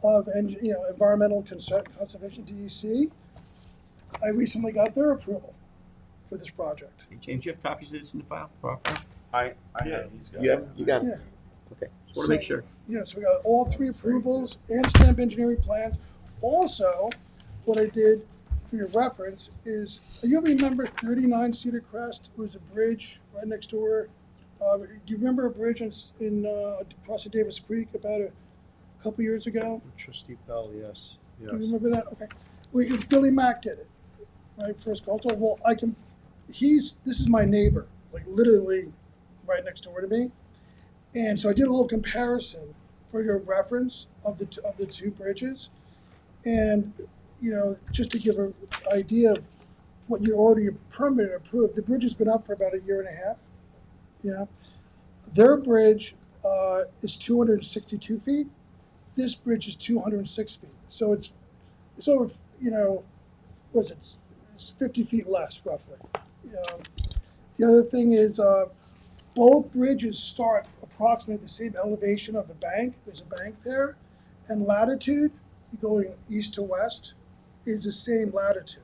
of Environmental Conservation, DEC. I recently got their approval for this project. Hey, James, you have copies of this in the file? For our file? I have. You got it? Yeah. Okay, just want to make sure. Yeah, so we got all three approvals and stamp engineering plans. Also, what I did for your reference is, you remember 39 Cedar Crest? It was a bridge right next door. Do you remember a bridge across the Davis Creek about a couple years ago? Trustee Pell, yes. Do you remember that? Okay. Well, Billy Mack did it, right? First call. Well, this is my neighbor, like literally right next door to me. And so I did a little comparison for your reference of the two bridges. And, just to give an idea of what you already permitted approved, the bridge has been up for about a year and a half. Their bridge is 262 feet. This bridge is 206 feet. So it's over, it's 50 feet less roughly. The other thing is both bridges start approximately the same elevation of the bank. There's a bank there. And latitude, going east to west, is the same latitude,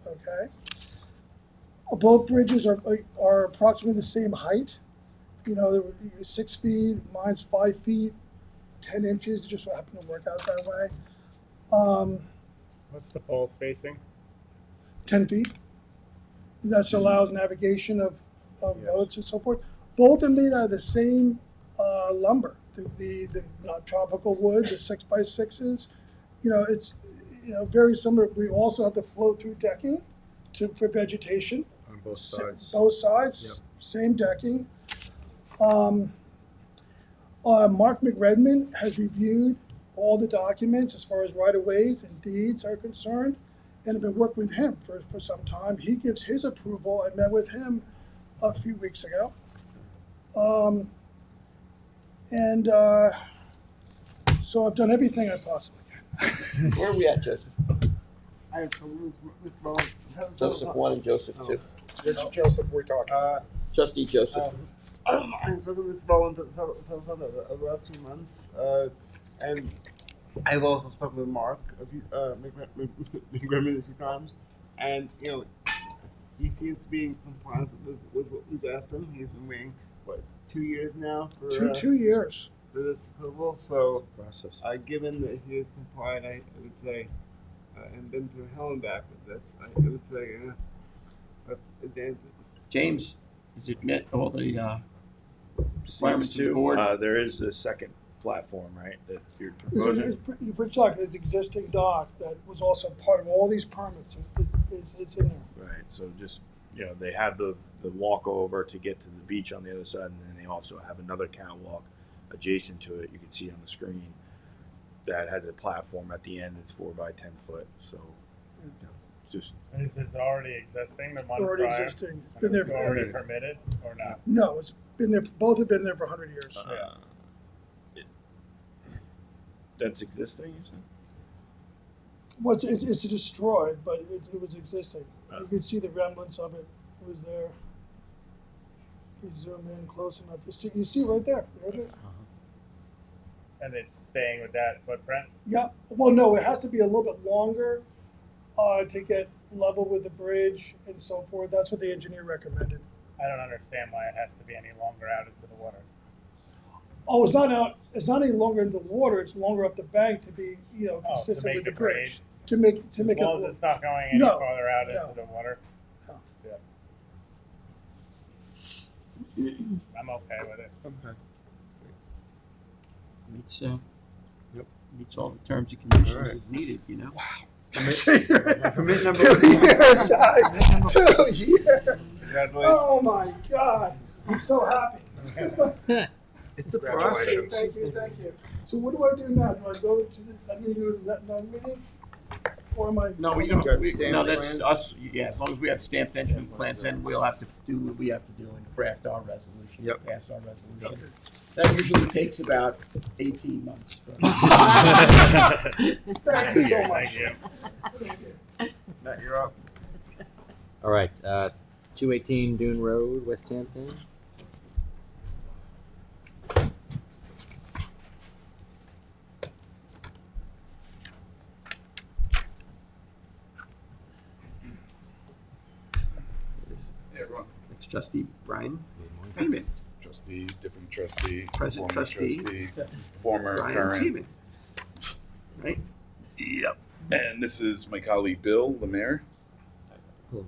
okay? Both bridges are approximately the same height. 6 feet, mine's 5 feet, 10 inches, it just happened to work out that way. What's the pole spacing? 10 feet. That allows navigation of boats and so forth. Both are made out of the same lumber, the tropical wood, the 6x6s. It's very similar. We also have the flow-through decking for vegetation. On both sides. Both sides, Yep. same decking. Mark McRedmond has reviewed all the documents as far as right-of-ways and deeds are concerned, and I've been working with him for some time. He gives his approval. I met with him a few weeks ago. So I've done everything I possibly can. Where are we at, Joseph? I have trouble with Baldwin. Joseph 1 and Joseph 2. Which Joseph we're talking? Trustee Joseph. I'm talking with Baldwin the last few months, and I've also spoken with Mark McGrimmon a few times, and he seems to be in compliance with what we've asked him. He's been waiting 2 years now for 2 years. for this approval. So Process. given that he is compliant, I would say, and been through hell and back with this, I would say advance it. James, does it met all the requirements of the C2, board? there is the second platform, right, that you're It's proposing? you're pretty shocked. It's existing dock that was also part of all these permits. It's in there. Right, so just, they have the walkover to get to the beach on the other side, and then they also have another catwalk adjacent to it, you can see on the screen, that has a platform at the end that's 4 by 10 foot, so, just. It's already existing, the one Already prior? existing. It's been there It's for already permitted, or not? No, it's been there. Both have been there for 100 years. That's existing, you said? Well, it's destroyed, but it was existing. You could see the remnants of it. It was there. You zoom in close enough. You see right there. There it is. And it's staying with that footprint? Yeah. Well, no, it has to be a little bit longer to get level with the bridge and so forth. That's what the engineer recommended. I don't understand why it has to be any longer out into the water. Oh, it's not out. It's not any longer into the water. It's longer up the bank to be, consistent to make with the the grade. bridge. To make As long as it. it's not going any No, farther out no. into the water? No. Yeah. I'm okay with it. Okay. Meets all the terms and conditions All right. as needed. Wow. Permit number 2 years, guy. 2 years. Congratulations. Oh my God! I'm so happy. It's a process. Thank you. So what do I do now? Do I go to I need to go to that meeting? Or am I? No, we You got don't. stamped No, that's plans? us. Yeah, as long as we have stamped engineering plans, then we'll have to do what we have to do and craft our resolution. Yep. Pass our resolution. That usually takes about 18 months. Thank 2 you so years, much. thank you. Matt, you're up. All right, 218 Dune Road, West Hampton. Hey, everyone. It's Trustee Brian. Trustee, different trustee, Present former trustee. former, Brian current. Keeman. Right? Yep. And this is my colleague Bill Lemaire. Cool.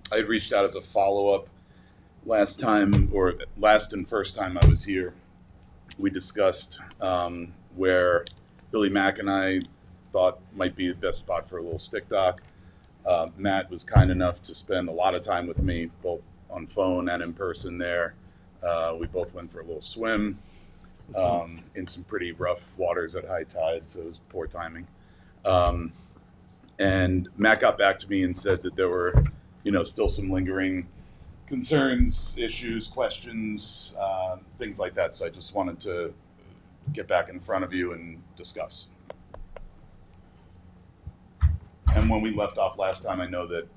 I had reached out as a follow-up last and first time I was here. We discussed where Billy Mack and I thought might be the best spot for a little stick dock. Matt was kind enough to spend a lot of time with me, both on phone and in person there. We both went for a little swim in some pretty rough waters at high tide, so it was poor timing. And Matt got back to me and said that there were, still some lingering concerns, issues, questions, things like that. So I just wanted to get back in front of you and discuss. And when we left off last time, I know that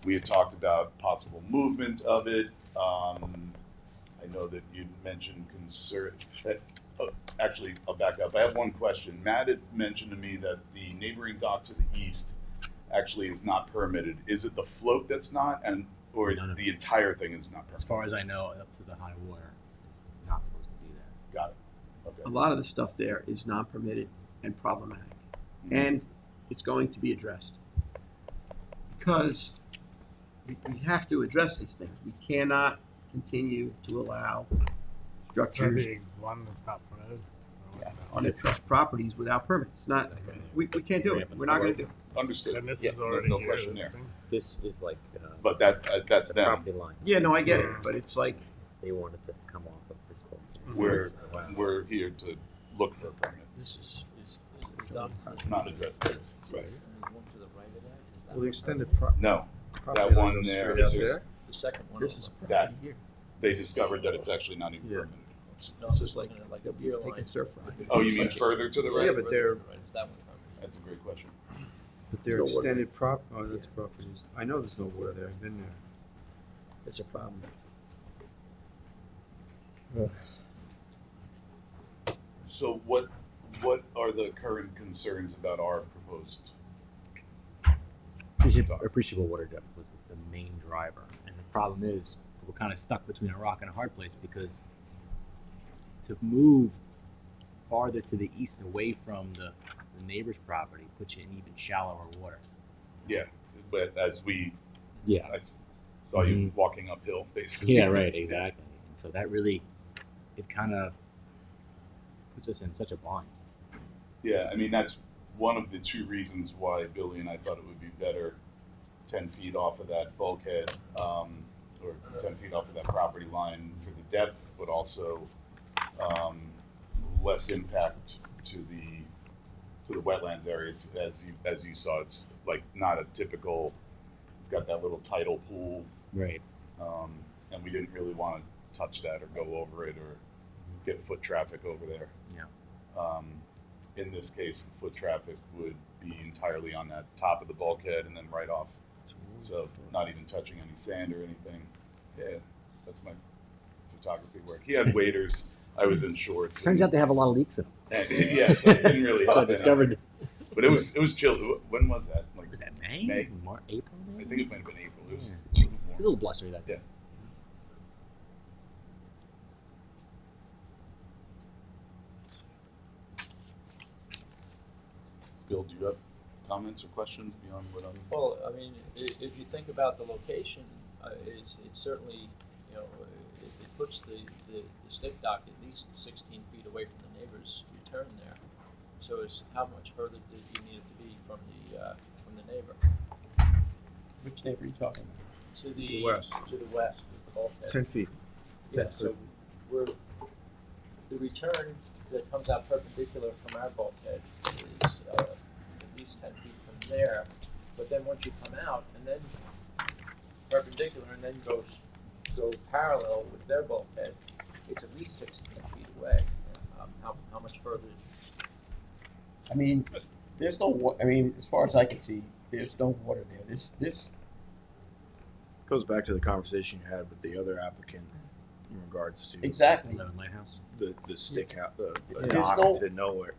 we had talked about possible movement of it. I know that you mentioned concern that. Actually, I'll back up. I have one question. Matt had mentioned to me that the neighboring dock to the east actually is not permitted. Is it the float that's not, or the entire thing is not permitted? As far as I know, up to the high water, not supposed to be there. Got it. Okay. A lot of the stuff there is non-permitted and problematic. And it's going to be addressed. Because we have to address these things. We cannot continue to allow structures One that's not permitted. on the trust properties without permits. We can't do it. We're not going to do it. Understood. And this Yeah, is already no here, question this there. thing. This is like But that's the them. property line. Yeah, no, I get it, but it's like They wanted to come off of this whole. We're here to look for a permit, This is not address this. Right. Well, the extended No, property that line one goes there straight is out just there? The second one. this is a that property here. they discovered that it's actually not even Yeah. permitted. This is like they'll be taking surf ride. Oh, you mean further to the right? Yeah, but they're, That's a great question. But their No water. extended that's properties. I know there's no water there. I've been there. It's a problem. So what are the current concerns about our proposed? Appreciable water depth was the main driver, and the problem is we're kind of stuck between a rock and a hard place because to move farther to the east away from the neighbor's property puts you in even shallower water. Yeah, but as we Yeah. I saw you walking uphill basically. Yeah, right, exactly. And so that really, it kind of puts us in such a bind. Yeah, I mean that's one of the two reasons why Billy and I thought it would be better 10 feet off of that bulkhead, or 10 feet off of that property line for the depth, but also less impact to the wetlands area. It's, as you saw, it's like not a typical. It's got that little tidal pool, right? And we didn't really want to touch that or go over it or get foot traffic over there. Yeah. In this case, the foot traffic would be entirely on that top of the bulkhead and then right off. So not even touching any sand or anything. Yeah, that's my photography work. He had waders. I was in shorts. Turns out they have a lot of leaks in them. And, yeah, so it didn't really help. So I discovered. But it was chilled. When was that? Like, was that May? May? April? Maybe? I think it might have been April. It was, Yeah. it was warm. A little blustery that day. Yeah. Bill, do you have comments or questions beyond what I'm? Well, I mean, if you think about the location, it's certainly, you know, it puts the stick dock at least 16 feet away from the neighbor's return there. So it's how much further do you need it to be from the neighbor? Which neighbor are you talking about? To the west. To the west with the bulkhead. 10 feet. Yeah. 10 So foot. we're the return that comes out perpendicular from our bulkhead is at least 10 feet from there. But then once you come out and then perpendicular and then go parallel with their bulkhead, it's at least 16 feet away. How much further? I mean, there's no. I mean, as far as I can see, there's no water there. This Goes back to the conversation you had with the other applicant in regards to Exactly. Lighthouse, the stick out, the There's dock no- to nowhere,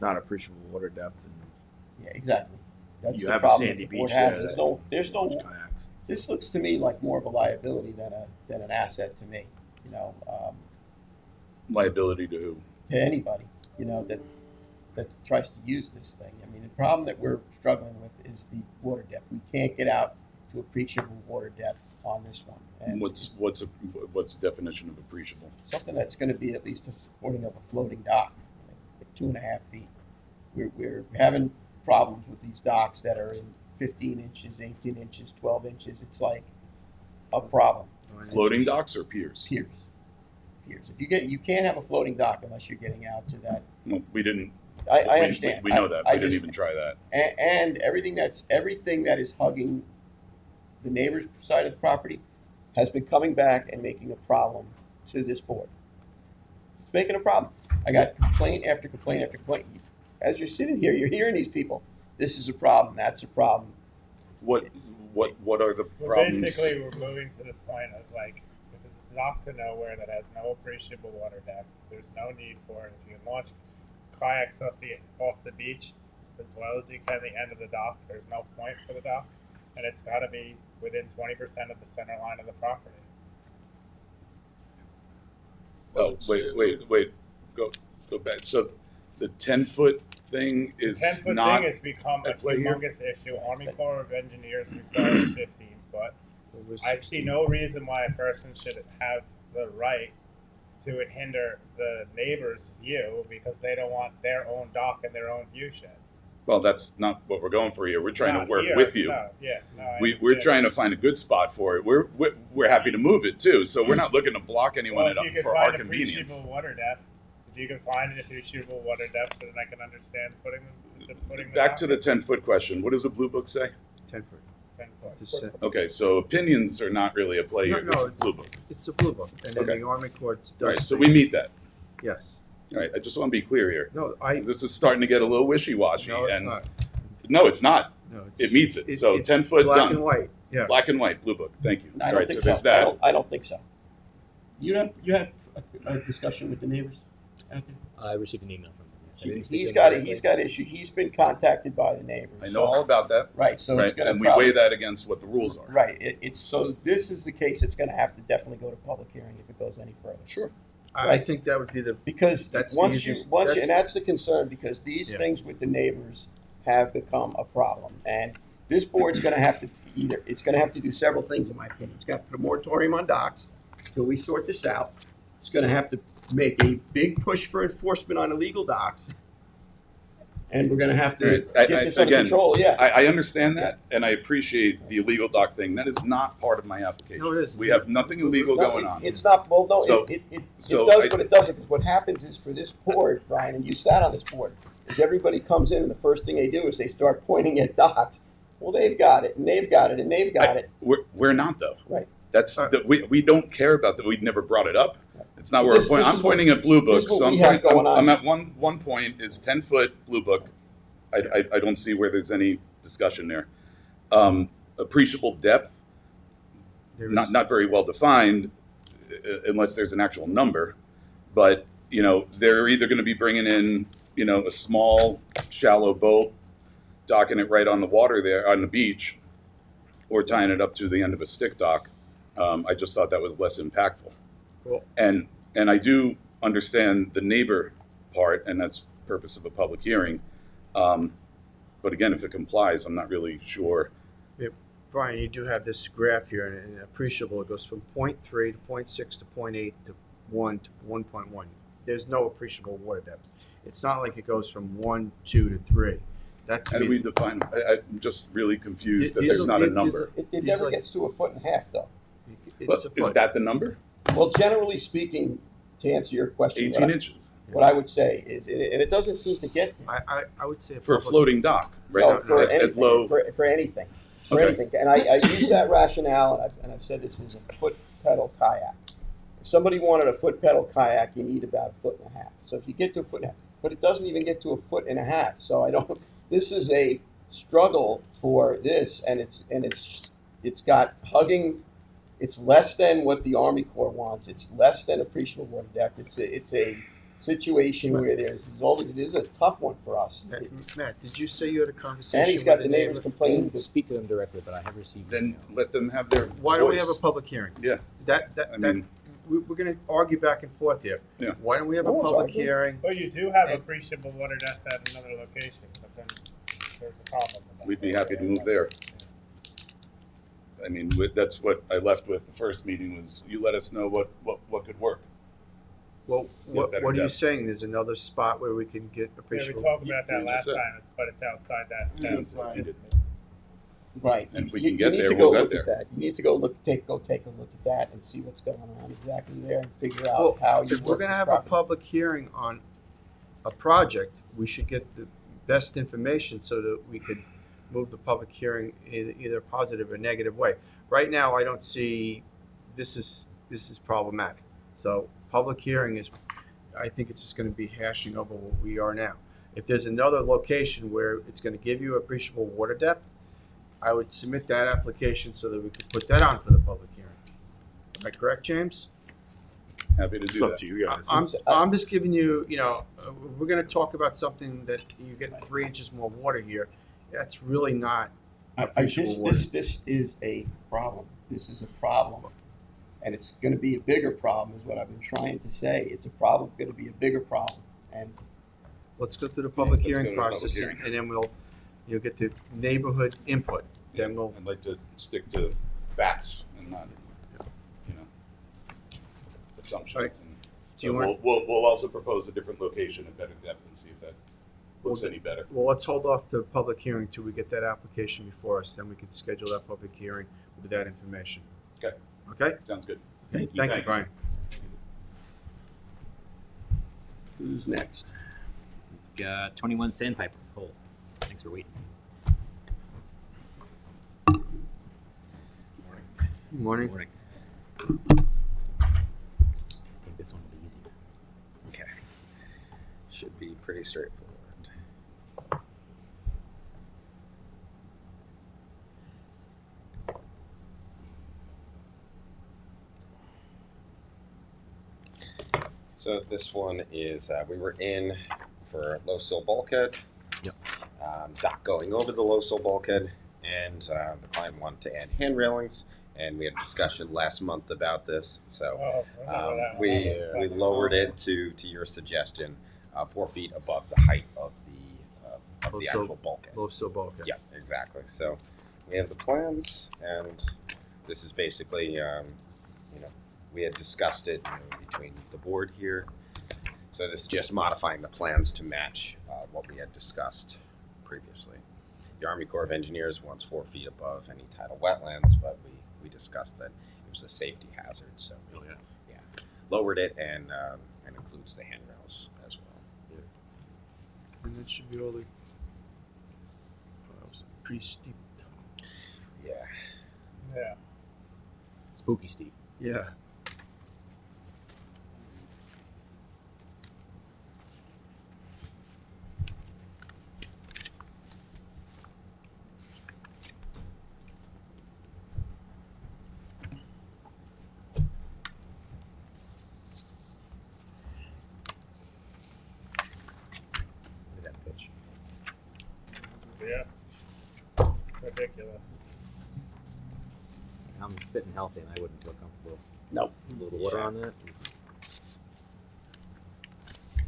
not appreciable water depth, and Yeah, exactly. That's you the have a problem sandy that the board beach has. there There's that no. There's no. kayaks. This looks to me like more of a liability than an asset to me. You know, Liability to who? to anybody. You know that tries to use this thing. I mean, the problem that we're struggling with is the water depth. We can't get out to appreciable water depth on this one. And What's the definition of appreciable? something that's going to be at least a supporting of a floating dock, like 2.5 feet. We're having problems with these docks that are in 15 inches, 18 inches, 12 inches. It's like a problem. Floating docks or piers? Piers. If you can't have a floating dock unless you're getting out to that. Well, we didn't. I we, understand. We know that. I We didn't just- even try that. And everything that is hugging the neighbor's side of the property has been coming back and making a problem to this board. It's making a problem. I got complaint after complaint after complaint. As you're sitting here, you're hearing these people. This is a problem. That's a problem. What are the We're problems? basically we're moving to the point of like, if it's a dock to nowhere that has no appreciable water depth, there's no need for it. If you can launch kayaks off the beach as well as you can the end of the dock, there's no point for the dock, and it's got to be within 20% of the center line of the property. Oh, wait. Go back. So the 10-foot thing is 10-foot not thing has become a at play here? humongous issue. Army Corps of Engineers requires 15 foot. I see no reason why a person should have the right to hinder the neighbor's view because they don't want their own dock and their own view shed. Well, that's not what we're going for here. We're trying Not to work here, with you. no, I We're understand. trying to find a good spot for it. We're happy to move it too. So we're not looking to block anyone Well, if you can for our find convenience. appreciable water depth, if you can find an appreciable water depth, then I can understand putting the Back to the 10-foot question. What does the blue book say? 10 foot. 10 Just foot. say- Okay, so opinions are not really a play here. This is blue book. It's the blue book, and then Okay. the Army Corps does. All right, so say- we meet that. Yes. All right, I just want to be clear here. No, This is starting to get a little wishy-washy. No, it's and not. No, it's not. No, It meets it. it's- So it's 10 foot black done. and white, yeah. Black and white, blue book. Thank you. I All don't right, think so so. there's that. I don't think so. You had a discussion with the neighbors, Anthony? I received an email from them. He's got issue. He's been contacted by the neighbors. I know all about that. Right, so it's gonna and we probably- weigh that against what the rules are. Right, so this is the case, it's gonna have to definitely go to public hearing if it goes any further. Sure. I think that would be the, Because that's the once you, easiest- and that's the concern, because these Yeah. things with the neighbors have become a problem. And this board's gonna have to it's gonna have to do several things, in my opinion. It's gonna have to put a moratorium on docks till we sort this out. It's gonna have to make a big push for enforcement on illegal docks. And we're gonna have to get this under control, yeah. I understand that, and I appreciate the illegal dock thing. That is not part of my application. No, it isn't. We have nothing illegal No, going on. It's not, well, no, So- it so does, I- but it doesn't, because what happens is for this board, Brian, and you sat on this board, is everybody comes in and the first thing they do is they start pointing at docks. Well, they've got it, and they've got it, and they've got it. We're not, though. Right. That's we don't care about that. We never brought it up. It's not where This- we're pointing. this I'm is what- pointing at blue book. this is what So we have going on. I'm at one point is 10-foot blue book. I don't see where there's any discussion there. Appreciable depth, not very well defined, unless there's an actual number. But they're either going to be bringing in a small shallow boat, docking it right on the water there on the beach, or tying it up to the end of a stick dock. I just thought that was less impactful. Cool. And I do understand the neighbor part, and that's the purpose of a public hearing. But again, if it complies, I'm not really sure. Brian, you do have this graph here, and appreciable, it goes from 0.3 to 0.6 to 0.8 to 1 to 1.1. There's no appreciable water depth. It's not like it goes from 1, 2 to 3. That to How me do we is- define? I'm just really confused that These there's are- not a these- number. It never gets to a foot and a half, though. It's a Is foot. that the number? Well, generally speaking, to answer your question, 18 inches. What I would say is, and it doesn't seem to get there. I would say For a floating dock, right? No, for At anything, low. for anything, Okay. anything. And I use that rationale, and I've said this is a foot pedal kayak. If somebody wanted a foot pedal kayak, you need about a foot and a half. So if you get to a foot and a half, but it doesn't even get to a foot and a half. So this is a struggle for this, and it's got hugging. It's less than what the Army Corps wants. It's less than appreciable water depth. It's a situation where there's always, it is a tough one for us. Matt, did you say you had a conversation? And he's got with the neighbors I complaining. didn't speak to them directly, but I have received. Then let them have their. Why don't we have voice. a public hearing? Yeah. I mean, we're going to argue back and forth here. Yeah. Why don't we have No a one's public arguing. hearing? But you do have appreciable water depth at another location, but then there's a problem with that. We'd be happy to move there. I mean, that's what I left with the first meeting was you let us know what could work. Well, what better are you depth. saying? There's another spot where we can get Yeah, we appreciable. talked about that we last just said- time, but it's outside that distance. Right. And if we You- can you get need there, to we'll go get look at there. that. You need to go take a look at that and see what's going on exactly there and figure out Well, how you if we're work going to this have a property. public hearing on a project, we should get the best information so that we could move the public hearing either a positive or negative way. Right now, I don't see this is problematic. So public hearing is, I think it's just going to be hashing over what we are now. If there's another location where it's going to give you appreciable water depth, I would submit that application so that we could put that on for the public hearing. Am I correct, James? Happy to do that. to you guys. I'm just giving you, we're going to talk about something that you get 3 inches more water here. That's really not appreciable water. This is a problem. This is a problem. And it's going to be a bigger problem is what I've been trying to say. It's a problem, going to be a bigger problem. And Let's go through the public let's go hearing to the public process hearing. and then you'll get the neighborhood input. Then we'll, I'd like to stick to facts and not, assumptions. Right. And Do you so want- we'll also propose a different location at better depth and see if that looks Well, any better. well, let's hold off the public hearing till we get that application before us. Then we can schedule that public hearing with that information. Okay. Okay? Sounds good. Thank you, Thanks. Brian. who's next? We've got 21 Sandpiper Hole. Thanks for waiting. Good morning. Morning. I think this one will be easy. Okay. pretty straightforward. So this one is, we were in for low sill bulkhead. Yep. Dock going over the low sill bulkhead, and the client wanted to add hand railings, and we had a discussion last month about this. So we lowered it to your suggestion, 4 feet above the height of the actual bulkhead. Low sill bulkhead. Yeah, exactly. So we have the plans, and this is basically, we had discussed it between the board here. So this is just modifying the plans to match what we had discussed previously. The Army Corps of Engineers wants 4 feet above any tidal wetlands, but we discussed that it was a safety hazard, so we lowered it and includes the handrails as well. And that should be all the pretty steep. Yeah. Yeah. Spooky steep. Yeah. Look at that pitch. Yeah. Ridiculous. I'm fit and healthy, and I wouldn't feel comfortable. Nope. A little water on that.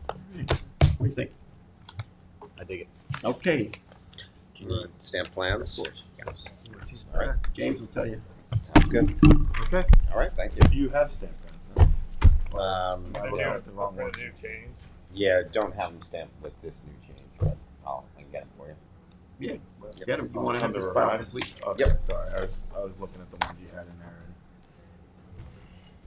What do you think? I dig it. Okay. Do you need stamp plans? Of course. Yes. All right. James will tell you. Sounds good. Okay. All right, thank you. You have stamp plans, huh? I looked at the wrong For one. the new change. Yeah, don't have them stamped with this new change, but I can get them for you. Yeah. Yep. Get him. You want to have The this file revised? complete? Okay, Yep. sorry, I was looking at the ones you had in there.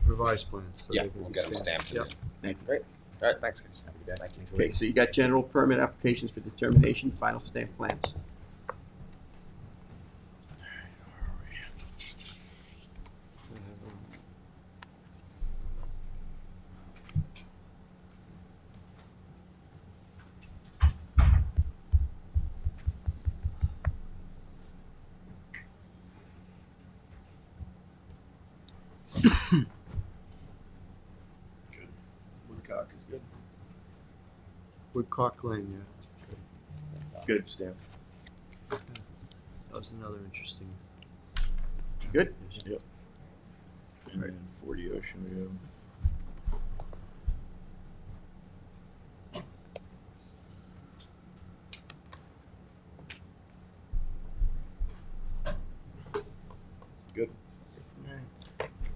Revised plans. So Yeah, they can we'll be get them stamped. Yep. Thank you. Great. All right, thanks, guys. Have a good day. Thank you. Okay, so you got general permit applications for determination, final stamp plans. Woodcock is good. Woodcock Lane, Good stamp. yeah. That was another interesting. Good? Yep. And then 40 Ocean View. Good.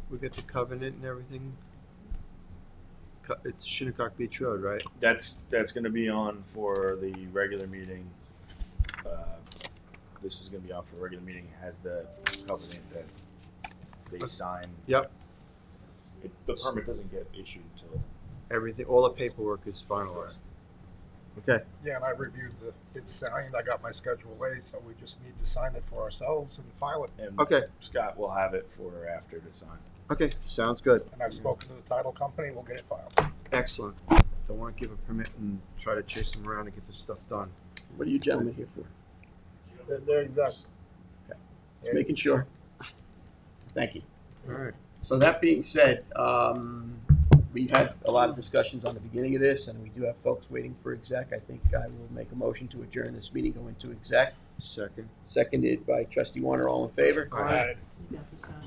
We got the covenant and everything. It's Shinnecock Beach Road, right? That's gonna be on for the regular meeting. This is gonna be on for the regular meeting. It has the covenant that they sign. Yep. The permit doesn't get issued until. Everything, all the paperwork is finalized. Okay. Yeah, and I reviewed it's signed, I got my Schedule A, so we just need to sign it for ourselves and file it. And Okay. Scott will have it for after to sign. Okay, sounds good. And I've spoken to the title company, we'll get it filed. Excellent. Don't want to give a permit and try to chase them around and get this stuff done. What are you gentlemen here for? They're exact. Just making sure. Thank you. All right. So that being said, we had a lot of discussions on the beginning of this, and we do have folks waiting for exec. I think I will make a motion to adjourn this meeting, go into exec. Second. Seconded by Trustee Warner. All in favor? All right. You got this out.